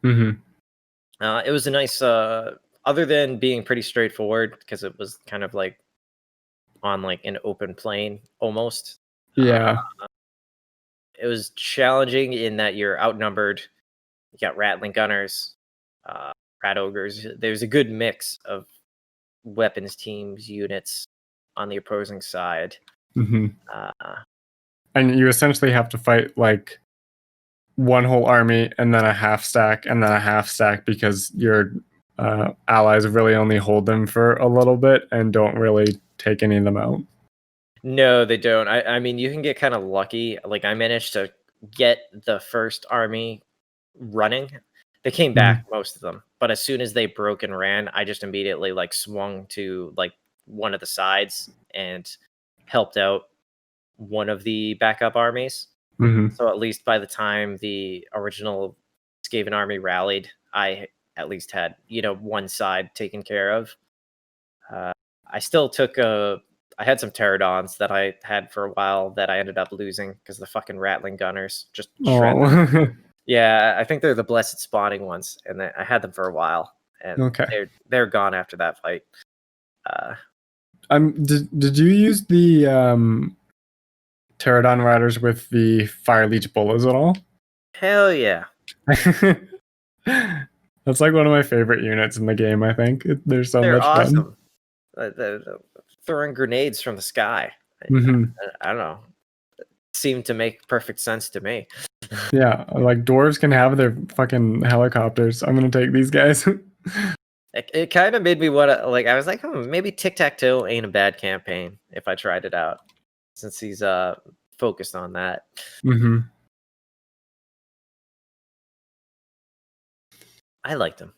Speaker 2: It was a nice, other than being pretty straightforward because it was kind of like on like an open plain almost.
Speaker 1: Yeah.
Speaker 2: It was challenging in that you're outnumbered. You got rattling gunners, rat ogres. There's a good mix of weapons teams, units on the opposing side.
Speaker 1: And you essentially have to fight like one whole army and then a half stack and then a half stack because your allies really only hold them for a little bit and don't really take any of them out.
Speaker 2: No, they don't. I mean, you can get kind of lucky. Like I managed to get the first army running. They came back, most of them, but as soon as they broke and ran, I just immediately like swung to like one of the sides and helped out one of the backup armies. So at least by the time the original Skaven army rallied, I at least had one side taken care of. I still took a I had some pterodons that I had for a while that I ended up losing because the fucking rattling gunners just shred them.
Speaker 1: Oh,
Speaker 2: Yeah, I think they're the blessed spawning ones, and I had them for a while, and
Speaker 1: okay.
Speaker 2: they're gone after that fight.
Speaker 1: Did you use the pterodon riders with the fire leech bolas at all?
Speaker 2: Hell yeah.
Speaker 1: That's like one of my favorite units in the game. I think they're so
Speaker 2: They're
Speaker 1: much fun.
Speaker 2: awesome. Throwing grenades from the sky.
Speaker 1: Hmm.
Speaker 2: I don't know. Seemed to make perfect sense to me.
Speaker 1: Yeah, like dwarves can have their fucking helicopters. I'm gonna take these guys.
Speaker 2: It kind of made me want to, like, I was like, maybe tic-tac-toe ain't a bad campaign if I tried it out, since he's focused on that.
Speaker 1: Hmm.
Speaker 2: I liked him.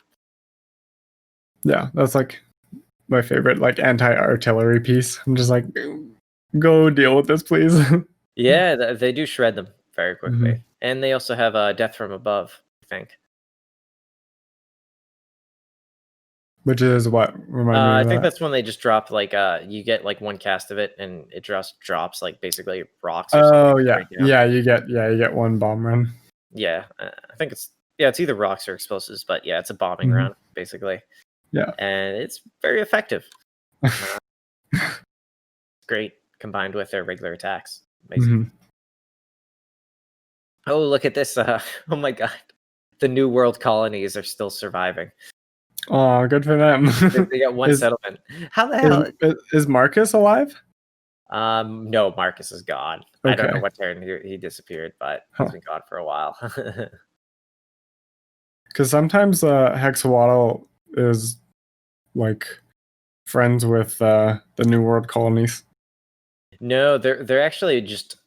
Speaker 1: Yeah, that's like my favorite like anti-artillery piece. I'm just like, go deal with this, please.
Speaker 2: Yeah, they do shred them very quickly.
Speaker 1: Mhm.
Speaker 2: And they also have Death from Above, I think.
Speaker 1: Which is what remind me
Speaker 2: I
Speaker 1: of
Speaker 2: think
Speaker 1: that.
Speaker 2: that's when they just drop, like, you get like one cast of it, and it just drops like basically rocks or something
Speaker 1: Oh yeah,
Speaker 2: straight down.
Speaker 1: yeah. You get one bomb run.
Speaker 2: Yeah, I think it's either rocks or explosives, but yeah, it's a bombing
Speaker 1: Mhm.
Speaker 2: round basically,
Speaker 1: Yeah.
Speaker 2: and it's very effective. Great combined with their regular attacks. Amazing.
Speaker 1: Mhm.
Speaker 2: Oh, look at this! Oh my god, the New World colonies are still surviving.
Speaker 1: Oh, good for them.
Speaker 2: They got one
Speaker 1: is,
Speaker 2: settlement. How the hell?
Speaker 1: is Marcus alive?
Speaker 2: No, Marcus is gone. I don't know
Speaker 1: Okay.
Speaker 2: what turn he disappeared, but he's
Speaker 1: Huh.
Speaker 2: been gone for a while.
Speaker 1: Because sometimes Hexawaddle is like friends with the New World colonies.
Speaker 2: No, they're actually just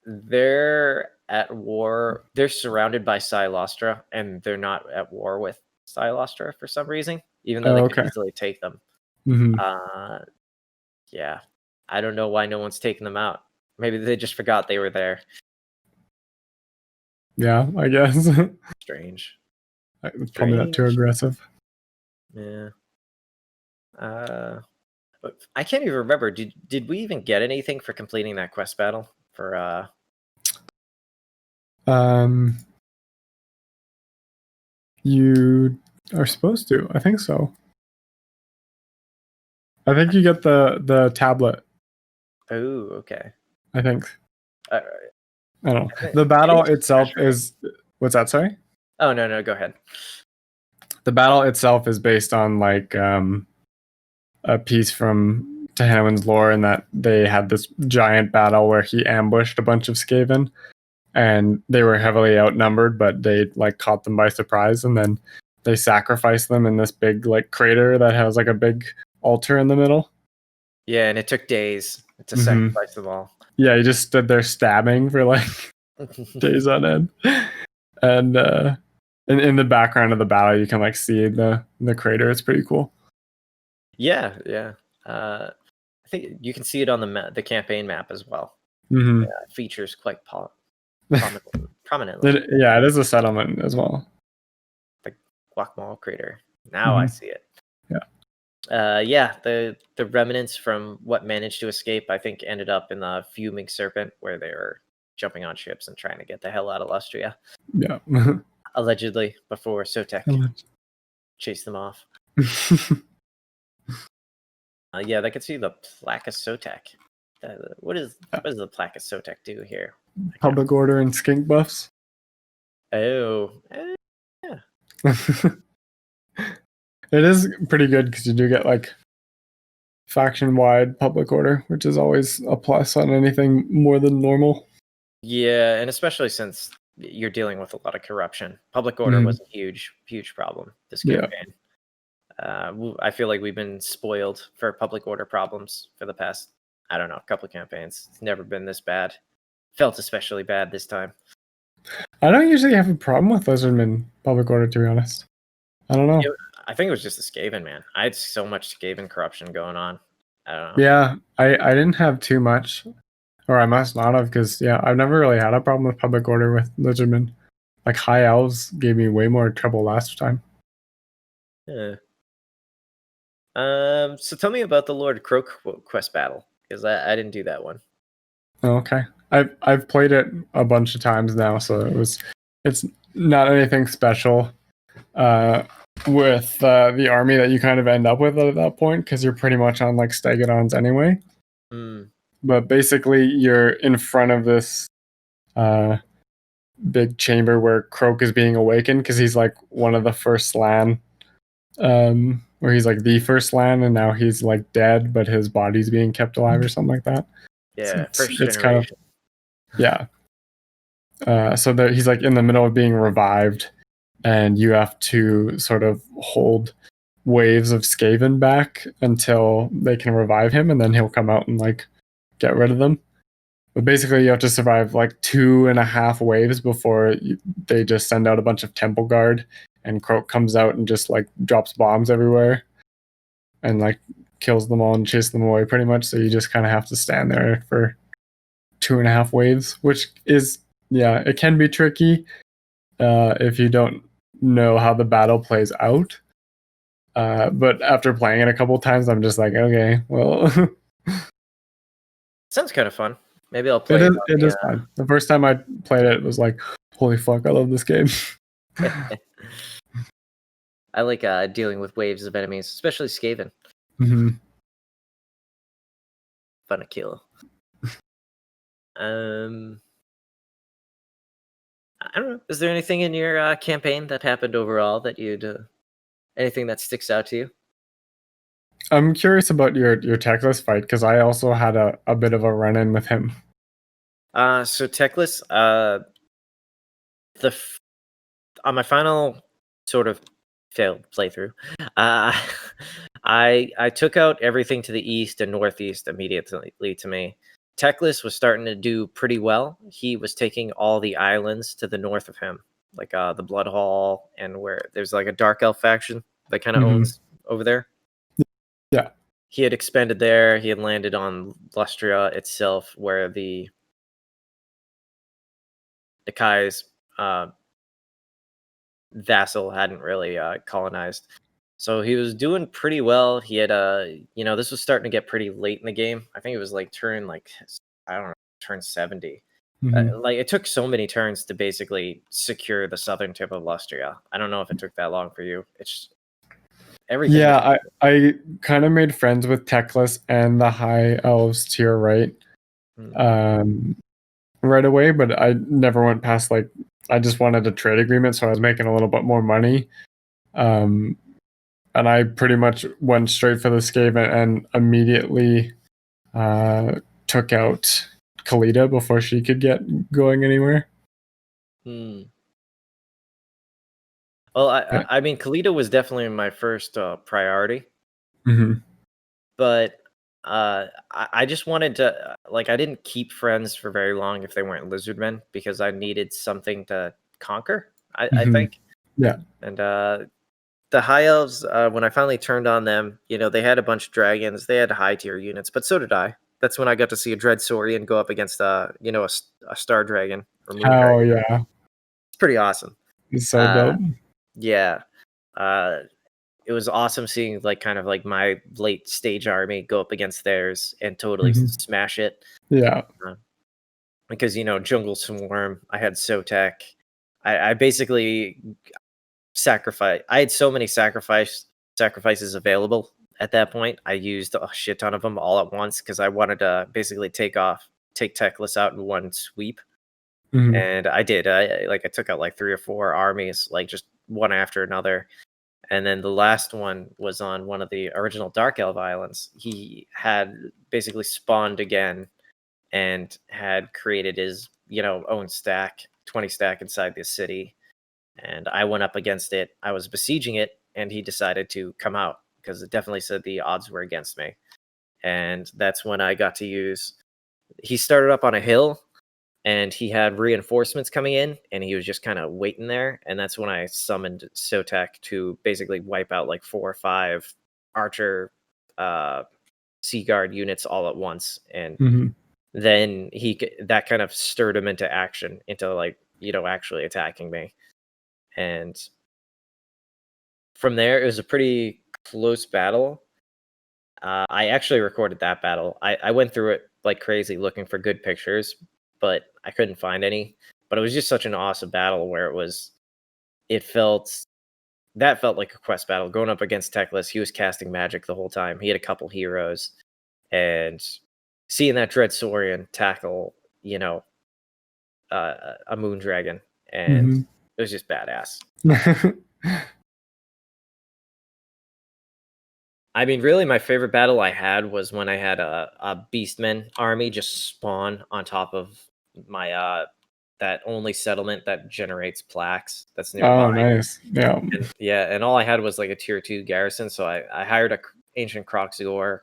Speaker 2: they're at war. They're surrounded by Lustria, and they're not at war with Lustria for some reason, even though
Speaker 1: Oh,
Speaker 2: they could
Speaker 1: okay.
Speaker 2: easily take them.
Speaker 1: Hmm.
Speaker 2: Yeah, I don't know why no one's taking them out. Maybe they just forgot they were there.
Speaker 1: Yeah, I guess.
Speaker 2: Strange.
Speaker 1: It's probably not too aggressive.
Speaker 2: Yeah. But I can't even remember. Did we even get anything for completing that quest battle for
Speaker 1: You are supposed to. I think so. I think you get the tablet.
Speaker 2: Oh, okay.
Speaker 1: I think.
Speaker 2: Uh,
Speaker 1: I don't know. The battle itself is what's that? Sorry.
Speaker 2: Oh no, go ahead.
Speaker 1: The battle itself is based on like a piece from Tehenhauin's lore, in that they had this giant battle where he ambushed a bunch of skaven, and they were heavily outnumbered, but they like caught them by surprise, and then they sacrificed them in this big like crater that has like a big altar in the middle.
Speaker 2: Yeah, and it took days to
Speaker 1: Mhm.
Speaker 2: sacrifice them all.
Speaker 1: Yeah, he just stood there stabbing for like days on end. And in the background of the battle, you can like see the crater. It's pretty cool.
Speaker 2: Yeah. I think you can see it on the campaign map as well.
Speaker 1: Mm-hmm.
Speaker 2: Yeah, it features quite prominently.
Speaker 1: Yeah, it is a settlement as well.
Speaker 2: The Guacamole crater. Now I see it.
Speaker 1: Yeah.
Speaker 2: Yeah, the remnants from what managed to escape, I think, ended up in the Fuming Serpent, where they were jumping on ships and trying to get the hell out of Lustria.
Speaker 1: Yeah.
Speaker 2: Allegedly, before Sotek chased them off. Yeah, they could see the Plaque of Sotek. What does the Plaque of Sotek do here?
Speaker 1: Public order and skink buffs.
Speaker 2: Oh, yeah.
Speaker 1: It is pretty good because you do get like faction wide public order, which is always a plus on anything more than normal.
Speaker 2: Yeah, and especially since you're dealing with a lot of corruption. Public order was a huge problem this campaign. I feel like we've been spoiled for public order problems for the past, I don't know, a couple of campaigns. It's never been this bad. Felt especially bad this time.
Speaker 1: I don't usually have a problem with Lizardman public order, to be honest. I don't know.
Speaker 2: I think it was just the Skaven, man. I had so much Skaven corruption going on. I don't know.
Speaker 1: Yeah, I didn't have too much, or I must not have, because yeah, I've never really had a problem with public order with Lizardman. Like high elves gave me way more trouble last time.
Speaker 2: Yeah. So tell me about the Lord Croak quest battle. because I didn't do that one.
Speaker 1: Okay. I've played it a bunch of times now, so it's not anything special with the army that you kind of end up with at that point, because you're pretty much on like stegadons anyway. But basically you're in front of this big chamber where Croak is being awakened, because he's like one of the first Slan, where he's like the first Slan, and now he's like dead, but his body's being kept alive or something like that.
Speaker 2: Yeah,
Speaker 1: So
Speaker 2: first
Speaker 1: it's
Speaker 2: generation.
Speaker 1: kind of, yeah. So that he's like in the middle of being revived, and you have to sort of hold waves of skaven back until they can revive him, and then he'll come out and like get rid of them. But basically, you have to survive like 2.5 waves before they just send out a bunch of temple guard, and Croak comes out and just like drops bombs everywhere, and like kills them all and chases them away pretty much. So you just kind of have to stand there for 2.5 waves, which is, yeah, it can be tricky if you don't know how the battle plays out. But after playing it a couple times, I'm just like, okay, well,
Speaker 2: Sounds kind of fun. Maybe I'll play
Speaker 1: it. It is fun. The first time I played it, it was like, holy fuck, I love this game.
Speaker 2: I like dealing with waves of enemies, especially Skaven.
Speaker 1: Mm-hmm.
Speaker 2: Fun to kill. I don't know. Is there anything in your campaign that happened overall that you'd anything that sticks out to you?
Speaker 1: I'm curious about your Techless fight, because I also had a bit of a run-in with him.
Speaker 2: So Techless, on my final sort of failed playthrough, I took out everything to the east and northeast immediately to me. Techless was starting to do pretty well. He was taking all the islands to the north of him, like the Blood Hall, and where there's like a Dark Elf faction that kind of owns over there.
Speaker 1: Yeah.
Speaker 2: He had expanded there. He had landed on Lustria itself, where the Kai's vassal hadn't really colonized. So he was doing pretty well. He had this was starting to get pretty late in the game. I think it was like turn I don't know, turn 70. Like it took so many turns to basically secure the southern tip of Lustria. I don't know if it took that long for you. It's everything.
Speaker 1: Yeah, I kind of made friends with Techless and the High Elves to your right, right away, but I never went past like, I just wanted a trade agreement, so I was making a little bit more money. And I pretty much went straight for the Skaven and immediately took out Kalita before she could get going anywhere.
Speaker 2: Well, I mean, Kalita was definitely my first priority. But I just wanted to I didn't keep friends for very long if they weren't lizardmen, because I needed something to conquer. I think.
Speaker 1: Yeah.
Speaker 2: And the high elves, when I finally turned on them, they had a bunch of dragons. They had high tier units, but so did I. That's when I got to see a Dread Saurian go up against a star dragon or moon dragon.
Speaker 1: Yeah.
Speaker 2: It's pretty awesome.
Speaker 1: It's so dope.
Speaker 2: Yeah. It was awesome seeing kind of my late stage army go up against theirs and totally smash it.
Speaker 1: Yeah.
Speaker 2: Because Jungle Swarm, I had Sotek. I basically sacrificed. I had so many sacrifices available at that point. I used a shit ton of them all at once because I wanted to basically take Techless out in one sweep. And I did. I took out 3 or 4 armies, just one after another. And then the last one was on one of the original Dark Elf Islands. He had basically spawned again and had created his, own stack, 20 stack inside the city. And I went up against it. I was besieging it, and he decided to come out because it definitely said the odds were against me. And that's when I got to use... He started up on a hill, and he had reinforcements coming in, and he was just kind of waiting there. And that's when I summoned Sotek to basically wipe out 4 or 5 archer sea guard units all at once. And then that kind of stirred him into action, into actually attacking me. And from there, it was a pretty close battle. I actually recorded that battle. I went through it like crazy looking for good pictures, but I couldn't find any. But it was just such an awesome battle where it felt like a quest battle going up against Teclis. He was casting magic the whole time. He had a couple heroes, and seeing that Dread Saurian tackle, a moon dragon, and it was just badass. I mean, really, my favorite battle I had was when I had a Beastmen army just spawn on top of my that only settlement that generates plaques that's nearby.
Speaker 1: Oh, nice. Yeah.
Speaker 2: And all I had was like a tier 2 garrison, so I hired a ancient Croxigor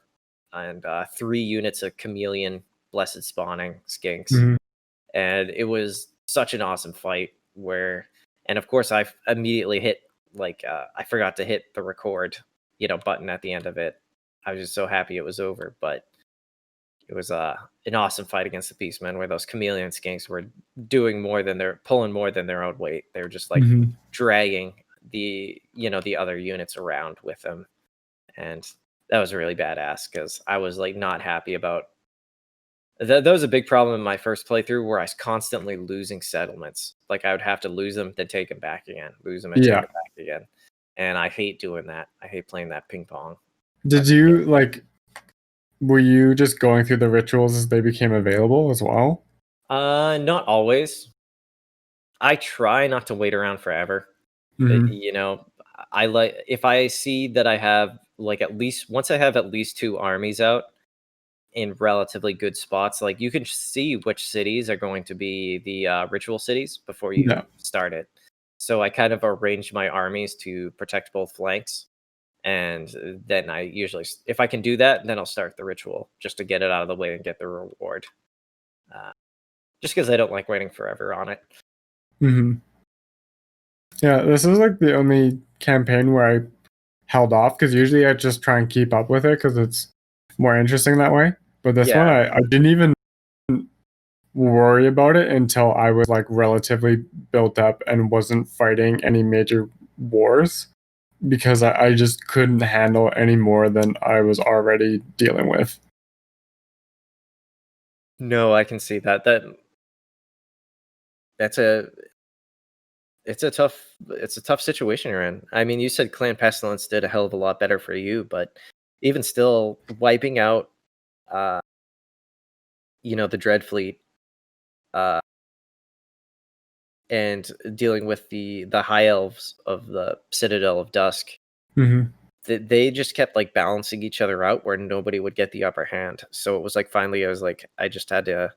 Speaker 2: and 3 units of chameleon blessed spawning skinks, and it was such an awesome fight. And of course, I immediately hit I forgot to hit the record button at the end of it. I was just so happy it was over, but it was an awesome fight against the Beastmen where those chameleon skinks were pulling more than their own weight. They were just like dragging the other units around with them, and that was really badass because I was like not happy about that. Was a big problem in my first playthrough where I was constantly losing settlements. Like I would have to lose them, then take them back again, lose them and take them back again. And I hate doing that. I hate playing that ping pong.
Speaker 1: Were you just going through the rituals as they became available as well?
Speaker 2: Not always. I try not to wait around forever. If I see that I have once I have at least 2 armies out in relatively good spots, like you can see which cities are going to be the ritual cities before you start it. So I kind of arrange my armies to protect both flanks. And then I usually, if I can do that, then I'll start the ritual just to get it out of the way and get the reward. Just because I don't like waiting forever on it.
Speaker 1: Yeah, this is like the only campaign where I held off because usually I just try and keep up with it because it's more interesting that way. But this one, I didn't even worry about it until I was like relatively built up and wasn't fighting any major wars because I just couldn't handle any more than I was already dealing with.
Speaker 2: No, I can see that. It's a tough situation you're in. I mean, you said Clan Pestilence did a hell of a lot better for you, but even still, wiping out the Dread Fleet and dealing with the high elves of the Citadel of Dusk, they just kept like balancing each other out where nobody would get the upper hand. So it was like finally I just had to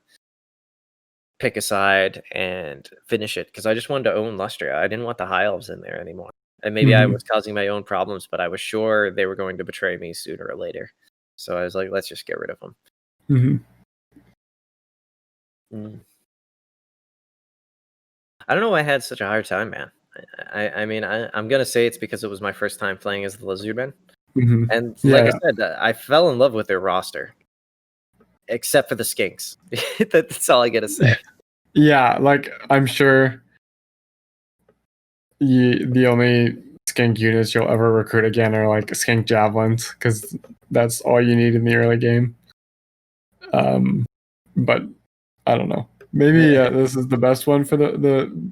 Speaker 2: pick a side and finish it because I just wanted to own Lustria. I didn't want the high elves in there anymore. And maybe I was causing my own problems, but I was sure they were going to betray me sooner or later. So I was like, let's just get rid of them. I don't know why I had such a hard time, man. I mean, I'm going to say it's because it was my first time playing as the Lizardmen. And I said, I fell in love with their roster. Except for the skinks. That's all I got to say.
Speaker 1: Yeah, like, I'm sure the only skink units you'll ever recruit again are like skink javelins, because that's all you need in the early game. But I don't know. Maybe this is the best one for the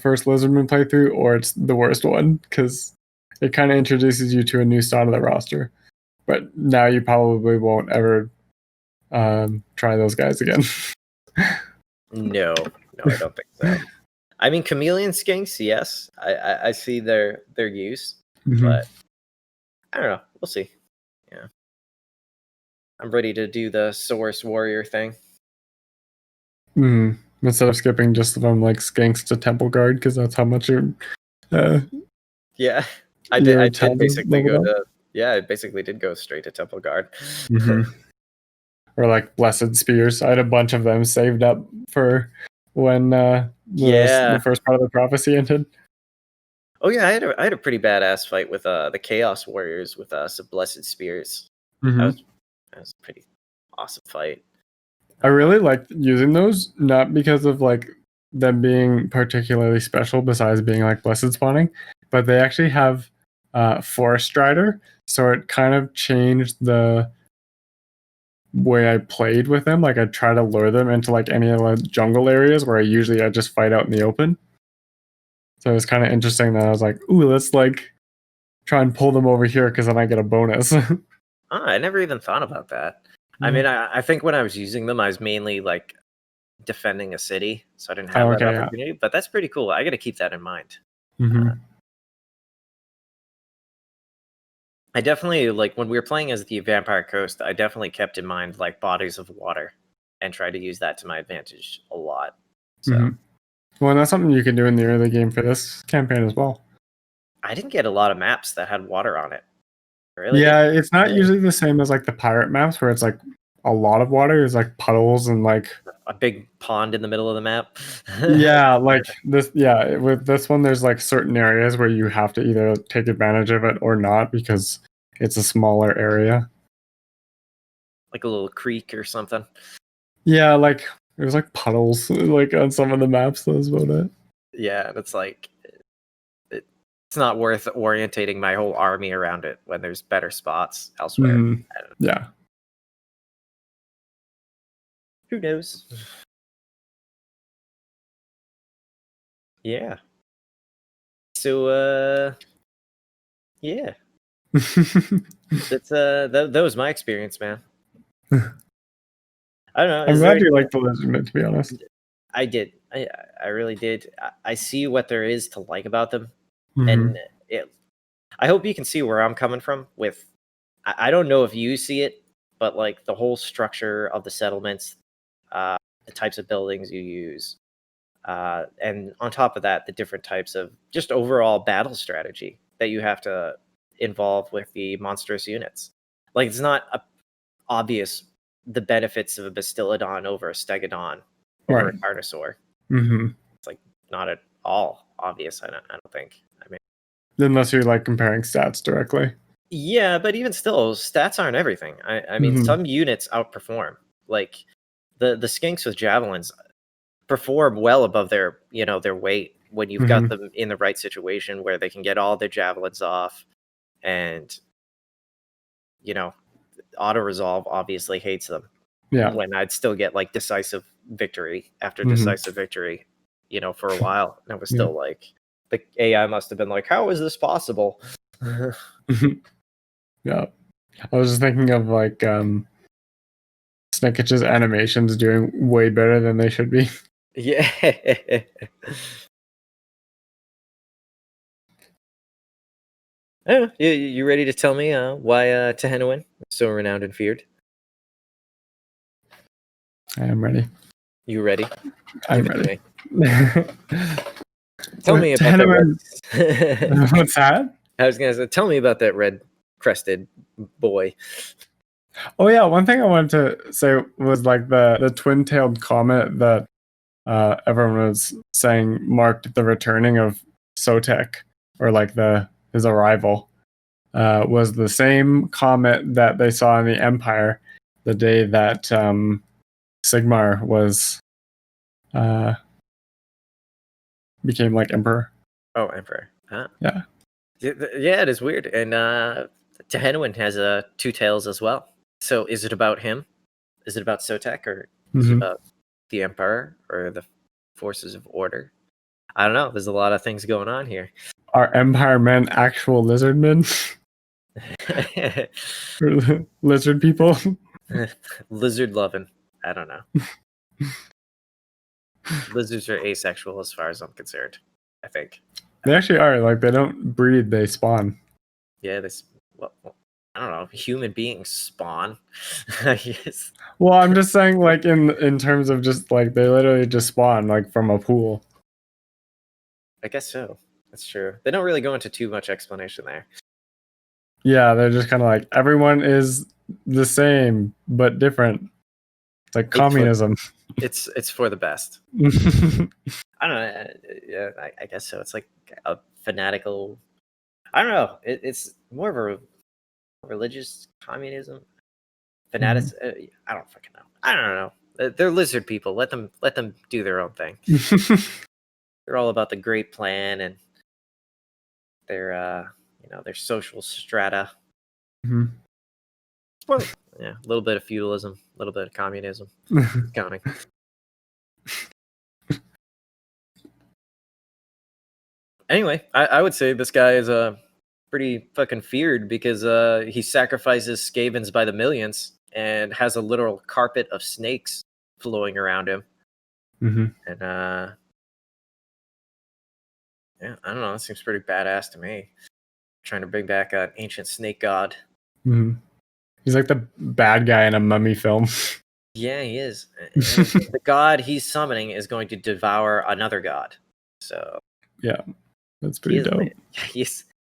Speaker 1: first Lizardman playthrough, or it's the worst one, because it kind of introduces you to a new side of the roster. But now you probably won't ever try those guys again.
Speaker 2: No, I don't think so. I mean, chameleon skinks, yes, I see their use, but I don't know. We'll see. Yeah, I'm ready to do the Saurus Warrior thing.
Speaker 1: Instead of skipping just from like skinks to Temple Guard, because that's how much you're.
Speaker 2: Yeah, I did basically go to. Yeah, I basically did go straight to Temple Guard.
Speaker 1: Or like Blessed Spears. I had a bunch of them saved up for when the first part of the prophecy ended.
Speaker 2: Oh yeah, I had a pretty badass fight with the Chaos Warriors with some Blessed Spears. That was a pretty awesome fight.
Speaker 1: I really liked using those, not because of like them being particularly special besides being like blessed spawning, but they actually have Forest Strider. so it kind of changed the way I played with them. Like I try to lure them into like any of the jungle areas where I just fight out in the open. So it was kind of interesting that I was like, ooh, let's like try and pull them over here because then I get a bonus.
Speaker 2: I never even thought about that. I mean, I think when I was using them, I was mainly like defending a city, so I didn't have that opportunity. But that's pretty cool. I got to keep that in mind. I definitely like when we were playing as the Vampire Coast. I definitely kept in mind like bodies of water and tried to use that to my advantage a lot. So,
Speaker 1: well, and that's something you can do in the early game for this campaign as well.
Speaker 2: I didn't get a lot of maps that had water on it.
Speaker 1: Really? Yeah, it's not usually the same as like the pirate maps where it's like a lot of water. It's like puddles and like
Speaker 2: a big pond in the middle of the map.
Speaker 1: Yeah, like this. Yeah, with this one, there's like certain areas where you have to either take advantage of it or not because it's a smaller area.
Speaker 2: Like a little creek or something.
Speaker 1: Yeah, like there's like puddles like on some of the maps. That's about it.
Speaker 2: Yeah, it's like it's not worth orientating my whole army around it when there's better spots elsewhere.
Speaker 1: Yeah.
Speaker 2: Who knows? Yeah. So yeah. That's that was my experience, man. I don't know.
Speaker 1: I'm glad you liked the Lizardmen, to be honest.
Speaker 2: I did. I really did. I see what there is to like about them, and I hope you can see where I'm coming from. With I don't know if you see it, but like the whole structure of the settlements, the types of buildings you use, and on top of that, the different types of just overall battle strategy that you have to involve with the monstrous units. Like it's not obvious the benefits of a Bastillodon over a Stegodon or a Carnosaur. It's like not at all obvious. I don't think. I mean,
Speaker 1: unless you're like comparing stats directly.
Speaker 2: Yeah, but even still, stats aren't everything. I mean, some units outperform. Like the skinks with javelins perform well above their their weight when you've got them in the right situation where they can get all their javelins off, and auto resolve obviously hates them.
Speaker 1: Yeah,
Speaker 2: when I'd still get like decisive victory after decisive victory, for a while, and it was still like the AI must have been like, how is this possible?
Speaker 1: Yeah, I was just thinking of like Snicket's animations doing way better than they should be.
Speaker 2: Yeah. Oh, you ready to tell me why Tehenhauin is so renowned and feared?
Speaker 1: I am ready.
Speaker 2: You ready?
Speaker 1: I'm ready.
Speaker 2: Tell me about that.
Speaker 1: What's that?
Speaker 2: I was gonna say, tell me about that red crested boy.
Speaker 1: Oh yeah, one thing I wanted to say was like the twin-tailed comet that everyone was saying marked the returning of Sotek, or like his arrival, was the same comet that they saw in the Empire the day that Sigmar was became like emperor.
Speaker 2: Oh, emperor. Huh?
Speaker 1: Yeah.
Speaker 2: Yeah, it is weird. And Tehenhauin has two tails as well. So is it about him? Is it about Sotek, or is it about the Emperor or the forces of order? I don't know. There's a lot of things going on here.
Speaker 1: Are Empire men actual lizard men? Lizard people?
Speaker 2: Lizard loving. I don't know. Lizards are asexual as far as I'm concerned, I think.
Speaker 1: They actually are. Like, they don't breed, they spawn.
Speaker 2: Yeah, well, I don't know. Human beings spawn. Yes.
Speaker 1: Well, I'm just saying, like, in terms of just, like, they literally just spawn, like, from a pool.
Speaker 2: I guess so. That's true. They don't really go into too much explanation there.
Speaker 1: Yeah, they're just kind of like, everyone is the same, but different. It's like communism.
Speaker 2: It's for the best. I don't know. Yeah, I guess so. It's like a fanatical. I don't know. It's more of a religious communism. Fanatics. I don't fucking know. I don't know. They're lizard people. Let them do their own thing. They're all about the great plan and their their social strata.
Speaker 1: Mhm.
Speaker 2: Well, yeah, a little bit of feudalism, a little bit of communism. Counting. Anyway, I would say this guy is pretty fucking feared because he sacrifices skavens by the millions and has a literal carpet of snakes flowing around him.
Speaker 1: Mhm.
Speaker 2: And yeah, I don't know. That seems pretty badass to me. Trying to bring back an ancient snake god.
Speaker 1: Mhm. He's like the bad guy in a mummy film.
Speaker 2: Yeah, he is. And the god he's summoning is going to devour another god. So
Speaker 1: Yeah, that's
Speaker 2: he
Speaker 1: pretty
Speaker 2: is.
Speaker 1: dope.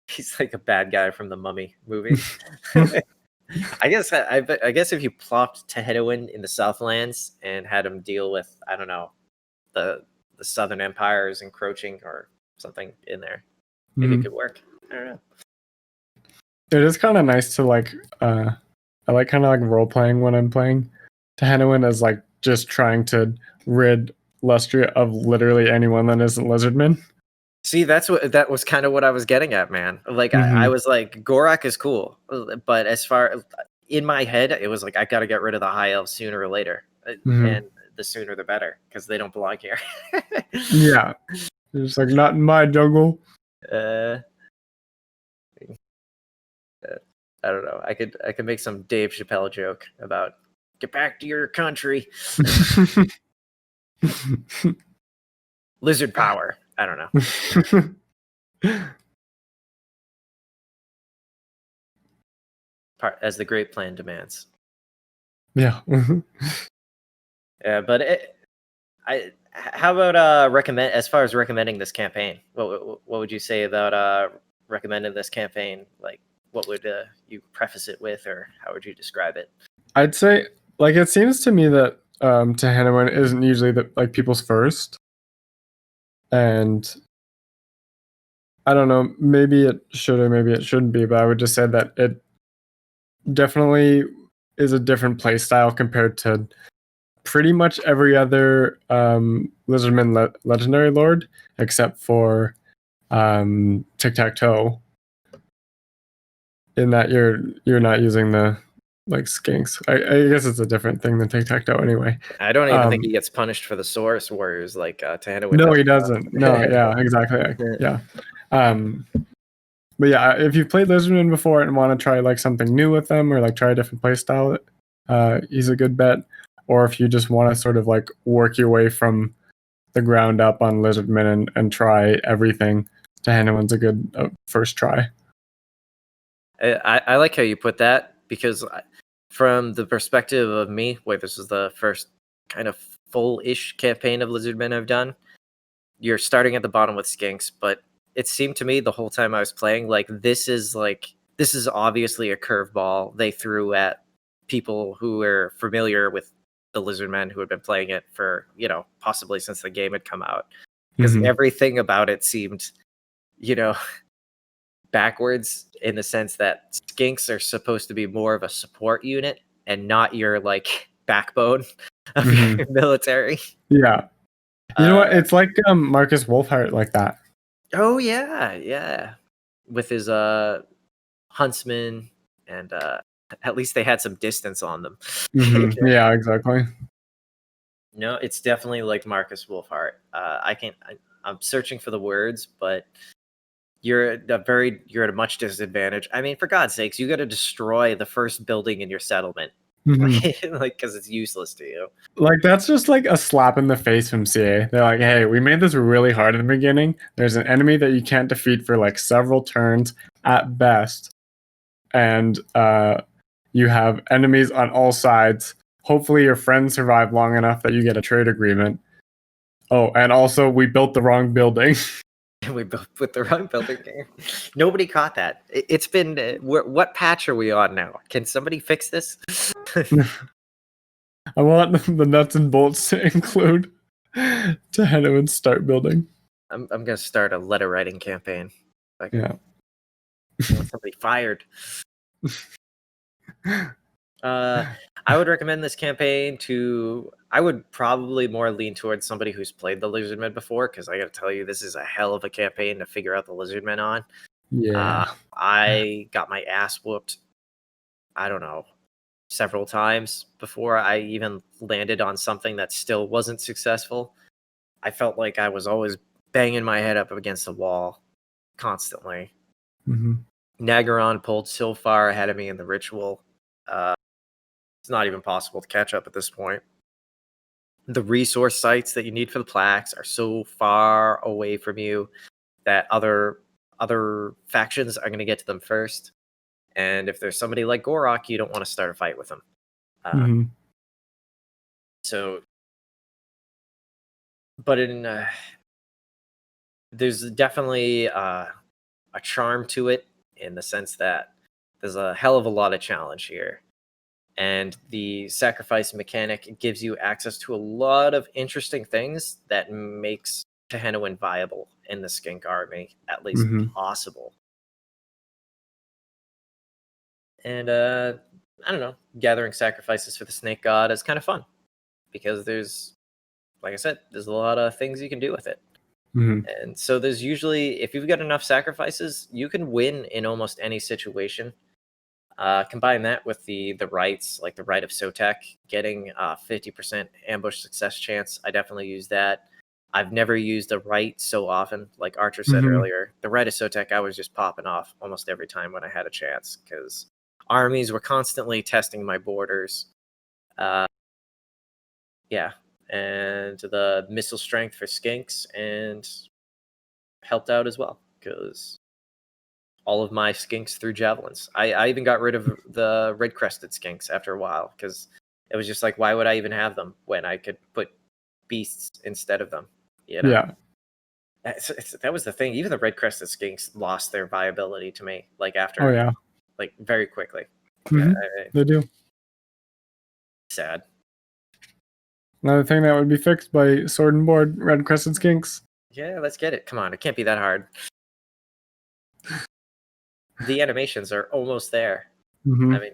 Speaker 2: He's like a bad guy from the Mummy movie. I guess if you plopped Tehenhauin in the Southlands and had him deal with, I don't know, the Southern Empires encroaching or something in there, maybe it
Speaker 1: Mhm.
Speaker 2: could work. I don't know.
Speaker 1: It is kind of nice to like. I like kind of like role playing when I'm playing Tehenhauin as like just trying to rid Lustria of literally anyone that isn't lizardman.
Speaker 2: See, that was kind of what I was getting at, man. Like I
Speaker 1: Mhm.
Speaker 2: was like, Gorak is cool, but as far in my head, it was like I got to get rid of the high elves sooner or later,
Speaker 1: Mhm.
Speaker 2: and the sooner the better because they don't belong here.
Speaker 1: Yeah, it's like not in my jungle.
Speaker 2: uh, I don't know. I could make some Dave Chappelle joke about get back to your country. Lizard power. I don't know. As the great plan demands.
Speaker 1: Yeah.
Speaker 2: Yeah, but how about recommend as far as recommending this campaign? What would you say about recommending this campaign? Like, what would you preface it with, or how would you describe it?
Speaker 1: I'd say like it seems to me that Tehenhauin isn't usually the like people's first, and I don't know, maybe it should or maybe it shouldn't be, but I would just say that it definitely is a different play style compared to pretty much every other Lizardman legendary lord except for Tic Tac Toe. In that you're not using the like skinks. I guess it's a different thing than Tic Tac Toe anyway.
Speaker 2: I don't even think he gets punished for the Saurus warriors like Tehenhauin
Speaker 1: No,
Speaker 2: does.
Speaker 1: he doesn't. No, yeah, exactly. Yeah. But yeah, if you've played Lizardman before and want to try like something new with them or like try a different play style, he's a good bet. Or if you just want to sort of like work your way from the ground up on Lizardman and try everything, Tehenhauin's a good first try.
Speaker 2: I like how you put that because from the perspective of me, wait, this is the first kind of full-ish campaign of Lizardmen I've done. You're starting at the bottom with skinks, but it seemed to me the whole time I was playing like this is obviously a curveball they threw at people who were familiar with the Lizardmen who had been playing it for, possibly since the game had come out. Because everything about it seemed, backwards in the sense that skinks are supposed to be more of a support unit and not your like backbone of your military.
Speaker 1: Yeah. You know what? It's like Marcus Wolfhart like that.
Speaker 2: Oh yeah. With his huntsman and at least they had some distance on them.
Speaker 1: Yeah, exactly.
Speaker 2: No, it's definitely like Marcus Wolfhart. I'm searching for the words, but you're at a much disadvantage. I mean, for God's sakes, you got to destroy the first building in your settlement, like because it's useless to you.
Speaker 1: Like that's just like a slap in the face from CA. They're like, "Hey, we made this really hard in the beginning. There's an enemy that you can't defeat for like several turns at best, and you have enemies on all sides. Hopefully, your friends survive long enough that you get a trade agreement. Oh, and also, we built the wrong building."
Speaker 2: We built with the wrong building game. Nobody caught that. It's been what patch are we on now? Can somebody fix this?
Speaker 1: I want the nuts and bolts to include Tehenhauin start building.
Speaker 2: I'm gonna start a letter writing campaign. Like,
Speaker 1: Yeah.
Speaker 2: I want somebody fired. I would recommend this campaign to. I would probably more lean towards somebody who's played the Lizardmen before, because I got to tell you, this is a hell of a campaign to figure out the Lizardmen on.
Speaker 1: Yeah.
Speaker 2: I got my ass whooped I don't know, several times before I even landed on something that still wasn't successful. I felt like I was always banging my head up against the wall constantly.
Speaker 1: Mm-hmm.
Speaker 2: Nagaron pulled so far ahead of me in the ritual. It's not even possible to catch up at this point. The resource sites that you need for the plaques are so far away from you that other factions are going to get to them first. And if there's somebody like Gorok, you don't want to start a fight with them.
Speaker 1: Mm-hmm.
Speaker 2: So, but there's definitely a charm to it in the sense that there's a hell of a lot of challenge here. And the sacrifice mechanic gives you access to a lot of interesting things that makes Tehenhauin viable in the Skink army, at least possible. And I don't know, gathering sacrifices for the snake god is kind of fun because there's, like I said, there's a lot of things you can do with it. And so there's usually, if you've got enough sacrifices, you can win in almost any situation. Combine that with the rights, like the Rite of Sotek, getting 50% ambush success chance. I definitely use that. I've never used a right so often, like Archer said earlier. The Rite of Sotek, I was just popping off almost every time when I had a chance because armies were constantly testing my borders. Yeah, and the missile strength for skinks and helped out as well because all of my skinks threw javelins. I even got rid of the red crested skinks after a while because it was just like, why would I even have them when I could put beasts instead of them? You know?
Speaker 1: Yeah.
Speaker 2: That was the thing. Even the red crested skinks lost their viability to me, like after,
Speaker 1: Oh yeah.
Speaker 2: like very quickly.
Speaker 1: They do.
Speaker 2: Sad.
Speaker 1: Another thing that would be fixed by Sword and Board, Red Crescent Skinks.
Speaker 2: Yeah, let's get it. Come on, it can't be that hard. The animations are almost there. I mean,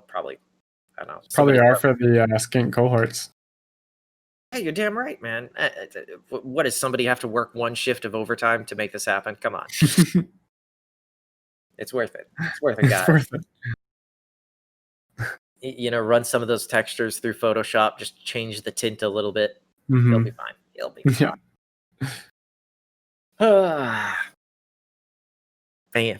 Speaker 2: probably, I don't know.
Speaker 1: Probably are for the skink cohorts.
Speaker 2: Hey, you're damn right, man. What does somebody have to work one shift of overtime to make this happen? Come on. It's worth it. It's worth it, guys.
Speaker 1: It's worth it.
Speaker 2: Run some of those textures through Photoshop. Just change the tint a little bit. It'll be fine. It'll be fine. Yeah.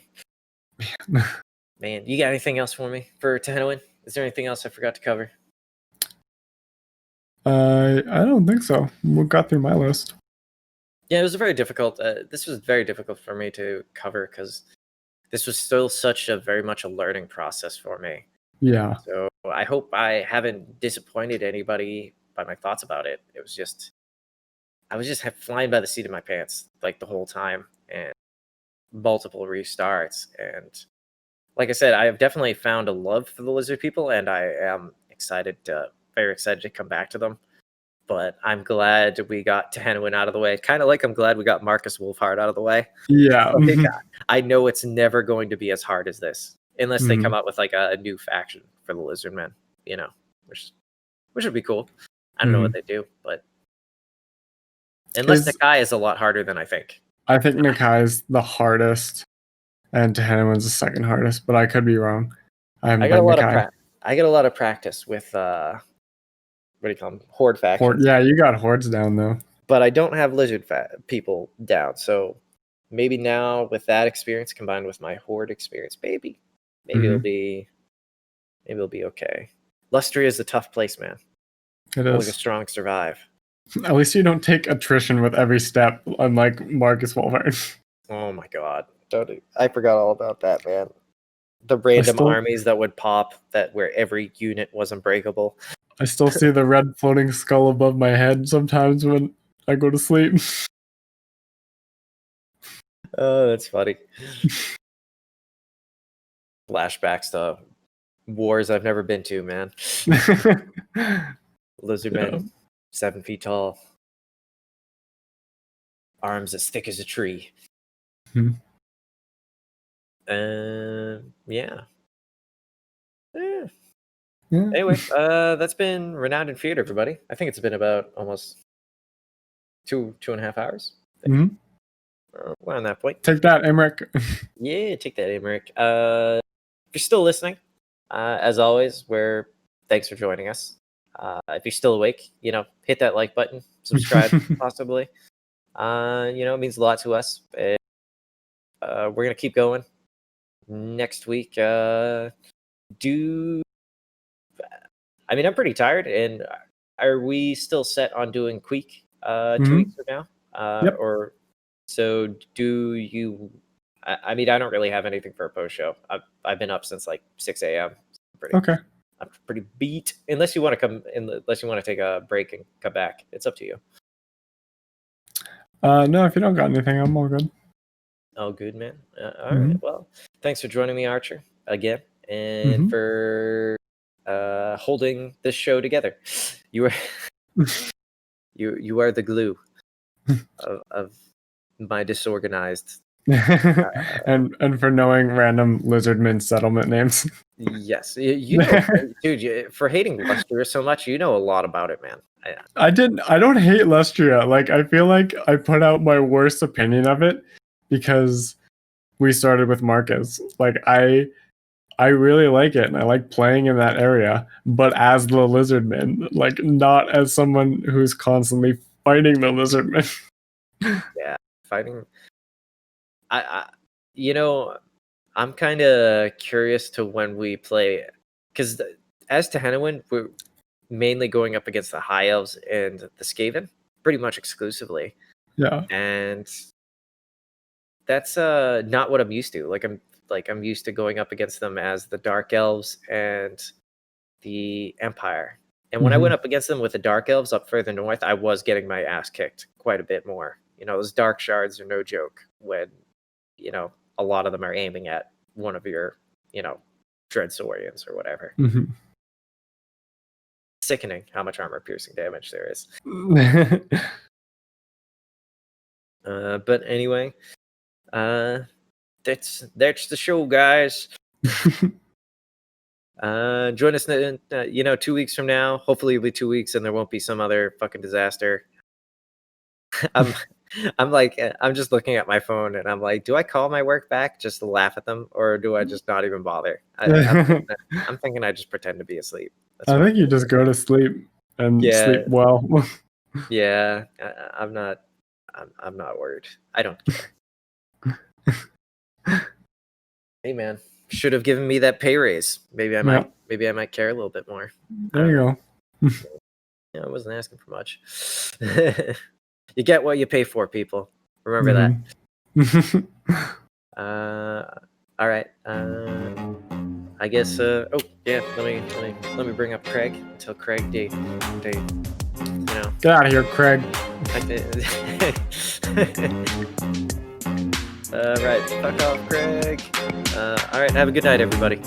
Speaker 2: Man, you got anything else for me for Tehenhauin? Is there anything else I forgot to cover?
Speaker 1: I don't think so. We got through my list.
Speaker 2: Yeah, it was very difficult. This was very difficult for me to cover because this was still very much a learning process for me.
Speaker 1: Yeah.
Speaker 2: So I hope I haven't disappointed anybody by my thoughts about it. It was just, I was just flying by the seat of my pants like the whole time and multiple restarts. And like I said, I have definitely found a love for the lizard people and I am very excited to come back to them. But I'm glad we got Tehenhauin out of the way. Kind of like I'm glad we got Marcus Wolfhard out of the way.
Speaker 1: Yeah.
Speaker 2: I know it's never going to be as hard as this. Unless they come out with like a new faction for the Lizardmen, which would be cool. I don't know what they do, but unless Nakai is a lot harder than I think.
Speaker 1: I think Nakai is the hardest, and Tehenhauin's the second hardest, but I could be wrong. I got
Speaker 2: a lot of practice with what do you call them? Horde factions.
Speaker 1: Yeah, you got hordes down though.
Speaker 2: But I don't have lizard people down, so maybe now with that experience combined with my horde experience, maybe it'll be okay. Lustria is a tough place, man.
Speaker 1: It
Speaker 2: only
Speaker 1: is.
Speaker 2: the strong survive.
Speaker 1: At least you don't take attrition with every step, unlike Marcus Wolfhard.
Speaker 2: Oh my god. I forgot all about that, man. The random armies that would pop where every unit was unbreakable.
Speaker 1: I still see the red floating skull above my head sometimes when I go to sleep.
Speaker 2: Oh, that's funny. Flashbacks to wars I've never been to, man. Lizardmen, 7 feet tall. Arms as thick as a tree. Yeah. Anyway, that's been Renowned and Feared, everybody. I think it's been about almost 2.5 hours. We're on that point.
Speaker 1: Take that, Emmerich.
Speaker 2: Yeah, take that, Emmerich. If you're still listening, as always, thanks for joining us. If you're still awake, hit that like button, subscribe, possibly. It means a lot to us. We're gonna keep going. Next week, I'm pretty tired, and are we still set on doing Queek 2 weeks from now?
Speaker 1: Yep.
Speaker 2: Or so do you? I don't really have anything for a post show. I've been up since like 6 a.m.
Speaker 1: Okay.
Speaker 2: I'm pretty beat. Unless you want to take a break and come back, it's up to you.
Speaker 1: No, if you don't got anything, I'm all good.
Speaker 2: Oh, good, man. All right. Well, thanks for joining me, Archer, again, and for holding this show together. You are you are the glue of my disorganized.
Speaker 1: and for knowing random lizardmen settlement names.
Speaker 2: Yes, dude. For hating Lustria so much, you know a lot about it, man.
Speaker 1: I don't hate Lustria. Like, I feel like I put out my worst opinion of it because we started with Marcus. Like, I really like it, and I like playing in that area, but as the lizardman, like, not as someone who's constantly fighting the lizardman.
Speaker 2: Yeah, fighting. I'm kind of curious to when we play, because as Tehenhauin, we're mainly going up against the High Elves and the Skaven, pretty much exclusively.
Speaker 1: Yeah,
Speaker 2: and that's not what I'm used to. I'm used to going up against them as the Dark Elves and the Empire. And when I went up against them with the Dark Elves up further north, I was getting my ass kicked quite a bit more. Those Dark Shards are no joke when a lot of them are aiming at one of your, Dread Saurians or whatever. Sickening how much armor piercing damage there is. But anyway, that's the show, guys. Join us in 2 weeks from now. Hopefully it'll be 2 weeks and there won't be some other fucking disaster. I'm just looking at my phone and I'm like, do I call my work back just to laugh at them, or do I just not even bother? I'm thinking I just pretend to be asleep.
Speaker 1: I think you just go to sleep and sleep well.
Speaker 2: Yeah, I'm not worried. I don't care. Hey, man, should have given me that pay raise. Maybe I might care a little bit more.
Speaker 1: There you go.
Speaker 2: I wasn't asking for much. You get what you pay for, people. Remember that. All right. I guess. Oh yeah. Let me bring up Craig until Craig they
Speaker 1: Get out of here, Craig.
Speaker 2: Right. Fuck off, Craig. All right. Have a good night, everybody.